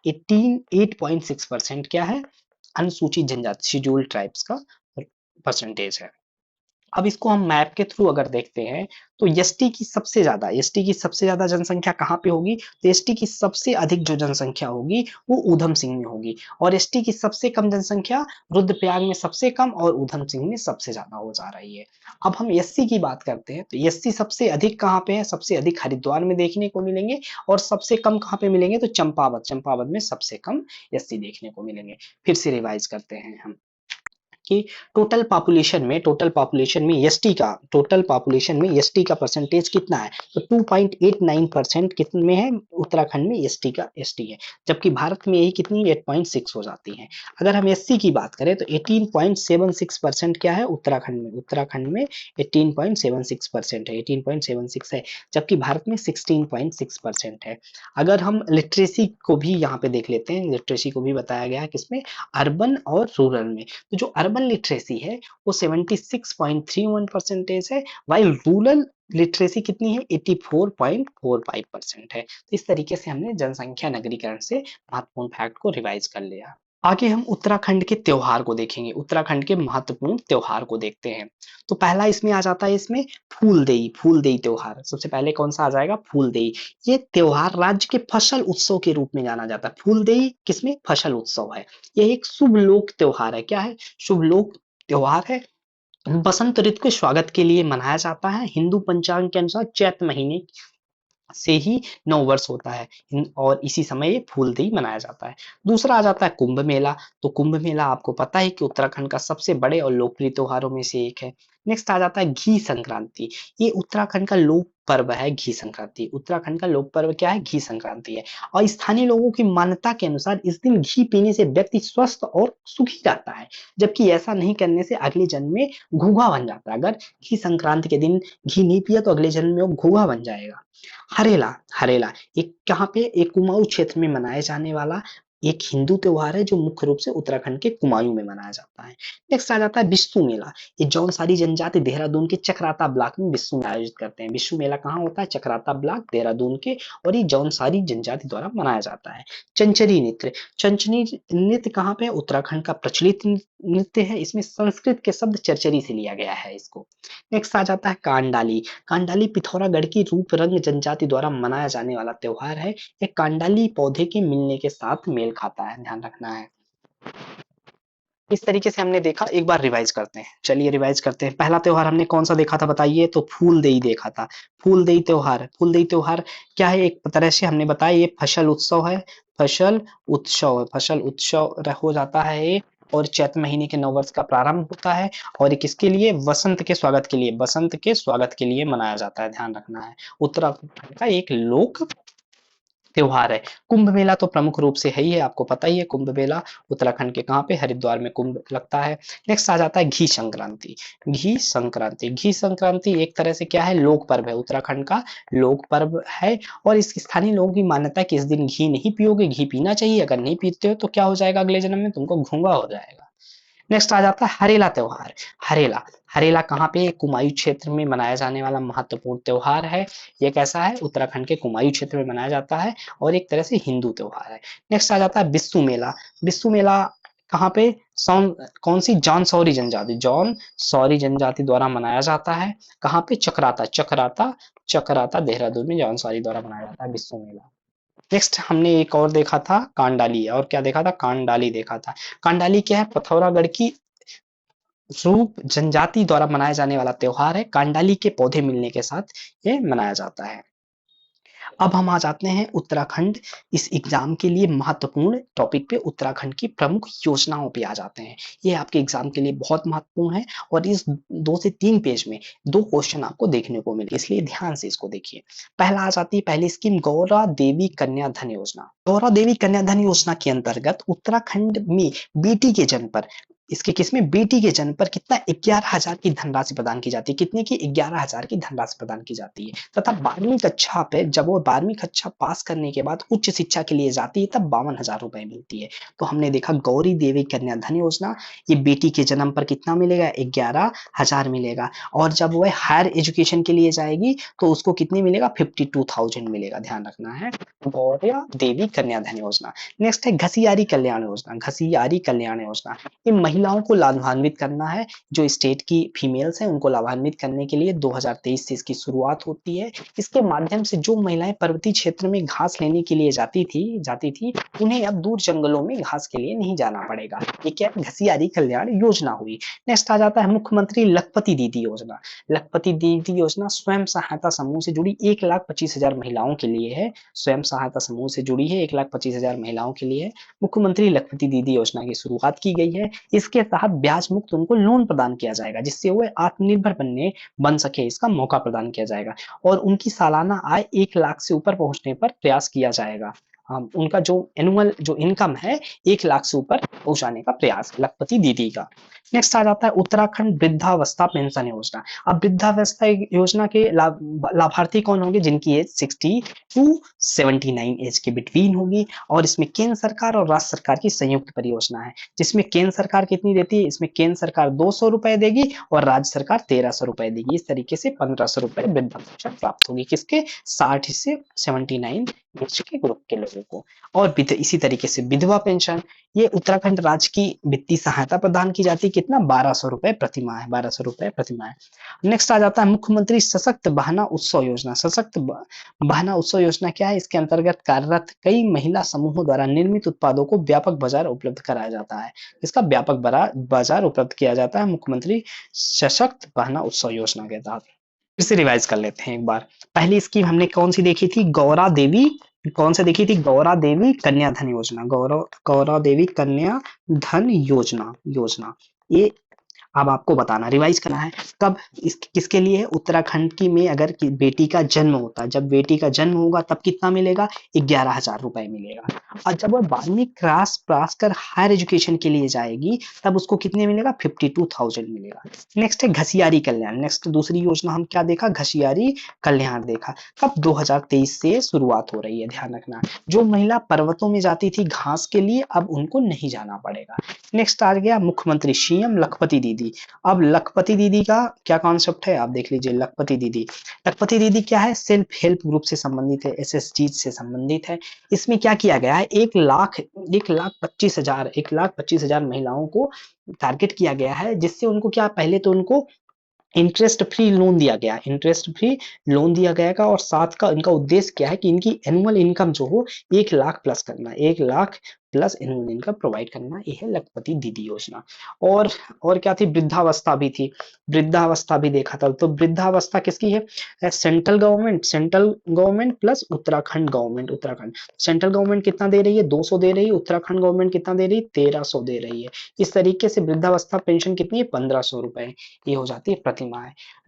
8.6% क्या है, अनुसूचित जनजाति शेड्यूल्ड ट्राइब्स का परसेंटेज है। अब इसको हम मैप के थ्रू अगर देखते हैं, तो एसटी की सबसे ज्यादा जनसंख्या कहाँ पे होगी, तो एसटी की सबसे अधिक जो जनसंख्या होगी वो ऊधम सिंह में होगी, और एसटी की सबसे कम जनसंख्या रुद्रप्रयाग में सबसे कम और ऊधम सिंह में सबसे ज्यादा हो जा रही है। अब हम एससी की बात करते हैं, तो एससी सबसे अधिक कहाँ पे है, सबसे अधिक हरिद्वार में देखने को मिलेंगे, और सबसे कम कहाँ पे मिलेंगे, तो चंपावत में सबसे कम एससी देखने को मिलेंगे। फिर से रिवाइज करते हैं हम कि टोटल पॉपुलेशन में एसटी का परसेंटेज कितना है, तो 2.89% कितने में है, उत्तराखंड में एसटी है, जबकि भारत में यही कितनी 8.6 हो जाती है। अगर हम एससी की बात करें, तो 18.76% क्या है, उत्तराखंड में 18.76% है, 18.76 है, जबकि भारत में 16.6% है। अगर हम लिटरेसी को भी यहाँ पे देख लेते हैं, लिटरेसी को भी बताया गया है किसमें, अर्बन और रूरल में। तो जो अर्बन लिटरेसी है वो 76.31% है, वाइल रूरल लिटरेसी कितनी है, 84.45% है। तो इस तरीके से हमने जनसंख्या नगरीकरण से महत्वपूर्ण फैक्ट को रिवाइज कर लिया। आगे हम उत्तराखंड के त्योहार को देखेंगे, उत्तराखंड के महत्वपूर्ण त्योहार को देखते हैं। तो पहला इसमें आ जाता है, इसमें फूलदेई त्योहार। सबसे पहले कौन सा आ जाएगा, फूलदेई। ये त्योहार राज्य के फसल उत्सव के रूप में जाना जाता है। फूलदेई किसमें, फसल उत्सव है। यह एक शुभ लोक त्योहार है। क्या है, शुभ लोक त्योहार है। बसंत ऋतु के स्वागत के लिए मनाया जाता है। हिंदू पंचांग के अनुसार चैत्र महीने से ही नव वर्ष होता है, और इसी समय ये फूलदेई मनाया जाता है। दूसरा आ जाता है कुंभ मेला। तो कुंभ मेला आपको पता है कि उत्तराखंड का सबसे बड़े और लोकप्रिय त्योहारों में से एक है। नेक्स्ट आ जाता है घी संक्रांति। ये उत्तराखंड का लोक पर्व है, घी संक्रांति। उत्तराखंड का लोक पर्व क्या है, घी संक्रांति है। और स्थानीय लोगों की मान्यता के अनुसार इस दिन घी पीने से व्यक्ति स्वस्थ और सुखी रहता है, जबकि ऐसा नहीं करने से अगले जन्म में घूंघा बन जाता है। अगर घी संक्रांति के दिन घी नहीं पिया तो अगले जन्म में वो घूंघा बन जाएगा। हरेला हरेला एक कहाँ पे, एक कुमाऊं क्षेत्र में मनाए जाने वाला एक हिंदू त्योहार है, जो मुख्य रूप से उत्तराखंड के कुमाऊं में मनाया जाता है। नेक्स्ट आ जाता है बिस्सू मेला। ये जौनसारी जनजाति देहरादून के चक्राता ब्लॉक में बिस्सू में आयोजित करते हैं। बिस्सू मेला कहाँ होता है, चक्राता ब्लॉक देहरादून के, और ये जौनसारी जनजाति द्वारा मनाया जाता है। चंचरी नृत्य कहाँ पे, उत्तराखंड का प्रचलित नृत्य है। इसमें संस्कृत के शब्द चरचरी से लिया गया है इसको। नेक्स्ट आ जाता है कांडाली। कांडाली पिथौरागढ़ की रूप रंग जनजाति द्वारा मनाया जाने वाला त्योहार है। ये कांडाली पौधे के मिलने के साथ मेल खाता है, ध्यान रखना है। इस तरीके से हमने देखा, एक बार रिवाइज करते हैं। चलिए रिवाइज करते हैं। पहला त्योहार हमने कौन सा देखा था बताइए, तो फूलदेई देखा था। फूलदेई त्योहार क्या है, एक तरह से हमने बताया ये फसल उत्सव है। फसल उत्सव हो जाता है ये, और चैत्र महीने के नव वर्ष का प्रारंभ होता है, और ये किसके लिए, बसंत के स्वागत के लिए मनाया जाता है, ध्यान रखना है। उत्तराखंड का एक लोक त्योहार है। कुंभ मेला तो प्रमुख रूप से है ही है, आपको पता ही है। कुंभ मेला उत्तराखंड के कहाँ पे, हरिद्वार में कुंभ लगता है। नेक्स्ट आ जाता है घी संक्रांति एक तरह से क्या है, लोक पर्व है, उत्तराखंड का लोक पर्व है। और इस स्थानीय लोगों की मान्यता है कि इस दिन घी नहीं पियोगे, घी पीना चाहिए। अगर नहीं पीते हो तो क्या हो जाएगा, अगले जन्म में तुमको घूंगा हो जाएगा। नेक्स्ट आ जाता है हरेला त्योहार। हरेला हरेला कहाँ पे, कुमायूं क्षेत्र में मनाया जाने वाला महत्वपूर्ण त्योहार है। ये कैसा है, उत्तराखंड के कुमायूं क्षेत्र में मनाया जाता है, और एक तरह से हिंदू त्योहार है। नेक्स्ट आ जाता है बिस्सू मेला कहाँ पे, जौन सौरी जनजाति द्वारा मनाया जाता है। कहाँ पे, चक्राता देहरादून में जौन सौरी द्वारा मनाया जाता है बिस्सू मेला। नेक्स्ट हमने एक और देखा था कांडाली, और क्या देखा था, कांडाली देखा था। कांडाली क्या है, पिथौरागढ़ की रूप जनजाति द्वारा मनाया जाने वाला त्योहार है। कांडाली के पौधे मिलने के साथ ये मनाया जाता है। अब हम आ जाते हैं उत्तराखंड, इस एग्जाम के लिए महत्वपूर्ण टॉपिक पे, उत्तराखंड की प्रमुख योजनाओं पे आ जाते हैं। ये आपके एग्जाम के लिए बहुत महत्वपूर्ण है, और इस 2 से 3 पेज में 2 क्वेश्चन आपको देखने को मिले, इसलिए ध्यान से इसको देखिए। पहला आ जाती है पहली स्कीम, गौरा देवी कन्या धन योजना। गौरा देवी कन्या धन योजना के अंतर्गत उत्तराखंड में बेटी के जन्म पर इसके किसमें, बेटी के जन्म पर कितना 11,000 की धनराशि प्रदान की जाती है, कितने की, 11,000 की धनराशि प्रदान की जाती है। तथा 12वीं कक्षा पे जब वो 12वीं कक्षा पास करने के बाद उच्च शिक्षा के लिए जाती है तब 52,000 रुपए मिलती है। तो हमने देखा गौरी देवी कन्या धन योजना, ये बेटी के जन्म पर कितना मिलेगा, 11,000 मिलेगा। और जब वह हायर एजुकेशन के लिए जाएगी तो उसको कितनी मिलेगा, 52,000 मिलेगा, ध्यान रखना है। गौरी देवी कन्या धन योजना। नेक्स्ट है घसियारी कल्याण योजना, घसियारी कल्याण योजना, ये महिलाओं को लाभान्वित करना है, जो स्टेट की फीमेल्स हैं उनको लाभान्वित करने के लिए 2023 से इसकी शुरुआत होती है। इसके माध्यम से जो महिलाएं पर्वतीय क्षेत्र में घास लेने के लिए जाती थी उन्हें अब दूर जंगलों में घास के लिए नहीं जाना पड़ेगा। ये क्या, घसियारी कल्याण योजना हुई। नेक्स्ट आ जाता है मुख्यमंत्री लखपति दीदी योजना। लखपति दीदी योजना स्वयं सहायता समूह से जुड़ी 1,25,000 महिलाओं के लिए है, स्वयं सहायता समूह से जुड़ी है, 1,25,000 महिलाओं के लिए है। मुख्यमंत्री लखपति दीदी योजना की शुरुआत की गई है। इसके तहत ब्याज मुक्त उनको लोन प्रदान किया जाएगा, जिससे वो आत्मनिर्भर बन सके, इसका मौका प्रदान किया जाएगा। और उनकी सालाना आय 1 लाख से ऊपर पहुंचने पर प्रयास किया जाएगा। उनका जो एनुअल जो इनकम है 1 लाख से ऊपर पहुंचाने का प्रयास लखपति दीदी का। नेक्स्ट आ जाता है उत्तराखंड वृद्धावस्था पेंशन योजना। अब वृद्धावस्था योजना के लाभार्थी कौन होंगे, जिनकी एज 60 टू 79 एज के बिटवीन होगी। और इसमें केंद्र सरकार और राज्य सरकार की संयुक्त परियोजना है, जिसमें केंद्र सरकार कितनी देती है, इसमें केंद्र सरकार 200 रुपए देगी और राज्य सरकार 1,300 रुपए देगी। इस तरीके से 1,500 रुपए वृद्धा पेंशन प्राप्त होगी, किसके, 60 से 79 एज के ग्रुप के लोगों को। और इसी तरीके से विधवा पेंशन, ये उत्तराखंड राज्य की वित्तीय सहायता प्रदान की जाती है, कितना, 1,200 रुपए प्रतिमाह, 1,200 रुपए प्रतिमाह। नेक्स्ट आ जाता है मुख्यमंत्री सशक्त बहना उत्सव योजना। सशक्त बहना उत्सव योजना क्या है, इसके अंतर्गत कार्यरत कई महिला समूहों द्वारा निर्मित उत्पादों को व्यापक बाजार उपलब्ध कराया जाता है। इसका व्यापक बाजार उपलब्ध किया जाता है मुख्यमंत्री सशक्त बहना उत्सव योजना के तहत। फिर से रिवाइज कर लेते हैं एक बार। पहली स्कीम हमने कौन सी देखी थी, गौरा देवी, कौन सा देखी थी, गौरा देवी कन्या धन योजना, गौरा देवी कन्या धन योजना ये अब आपको बताना, रिवाइज करना है। कब, किसके लिए है, उत्तराखंड की में अगर बेटी का जन्म होता है, जब बेटी का जन्म होगा तब कितना मिलेगा, 11,000 रुपए मिलेगा। और जब वह 12वीं क्लास पास कर हायर एजुकेशन के लिए जाएगी तब उसको कितने मिलेगा, 52,000 मिलेगा। नेक्स्ट है घसियारी कल्याण। नेक्स्ट दूसरी योजना हम क्या देखा, घसियारी कल्याण देखा। कब, 2023 से शुरुआत हो रही है, ध्यान रखना। जो महिला पर्वतों में जाती थी घास के लिए अब उनको नहीं जाना पड़ेगा। नेक्स्ट आ गया मुख्यमंत्री सीएम लखपति दीदी। अब लखपति दीदी का क्या कॉन्सेप्ट है, आप देख लीजिए। लखपति दीदी, लखपति दीदी क्या है, सेल्फ हेल्प ग्रुप से संबंधित है, एसएचजी से संबंधित है। इसमें क्या किया गया है, 1,25,000 महिलाओं को टारगेट किया गया है, जिससे उनको क्या, पहले तो उनको इंटरेस्ट फ्री लोन दिया गया, इंटरेस्ट फ्री लोन दिया गया और साथ का इनका उद्देश्य क्या है कि इनकी एनुअल इनकम जो हो 1 लाख प्लस करना, 1 lakh plus annual income provide करना, ये है लखपति दीदी योजना। और क्या थी, वृद्धावस्था भी थी, वृद्धावस्था भी देखा था। तो वृद्धावस्था किसकी है, central government plus Uttarakhand government. Uttarakhand central government कितना दे रही है, 200 दे रही है, उत्तराखंड गवर्नमेंट कितना दे रही है, 1,300 दे रही है। इस तरीके से वृद्धावस्था पेंशन कितनी है, 1,500 रुपए, ये हो जाती है प्रतिमाह।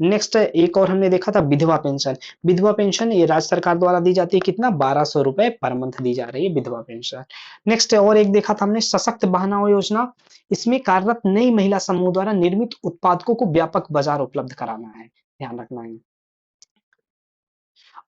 नेक्स्ट एक और हमने देखा था विधवा पेंशन। विधवा पेंशन ये राज्य सरकार द्वारा दी जाती है, कितना, 1,200 रुपए पर मंथ दी जा रही है विधवा पेंशन। नेक्स्ट और एक देखा था हमने सशक्त बहना योजना। इसमें कार्यरत नई महिला समूह द्वारा निर्मित उत्पादकों को व्यापक बाजार उपलब्ध कराना है, ध्यान रखना है।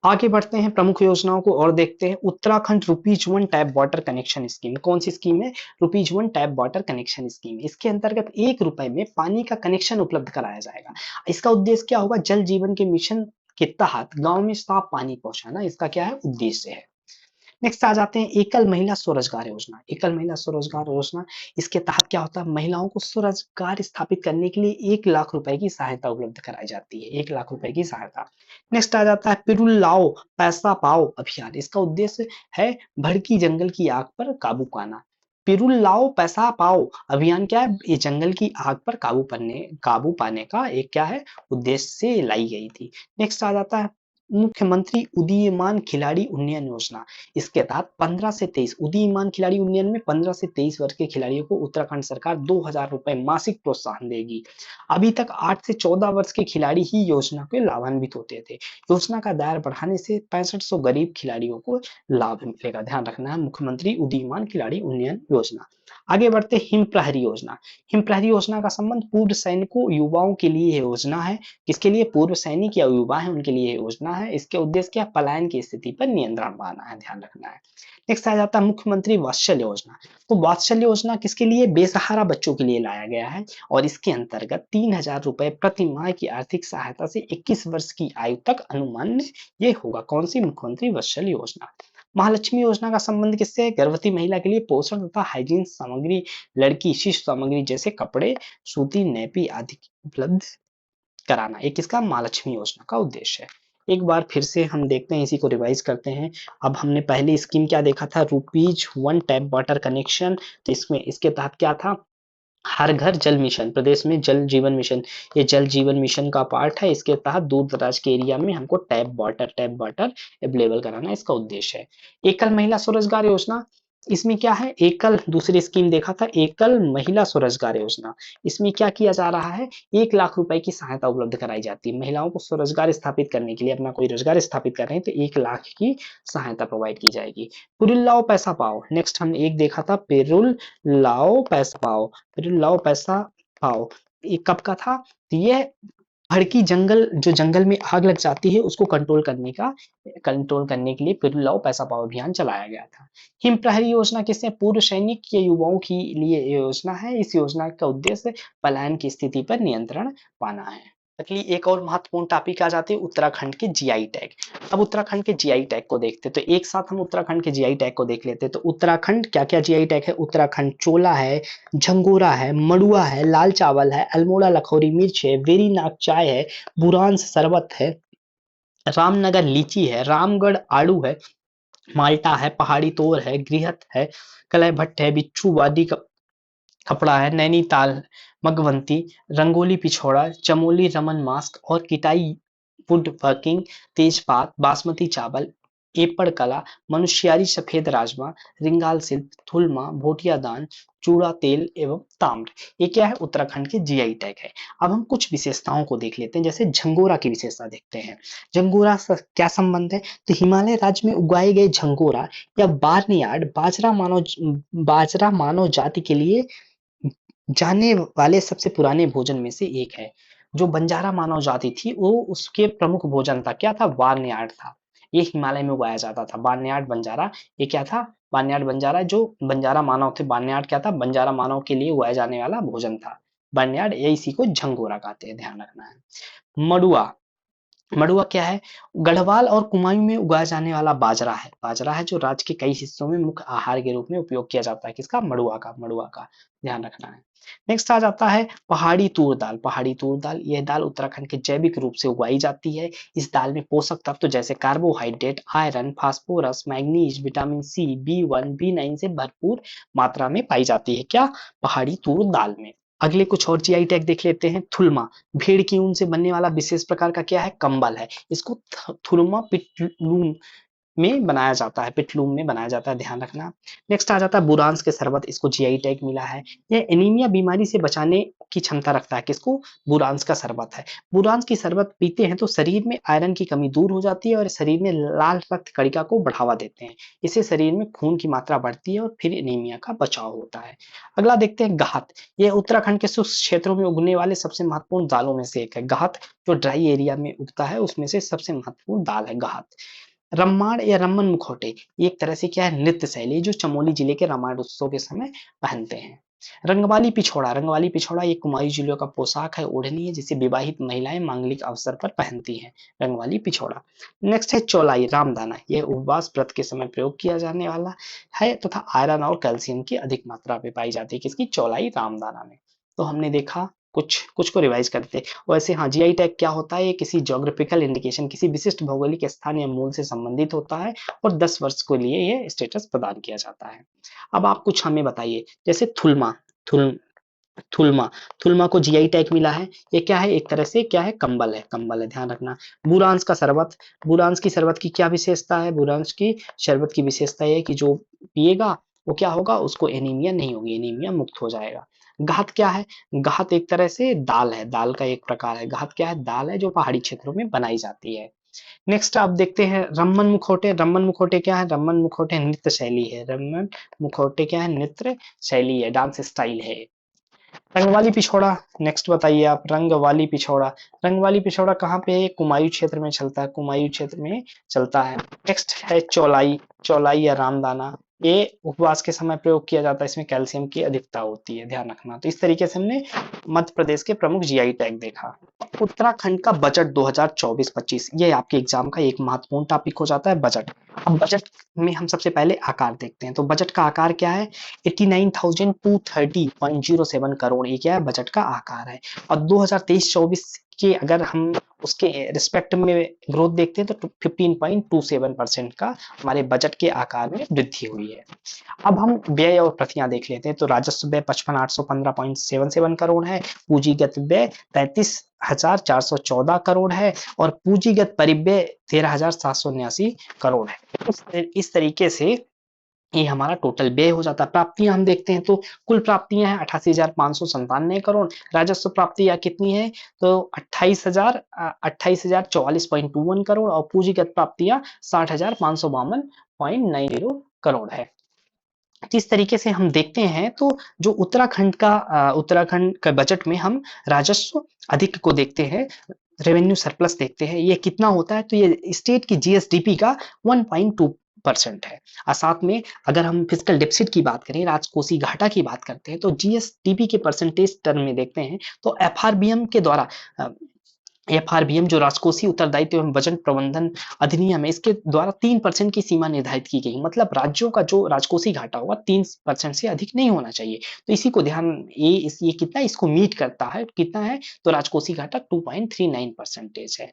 आगे बढ़ते हैं, प्रमुख योजनाओं को और देखते हैं। Uttarakhand rupees 1 tap water connection scheme, कौन सी स्कीम है, rupees 1 tap water connection scheme. इसके अंतर्गत 1 रुपए में पानी का कनेक्शन उपलब्ध कराया जाएगा। इसका उद्देश्य क्या होगा, जल जीवन के मिशन के तहत गांव में साफ पानी पहुंचाना, इसका क्या है, उद्देश्य है। नेक्स्ट आ जाते हैं एकल महिला स्वरोजगार योजना। एकल महिला स्वरोजगार योजना, इसके तहत क्या होता है, महिलाओं को स्वरोजगार स्थापित करने के लिए 1 लाख रुपए की सहायता उपलब्ध कराई जाती है, 1 लाख रुपए की सहायता। नेक्स्ट आ जाता है पिरुल लाओ पैसा पाओ अभियान। इसका उद्देश्य है भड़की जंगल की आग पर काबू पाना। पिरुल लाओ पैसा पाओ अभियान क्या है, ये जंगल की आग पर काबू पाने का एक क्या है, उद्देश्य से लाई गई थी। नेक्स्ट आ जाता है मुख्यमंत्री उदीयमान खिलाड़ी उन्नयन योजना। इसके तहत 15 से 23 उदीयमान खिलाड़ी उन्नयन में 15 से 23 वर्ष के खिलाड़ियों को उत्तराखंड सरकार 2,000 रुपए मासिक प्रोत्साहन देगी। अभी तक 8 से 14 वर्ष के खिलाड़ी ही योजना के लाभान्वित होते थे। योजना का दायरा बढ़ाने से 6500 गरीब खिलाड़ियों को लाभ मिलेगा। ध्यान रखना है, मुख्यमंत्री उदीयमान खिलाड़ी उन्नयन योजना। आगे बढ़ते हिम प्रहरी योजना। हिम प्रहरी योजना का संबंध पूर्व सैनिकों युवाओं के लिए योजना है। किसके लिए? पूर्व सैनिक या युवा है उनके लिए योजना है। इसके उद्देश्य क्या? पलायन की स्थिति पर नियंत्रण पाना है। ध्यान रखना है। नेक्स्ट आ जाता है मुख्यमंत्री वात्सल्य योजना। तो वात्सल्य योजना किसके लिए? बेसहारा बच्चों के लिए लाया गया है और इसके अंतर्गत 3,000 रुपए प्रति माह की आर्थिक सहायता से 21 वर्ष की आयु तक अनुमान ये होगा। कौन सी? मुख्यमंत्री वात्सल्य योजना। महालक्ष्मी योजना का संबंध किससे है? गर्भवती महिला के लिए पोषण तथा हाइजीन सामग्री, लड़की शिशु सामग्री जैसे कपड़े, सूती, नेपी आदि उपलब्ध कराना। ये किसका? महालक्ष्मी योजना का उद्देश्य है। एक बार फिर से हम देखते हैं, इसी को रिवाइज करते हैं। अब हमने पहली स्कीम क्या देखा था? ₹1 टैप वाटर कनेक्शन। तो इसमें इसके तहत क्या था? हर घर जल मिशन, प्रदेश में जल जीवन मिशन, ये जल जीवन मिशन का पार्ट है। इसके तहत दूर दराज के एरिया में हमको टैप वाटर अवेलेबल कराना इसका उद्देश्य है। एकल महिला स्वरोजगार योजना, इसमें क्या है? एकल, दूसरी स्कीम देखा था एकल महिला स्वरोजगार योजना। इसमें क्या किया जा रहा है? 1,00,000 रुपए की सहायता उपलब्ध कराई जाती है महिलाओं को स्वरोजगार स्थापित करने के लिए। अपना कोई रोजगार स्थापित कर रहे हैं तो 1,00,000 की सहायता प्रोवाइड की जाएगी। पेरुल लाओ पैसा पाओ। नेक्स्ट हमने एक देखा था पेरुल लाओ पैसा पाओ। लाओ पैसा पाओ, ये कब का था? तो ये भड़की जंगल, जो जंगल में आग लग जाती है उसको कंट्रोल करने के लिए पेरुल लाओ पैसा पाओ अभियान चलाया गया था। हिम प्रहरी योजना किससे? पूर्व सैनिक या युवाओं के लिए योजना है। इस योजना का उद्देश्य पलायन की स्थिति पर नियंत्रण पाना है। अगली एक और महत्वपूर्ण टॉपिक आ जाती है उत्तराखंड के जीआई टैग। अब उत्तराखंड के जीआई टैग को देखते हैं, तो एक साथ हम उत्तराखंड के जीआई टैग को देख लेते हैं। तो उत्तराखंड क्या क्या जीआई टैग है? उत्तराखंड चोला है, झंगोरा है, मड़ुआ है, लाल चावल है, अल्मोड़ा लखोरी मिर्च है, वेरीनाग चाय है, बुरांस शरबत है, रामनगर लीची है, रामगढ़ आड़ू है, माल्टा है, पहाड़ी तोर है, गृहत है, कलय भट्ट है, बिच्छू वादी का कपड़ा है, नैनीताल मगवंती, रंगोली पिछोड़ा, चमोली रमन मास्क और किटाई वुड वर्किंग, तेजपात, बासमती चावल, एपड़ कला, मनुष्यारी सफेद राजमा, रिंगाल शिल्प, थुलमा, भोटिया दान, चूड़ा तेल एवं ताम्र। ये क्या है? उत्तराखंड के जीआई टैग है। अब हम कुछ विशेषताओं को देख लेते हैं, जैसे झंगोरा की विशेषता देखते हैं। झंगोरा से क्या संबंध है? तो हिमालय राज्य में उगाए गए झंगोरा या बार्नयार्ड बाजरा मानव जाति के लिए जाने वाले सबसे पुराने भोजन में से एक है। जो बंजारा मानव जाति थी वो उसके प्रमुख भोजन था, क्या था? बार्नयार्ड था। ये हिमालय में उगाया जाता था। बार्नयार्ड बंजारा, ये क्या था? बार्नयार्ड बंजारा, जो बंजारा मानव थे। बार्नयार्ड क्या था? बंजारा मानव के लिए उगाया जाने वाला भोजन था बार्नयार्ड। ये इसी को झंगोरा कहते हैं, ध्यान रखना है। मड़ुआ, मड़ुआ क्या है? गढ़वाल और कुमायूं में उगाया जाने वाला बाजरा है। बाजरा है जो राज्य के कई हिस्सों में मुख्य आहार के रूप में उपयोग किया जाता है। किसका? मड़ुआ का ध्यान रखना है। नेक्स्ट आ जाता है पहाड़ी तूर दाल। पहाड़ी तूर दाल, यह दाल उत्तराखंड के जैविक रूप से उगाई जाती है। इस दाल में पोषक तत्व जैसे carbohydrate, iron, phosphorus, manganese, vitamin C, B1, B9 से भरपूर मात्रा में पाई जाती है। क्या? पहाड़ी तूर दाल में। अगले कुछ और जीआई टैग देख लेते हैं। थुलमा, भेड़ की ऊन से बनने वाला विशेष प्रकार का क्या है? कंबल है। इसको थुलमा पिटलूम में बनाया जाता है, पिटलूम में बनाया जाता है, ध्यान रखना। नेक्स्ट आ जाता है बुरांस के शरबत। इसको जीआई टैग मिला है। यह एनीमिया बीमारी से बचाने की क्षमता रखता है। किसको? बुरांस का शरबत है। बुरांस की शरबत पीते हैं तो शरीर में आयरन की कमी दूर हो जाती है और शरीर में लाल रक्त कणिका को बढ़ावा देते हैं। इससे शरीर में खून की मात्रा बढ़ती है और फिर एनीमिया का बचाव होता है। अगला देखते हैं गाहत। यह उत्तराखंड के शुष्क क्षेत्रों में उगने वाले सबसे महत्वपूर्ण दालों में से एक है। गाहत जो ड्राई एरिया में उगता है उसमें से सबसे महत्वपूर्ण दाल है गाहत। रम्माण या रम्मन मुखौटे, ये एक तरह से क्या है? नृत्य शैली जो चमोली जिले के रामायण उत्सव के समय पहनते हैं। रंगवाली पिछोड़ा, रंगवाली पिछोड़ा ये कुमायूं जिलों का पोशाक है, ओढ़नी है, जिसे विवाहित महिलाएं मांगलिक अवसर पर पहनती हैं। रंगवाली पिछोड़ा। नेक्स्ट है चौलाई रामदाना। यह उपवास व्रत के समय प्रयोग किया जाने वाला है तथा आयरन और कैल्शियम की अधिक मात्रा में पाई जाती है। किसकी? चौलाई रामदाना में। तो हमने देखा कुछ कुछ को रिवाइज करते हैं। वैसे हाँ, जीआई टैग क्या होता है? ये किसी ज्योग्राफिकल इंडिकेशन, किसी विशिष्ट भौगोलिक स्थान या मूल से संबंधित होता है और 10 वर्ष के लिए ये स्टेटस प्रदान किया जाता है। अब आप कुछ हमें बताइए, जैसे थुलमा, थुल थुल्मा, थुल्मा को जीआई टैग मिला है। ये क्या है? एक तरह से क्या है? कंबल है, कंबल है, ध्यान रखना। बुरांस का शरबत, बुरांस की शरबत की क्या विशेषता है? बुरांस की शरबत की विशेषता ये है कि जो पिएगा वो क्या होगा? उसको एनीमिया नहीं होगी, एनीमिया मुक्त हो जाएगा। गाहत क्या है? गाहत एक तरह से दाल है, दाल का एक प्रकार है। गाहत क्या है? दाल है जो पहाड़ी क्षेत्रों में बनाई जाती है। नेक्स्ट आप देखते हैं रम्मन मुखौटे। रम्मन मुखौटे क्या है? रम्मन मुखौटे नृत्य शैली है। रम्मन मुखौटे क्या है? नृत्य शैली है, डांस स्टाइल है। रंगवाली पिछोड़ा, नेक्स्ट बताइए आप। रंगवाली पिछोड़ा, रंगवाली पिछोड़ा कहाँ पे है? कुमायूं क्षेत्र में चलता है, कुमायूं क्षेत्र में चलता है। नेक्स्ट है चौलाई, चौलाई या रामदाना। ये उपवास के समय प्रयोग किया जाता है, इसमें कैल्शियम की अधिकता होती है, ध्यान रखना। तो इस तरीके से हमने मध्य प्रदेश के प्रमुख जीआई टैग देखा। उत्तराखंड का बजट 2024-25, ये आपके एग्जाम का एक महत्वपूर्ण टॉपिक हो जाता है, बजट। अब बजट में हम सबसे पहले आकार देखते हैं। तो बजट का आकार क्या है? 89,230.07 करोड़, ये क्या है? बजट का आकार है। और 2023-24 के अगर हम उसके रिस्पेक्ट में ग्रोथ देखते हैं तो 15.27% का हमारे बजट के आकार में वृद्धि हुई है। अब हम व्यय और प्रतियां देख लेते हैं। तो राजस्व व्यय 55,815.77 करोड़ है। पूंजीगत व्यय 33,414 करोड़ है और पूंजीगत परिव्यय 13,779 करोड़ है। इस तरीके से ये हमारा टोटल व्यय हो जाता है। प्राप्तियां हम देखते हैं तो कुल प्राप्तियां हैं 88,597 करोड़। राजस्व प्राप्तियां कितनी है? तो 28,044.21 करोड़ और पूंजीगत प्राप्तियां 60,552.90 करोड़ है। जिस तरीके से हम देखते हैं तो जो उत्तराखंड का बजट में हम राजस्व अधिक को देखते हैं, रेवेन्यू सरप्लस देखते हैं। ये कितना होता है? तो ये स्टेट की जीएसडीपी का 1.2% है। और साथ में अगर हम फिजिकल डेफिसिट की बात करें, राजकोषीय घाटा की बात करते हैं, तो जीएसडीपी के परसेंटेज टर्म में देखते हैं तो एफआरबीएम के द्वारा एफआरबीएम जो राजकोषीय उत्तरदायित्व एवं बजट प्रबंधन अधिनियम है, इसके द्वारा 3% की सीमा निर्धारित की गई। मतलब राज्यों का जो राजकोषीय घाटा होगा 3% से अधिक नहीं होना चाहिए। तो इसी को ध्यान, ये कितना इसको मीट करता है, कितना है? तो राजकोषीय घाटा 2.39% है।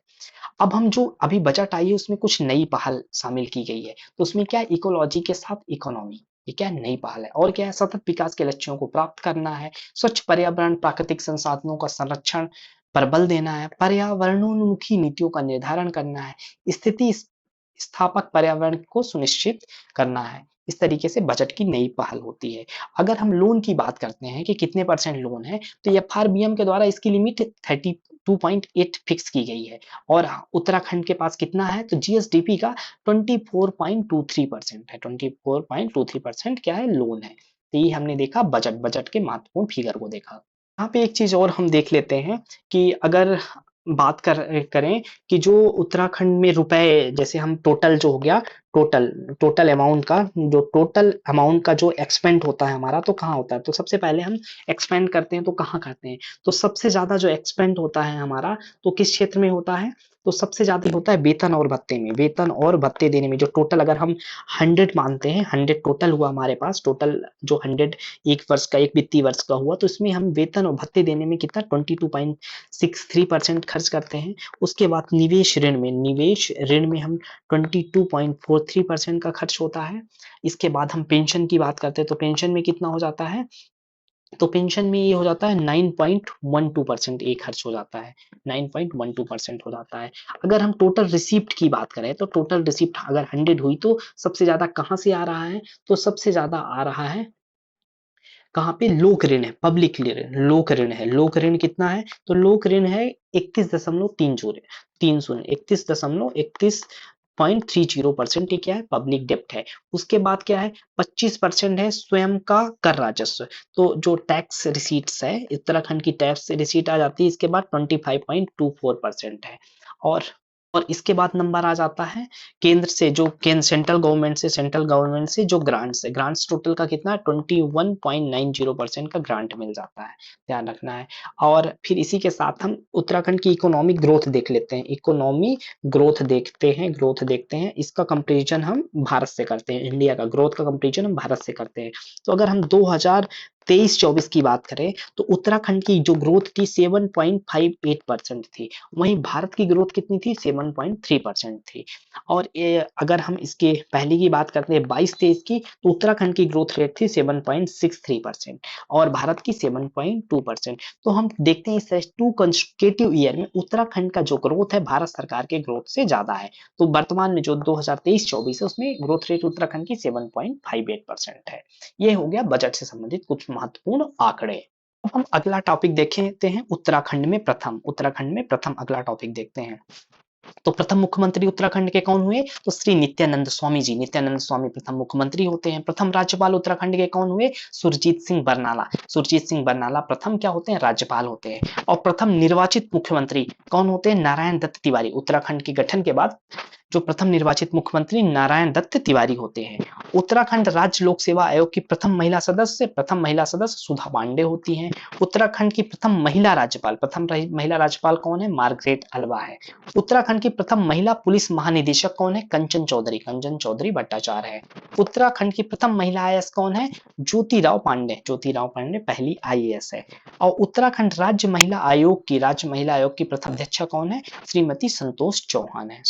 अब हम जो अभी बजट आई है उसमें कुछ नई पहल शामिल की गई है। तो उसमें क्या है? इकोलॉजी के साथ इकोनॉमी, ये क्या नई पहल है। और क्या है? सतत विकास के लक्ष्यों को प्राप्त करना है, स्वच्छ पर्यावरण, प्राकृतिक संसाधनों का संरक्षण पर बल देना है, पर्यावरणोन्मुखी नीतियों का निर्धारण करना है, स्थिति स्थापक पर्यावरण को सुनिश्चित करना है। इस तरीके से बजट की नई पहल होती है। अगर हम लोन की बात करते हैं कि कितने परसेंट लोन है, तो एफआरबीएम के द्वारा इसकी लिमिट 32.8 फिक्स की गई है। और उत्तराखंड के पास कितना है? तो जीएसडीपी का 24.23% है। 24.23% क्या है? लोन है। तो ये हमने देखा बजट, बजट के महत्वपूर्ण फिगर को देखा। यहाँ पे एक चीज और हम देख लेते हैं कि अगर बात करें कि जो उत्तराखंड में रुपए, जैसे हम टोटल जो हो गया, टोटल टोटल अमाउंट का, जो टोटल अमाउंट का जो एक्सपेंड होता है हमारा, तो कहाँ होता है? तो सबसे पहले हम एक्सपेंड करते हैं तो कहाँ करते हैं? तो सबसे ज्यादा जो एक्सपेंड होता है हमारा, तो किस क्षेत्र में होता है? तो सबसे ज्यादा होता है वेतन और भत्ते में। वेतन और भत्ते देने में जो टोटल, अगर हम 100 मानते हैं, 100 टोटल हुआ हमारे पास, टोटल जो 100 एक वर्ष का, एक वित्तीय वर्ष का हुआ, तो इसमें हम वेतन और भत्ते देने में कितना 22.63% खर्च करते हैं। उसके बाद निवेश ऋण में, निवेश ऋण में हम 22.43% का खर्च होता है। इसके बाद हम पेंशन की बात करते हैं तो पेंशन में कितना हो जाता है? तो पेंशन में ये हो जाता है 9.12%, ये खर्च हो जाता है, 9.12% हो जाता है। अगर हम टोटल रिसिप्ट की बात करें तो टोटल रिसिप्ट अगर 100 हुई तो सबसे ज्यादा कहाँ से आ रहा है? तो सबसे ज्यादा आ रहा है कहाँ पे? लोक ऋण है, पब्लिक ऋण, लोक ऋण है। लोक ऋण कितना है? तो लोक ऋण है 31.30%, ये क्या है? पब्लिक डेप्ट है। उसके बाद क्या है? 25% है स्वयं का कर राजस्व। तो जो टैक्स रिसीट्स है, उत्तराखंड की टैक्स रिसीट आ जाती है। इसके बाद 25.24% है। और और इसके बाद नंबर आ जाता है केंद्र से, जो केंद्र सेंट्रल गवर्नमेंट से जो ग्रांट्स है, ग्रांट्स टोटल का कितना? 21.90% का ग्रांट मिल जाता है, ध्यान रखना है। और फिर इसी के साथ हम उत्तराखंड की इकोनॉमिक ग्रोथ देख लेते हैं। इकोनॉमी ग्रोथ देखते हैं। इसका कंपेरिजन हम भारत से करते हैं, इंडिया का ग्रोथ का कंपेरिजन हम भारत से करते हैं। तो अगर हम 23-24 की बात करें तो उत्तराखंड की जो ग्रोथ थी 7.58% थी, वहीं भारत की ग्रोथ कितनी थी 7.3% थी। और अगर हम इसके पहले की बात करते हैं 22-23 की, तो उत्तराखंड की ग्रोथ रेट थी 7.63% और भारत की 7.2%। तो हम देखते हैं इस 2 कंसेक्यूटिव ईयर में उत्तराखंड का जो ग्रोथ है भारत सरकार के ग्रोथ से ज्यादा है। तो वर्तमान में जो 2023-24 है उसमें ग्रोथ रेट उत्तराखंड की 7.58% है। ये हो गया बजट से संबंधित कुछ महत्वपूर्ण आंकड़े। अब हम अगला टॉपिक देखते हैं उत्तराखंड में प्रथम अगला टॉपिक देखते हैं। तो प्रथम मुख्यमंत्री उत्तराखंड के कौन हुए? तो श्री नित्यानंद स्वामी जी, नित्यानंद स्वामी प्रथम मुख्यमंत्री होते हैं। प्रथम राज्यपाल उत्तराखंड के कौन हुए? सुरजीत सिंह बरनाला, सुरजीत सिंह बरनाला प्रथम क्या होते हैं? राज्यपाल होते हैं। और प्रथम निर्वाचित मुख्यमंत्री कौन होते हैं? नारायण दत्त तिवारी। उत्तराखंड के गठन के बाद जो प्रथम निर्वाचित मुख्यमंत्री नारायण दत्त तिवारी होते हैं। उत्तराखंड राज्य लोक सेवा आयोग की प्रथम महिला सदस्य सुधा पांडे होती हैं। उत्तराखंड की प्रथम महिला राज्यपाल कौन है? मार्गरेट अल्वा है। उत्तराखंड की प्रथम महिला पुलिस महानिदेशक कौन है? कंचन चौधरी भट्टाचार्य है। उत्तराखंड की प्रथम महिला आईएएस कौन है? ज्योतिराव पांडे पहली आईएएस है। और उत्तराखंड राज्य महिला आयोग की प्रथम अध्यक्षा कौन है? श्रीमती संतोष चौहान है।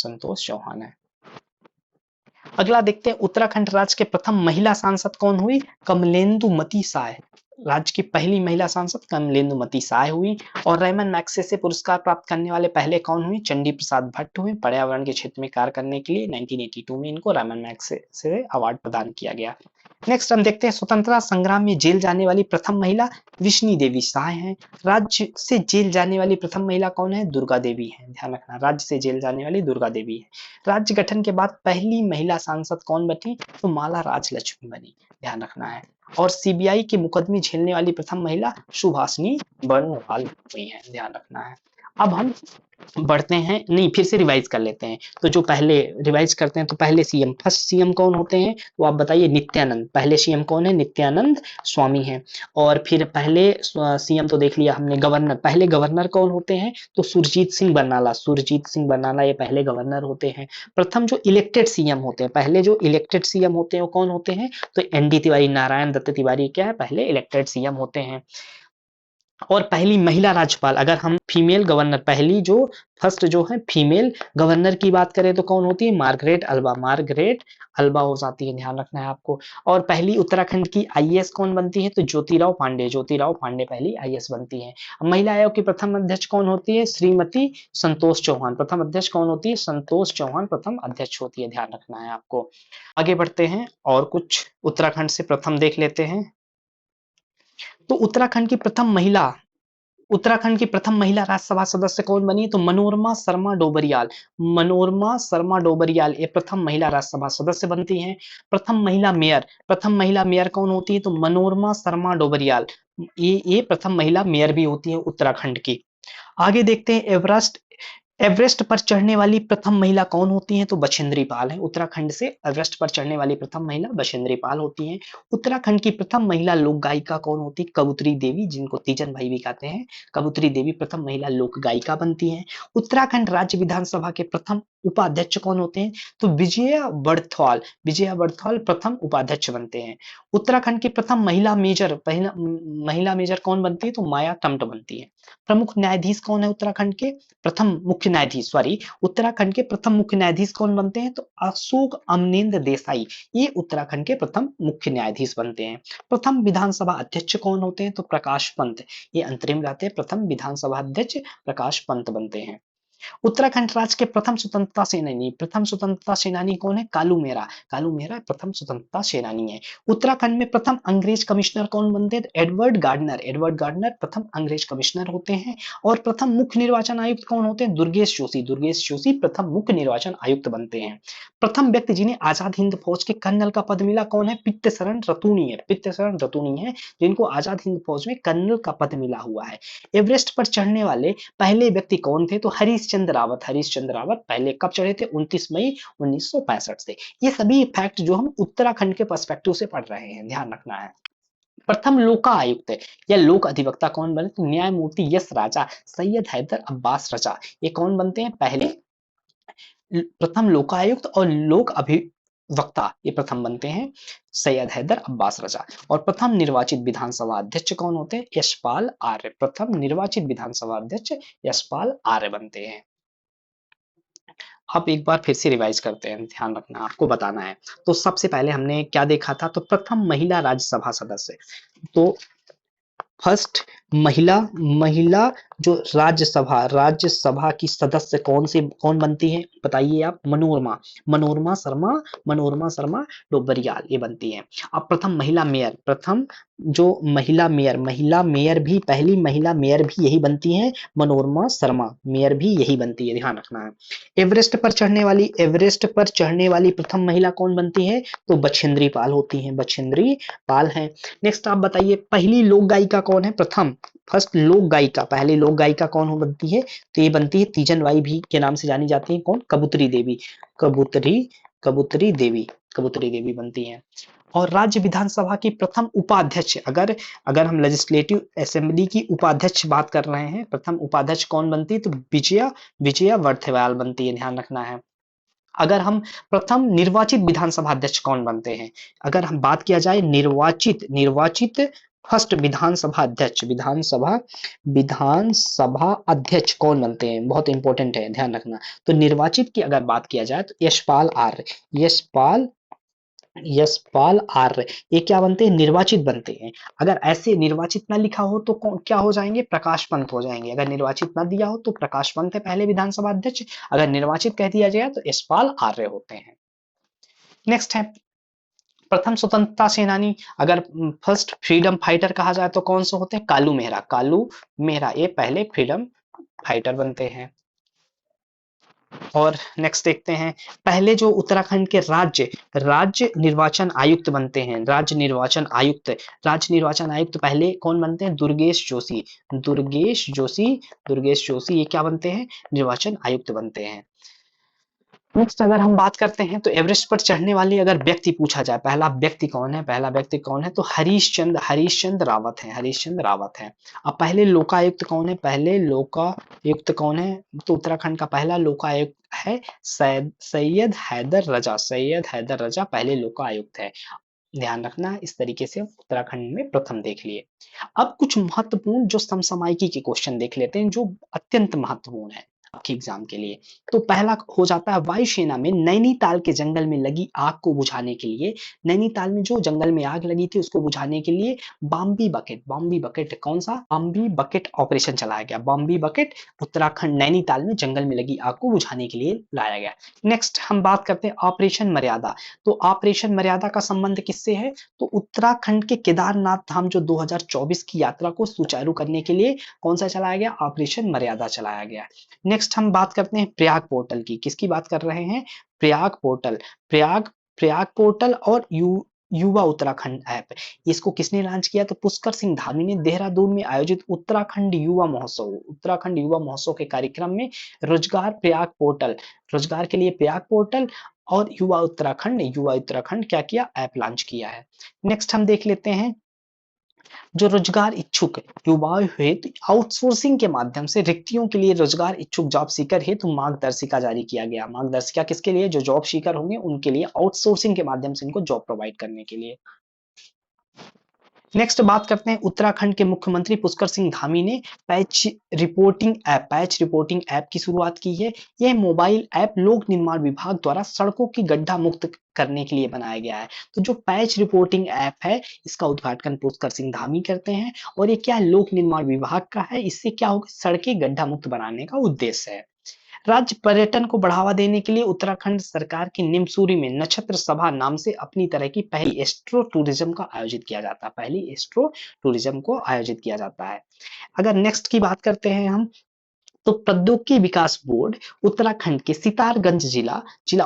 अगला देखते हैं उत्तराखंड राज्य के प्रथम महिला सांसद कौन हुई? कमलेंदुमती साय। राज्य की पहली महिला सांसद कमलेंदुमती साय हुई। और रेमन मैग्सेसे पुरस्कार प्राप्त करने वाले पहले कौन हुई? चंडी प्रसाद भट्ट हुए। पर्यावरण के क्षेत्र में कार्य करने के लिए 1982 में इनको रेमन मैग्सेसे अवार्ड प्रदान किया गया। नेक्स्ट हम देखते हैं स्वतंत्रता संग्राम में जेल जाने वाली प्रथम महिला विष्णु देवी साय हैं। राज्य से जेल जाने वाली प्रथम महिला कौन है? दुर्गा देवी है। ध्यान रखना, राज्य से जेल जाने वाली दुर्गा देवी है। राज्य गठन के बाद पहली महिला सांसद कौन बनी? तो माला राजलक्ष्मी बनी। ध्यान रखना है। और सीबीआई के मुकदमे झेलने वाली प्रथम महिला सुभाषिनी बर्नवाल हुई है। ध्यान रखना है। अब हम बढ़ते हैं, नहीं फिर से रिवाइज कर लेते हैं। तो जो पहले रिवाइज करते हैं तो पहले सीएम, फर्स्ट सीएम कौन होते हैं? तो आप बताइए नित्यानंद। पहले सीएम कौन है? नित्यानंद स्वामी हैं। और फिर पहले सीएम तो देख लिया हमने। गवर्नर, पहले गवर्नर कौन होते हैं? तो सुरजीत सिंह बरनाला ये पहले गवर्नर होते हैं। प्रथम जो इलेक्टेड सीएम होते हैं, पहले जो इलेक्टेड सीएम होते हैं वो कौन होते हैं? तो एनडी तिवारी, नारायण दत्त तिवारी क्या है? पहले इलेक्टेड सीएम होते हैं। और पहली महिला राज्यपाल, अगर हम फीमेल गवर्नर, पहली जो फर्स्ट जो है फीमेल गवर्नर की बात करें तो कौन होती है? मार्गरेट अल्बा हो जाती है। ध्यान रखना है आपको। और पहली उत्तराखंड की आईएएस कौन बनती है? तो ज्योतिराव पांडे पहली आईएएस बनती है। महिला आयोग की प्रथम अध्यक्ष कौन होती है? श्रीमती संतोष चौहान। प्रथम अध्यक्ष कौन होती है? संतोष चौहान प्रथम अध्यक्ष होती है। ध्यान रखना है आपको। आगे बढ़ते हैं और कुछ उत्तराखंड से प्रथम देख लेते हैं। तो उत्तराखंड की प्रथम महिला राज्यसभा सदस्य कौन बनी? तो मनोरमा शर्मा डोबरियाल ये प्रथम महिला राज्यसभा सदस्य बनती हैं। प्रथम महिला मेयर कौन होती है? तो मनोरमा शर्मा डोबरियाल, ये प्रथम महिला मेयर भी होती है उत्तराखंड की। आगे देखते हैं एवरेस्ट पर चढ़ने वाली प्रथम महिला कौन होती है? तो बछेंद्री पाल है। उत्तराखंड से एवरेस्ट पर चढ़ने वाली प्रथम महिला बछेंद्री पाल होती हैं। उत्तराखंड की प्रथम महिला लोक गायिका कौन होती है? कबूतरी देवी, जिनको तीजन भाई भी कहते हैं। कबूतरी देवी प्रथम महिला लोक गायिका बनती हैं। उत्तराखंड राज्य विधानसभा के प्रथम उपाध्यक्ष कौन होते हैं? तो विजया बड़थौल प्रथम उपाध्यक्ष बनते हैं। उत्तराखंड की प्रथम महिला मेजर कौन बनती है? तो माया टम्ट बनती है। प्रमुख न्यायाधीश कौन है उत्तराखंड के? उत्तराखंड के प्रथम मुख्य न्यायाधीश कौन बनते हैं? तो अशोक अमनेंद्र देसाई, ये उत्तराखंड के प्रथम मुख्य न्यायाधीश बनते हैं। प्रथम विधानसभा अध्यक्ष कौन होते हैं? तो प्रकाश पंत, ये अंतरिम रहते हैं। प्रथम विधानसभा अध्यक्ष प्रकाश पंत बनते हैं। उत्तराखंड राज्य के प्रथम स्वतंत्रता सेनानी कौन है? कालू मेहरा प्रथम स्वतंत्रता सेनानी है। उत्तराखंड में प्रथम अंग्रेज कमिश्नर कौन बनते हैं? एडवर्ड गार्डनर प्रथम अंग्रेज कमिश्नर होते हैं। और प्रथम मुख्य निर्वाचन आयुक्त कौन होते हैं? दुर्गेश जोशी प्रथम मुख्य निर्वाचन आयुक्त बनते हैं। प्रथम व्यक्ति जिन्हें आजाद हिंद फौज के कर्नल का पद मिला कौन है? पित्तशरण रतूनी है, जिनको आजाद हिंद फौज में कर्नल का पद मिला हुआ है। एवरेस्ट पर चढ़ने वाले पहले व्यक्ति कौन थे? तो हरीशचंद्र रावत पहले कब चढ़े थे? 29 मई 1965 से। ये सभी फैक्ट जो हम उत्तराखंड के पर्सपेक्टिव से पढ़ रहे हैं, ध्यान रखना है। प्रथम लोका आयुक्त या लोक अधिवक्ता कौन बने? तो न्यायमूर्ति यस राजा सैयद हैदर अब्बास रजा, ये कौन बनते हैं? पहले प्रथम लोकायुक्त और वक्ता ये प्रथम बनते हैं सैयद हैदर अब्बास रजा। और प्रथम निर्वाचित विधानसभा अध्यक्ष कौन होते हैं? यशपाल आर्य। प्रथम निर्वाचित विधानसभा अध्यक्ष यशपाल आर्य बनते हैं। अब एक बार फिर से रिवाइज करते हैं, ध्यान रखना, आपको बताना है। तो सबसे पहले हमने क्या देखा था? तो प्रथम महिला राज्यसभा सदस्य, तो फर्स्ट महिला महिला जो राज्यसभा की सदस्य कौन बनती है बताइए आप? मनोरमा शर्मा डोबरियाल ये बनती है। अब प्रथम महिला मेयर भी, पहली महिला मेयर भी यही बनती है, मनोरमा शर्मा मेयर भी यही बनती है, ध्यान रखना है। एवरेस्ट पर चढ़ने वाली प्रथम महिला कौन बनती है? तो बछेंद्री पाल होती है, बछेंद्री पाल है। नेक्स्ट आप बताइए, पहली लोक गायिका कौन है? फर्स्ट लोक गायिका, पहली लोक गायिका कौन हो बनती है? तो ये बनती है तीजन बाई भी के नाम से जानी जाती है, कौन? कबूतरी देवी, कबूतरी देवी बनती हैं। और राज्य विधानसभा की प्रथम उपाध्यक्ष, अगर अगर हम लेजिस्लेटिव असेंबली की उपाध्यक्ष बात कर रहे हैं, प्रथम उपाध्यक्ष कौन बनती है? तो विजया वर्थेवाल बनती है, ध्यान रखना है। अगर हम प्रथम निर्वाचित विधानसभा अध्यक्ष कौन बनते हैं? अगर हम बात किया जाए निर्वाचित फर्स्ट विधानसभा अध्यक्ष कौन बनते हैं? बहुत इंपॉर्टेंट है, ध्यान रखना। तो निर्वाचित की अगर बात किया जाए तो यशपाल आर्य ये क्या बनते हैं? निर्वाचित बनते हैं। अगर ऐसे निर्वाचित ना लिखा हो तो क्या हो जाएंगे? प्रकाश पंत हो जाएंगे। अगर निर्वाचित ना दिया हो तो प्रकाश पंत है पहले विधानसभा अध्यक्ष, अगर निर्वाचित कह दिया जाए तो यशपाल आर्य होते हैं। नेक्स्ट है प्रथम स्वतंत्रता सेनानी, अगर फर्स्ट फ्रीडम फाइटर कहा जाए तो कौन से होते हैं? कालू मेहरा ये पहले फ्रीडम फाइटर बनते हैं। और नेक्स्ट देखते हैं, पहले जो उत्तराखंड के राज्य निर्वाचन आयुक्त बनते हैं, राज्य निर्वाचन आयुक्त पहले कौन बनते हैं? दुर्गेश जोशी ये क्या बनते हैं? निर्वाचन आयुक्त बनते हैं। नेक्स्ट अगर हम बात करते हैं तो एवरेस्ट पर चढ़ने वाले अगर व्यक्ति पूछा जाए, पहला व्यक्ति कौन है? तो हरीशचंद्र रावत है। अब पहले लोकायुक्त कौन है? तो उत्तराखंड का पहला लोकायुक्त है सैयद हैदर रजा पहले लोकायुक्त है, ध्यान रखना। इस तरीके से उत्तराखंड में प्रथम देख लिए। अब कुछ महत्वपूर्ण जो समसामयिकी के क्वेश्चन देख लेते हैं जो अत्यंत महत्वपूर्ण है आपके एग्जाम के लिए। तो पहला हो जाता है, वायुसेना में नैनीताल के जंगल में लगी आग को बुझाने के लिए, नैनीताल में जो जंगल में आग लगी थी उसको बुझाने के लिए बॉम्बी बकेट कौन सा? बॉम्बी बकेट ऑपरेशन चलाया गया। बॉम्बी बकेट उत्तराखंड नैनीताल में जंगल में लगी आग को बुझाने के लिए लाया गया। नेक्स्ट हम बात करते हैं ऑपरेशन मर्यादा। तो ऑपरेशन मर्यादा का संबंध किससे है? तो उत्तराखंड के केदारनाथ धाम जो 2024 की यात्रा को सुचारू करने के लिए कौन सा चलाया गया? ऑपरेशन मर्यादा चलाया गया। नेक्स्ट हम बात करते हैं प्रयाग पोर्टल की। किसकी बात कर रहे हैं? प्रयाग पोर्टल और युवा उत्तराखंड ऐप, इसको किसने लॉन्च किया? तो पुष्कर सिंह धामी ने देहरादून में आयोजित उत्तराखंड युवा महोत्सव के कार्यक्रम में रोजगार के लिए प्रयाग पोर्टल और युवा उत्तराखंड क्या किया? ऐप लॉन्च किया है। नेक्स्ट हम देख लेते हैं, जो रोजगार इच्छुक युवाओं हेतु आउटसोर्सिंग के माध्यम से रिक्तियों के लिए रोजगार इच्छुक जॉब सीकर हेतु मार्गदर्शिका जारी किया गया। मार्गदर्शिका किसके लिए? जो जॉब सीकर होंगे उनके लिए, आउटसोर्सिंग के माध्यम से इनको जॉब प्रोवाइड करने के लिए। नेक्स्ट बात करते हैं, उत्तराखंड के मुख्यमंत्री पुष्कर सिंह धामी ने पैच रिपोर्टिंग ऐप की शुरुआत की है। यह मोबाइल ऐप लोक निर्माण विभाग द्वारा सड़कों की गड्ढा मुक्त करने के लिए बनाया गया है। तो जो पैच रिपोर्टिंग ऐप है इसका उद्घाटन पुष्कर सिंह धामी करते हैं और ये क्या है? लोक निर्माण विभाग का है। इससे क्या होगा? सड़कें गड्ढा मुक्त बनाने का उद्देश्य है। राज्य पर्यटन को बढ़ावा देने के लिए उत्तराखंड सरकार की निमसूरी में नक्षत्र सभा नाम से अपनी तरह की पहली एस्ट्रो टूरिज्म का आयोजित किया जाता है। अगर नेक्स्ट की बात करते हैं हम, तो प्रौद्योगिकी विकास बोर्ड उत्तराखंड के सितारगंज जिला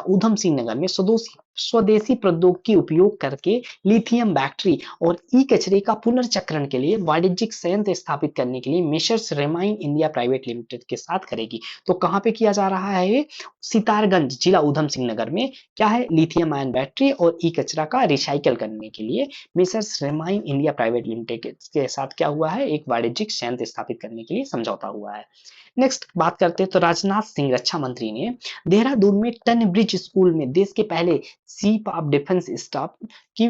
ऊधम सिंह नगर में स्वदेशी प्रौद्योगिकी उपयोग करके लिथियम बैटरी और ई कचरे का पुनर्चक्रण के लिए वाणिज्यिक संयंत्र स्थापित करने के लिए मेसर्स रेमाइन इंडिया प्राइवेट लिमिटेड के साथ करेगी। तो कहां पे किया जा रहा है ये? सितारगंज जिला ऊधम सिंह नगर में क्या है? लिथियम आयन बैटरी और ई कचरा का रिसाइकल करने के लिए मेसर्स रेमाइन इंडिया प्राइवेट लिमिटेड के साथ क्या हुआ है? एक वाणिज्यिक संयंत्र स्थापित करने के लिए समझौता हुआ है। नेक्स्ट बात करते हैं, तो राजनाथ सिंह रक्षा मंत्री ने देहरादून में टन ब्रिज स्कूल में देश के पहले चीफ ऑफ डिफेंस स्टाफ की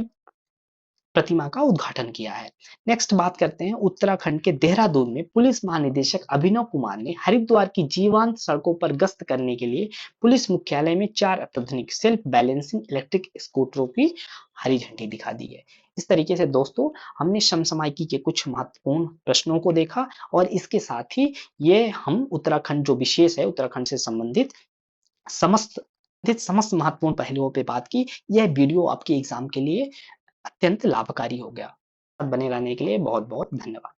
प्रतिमा का उद्घाटन किया है। नेक्स्ट बात करते हैं उत्तराखंड के देहरादून में पुलिस महानिदेशक अभिनव कुमार ने हरिद्वार की जीवंत सड़कों पर गश्त करने के लिए पुलिस मुख्यालय में 4 अत्याधुनिक सेल्फ बैलेंसिंग इलेक्ट्रिक स्कूटरों की हरी झंडी दिखा दी है। इस तरीके से दोस्तों हमने समसामयिकी के कुछ महत्वपूर्ण प्रश्नों को देखा और इसके साथ ही ये हम उत्तराखंड जो विशेष है उत्तराखंड से संबंधित समस्त समस्त महत्वपूर्ण पहलुओं पे बात की। यह वीडियो आपके एग्जाम के लिए अत्यंत लाभकारी हो गया। बने रहने के लिए बहुत-बहुत धन्यवाद।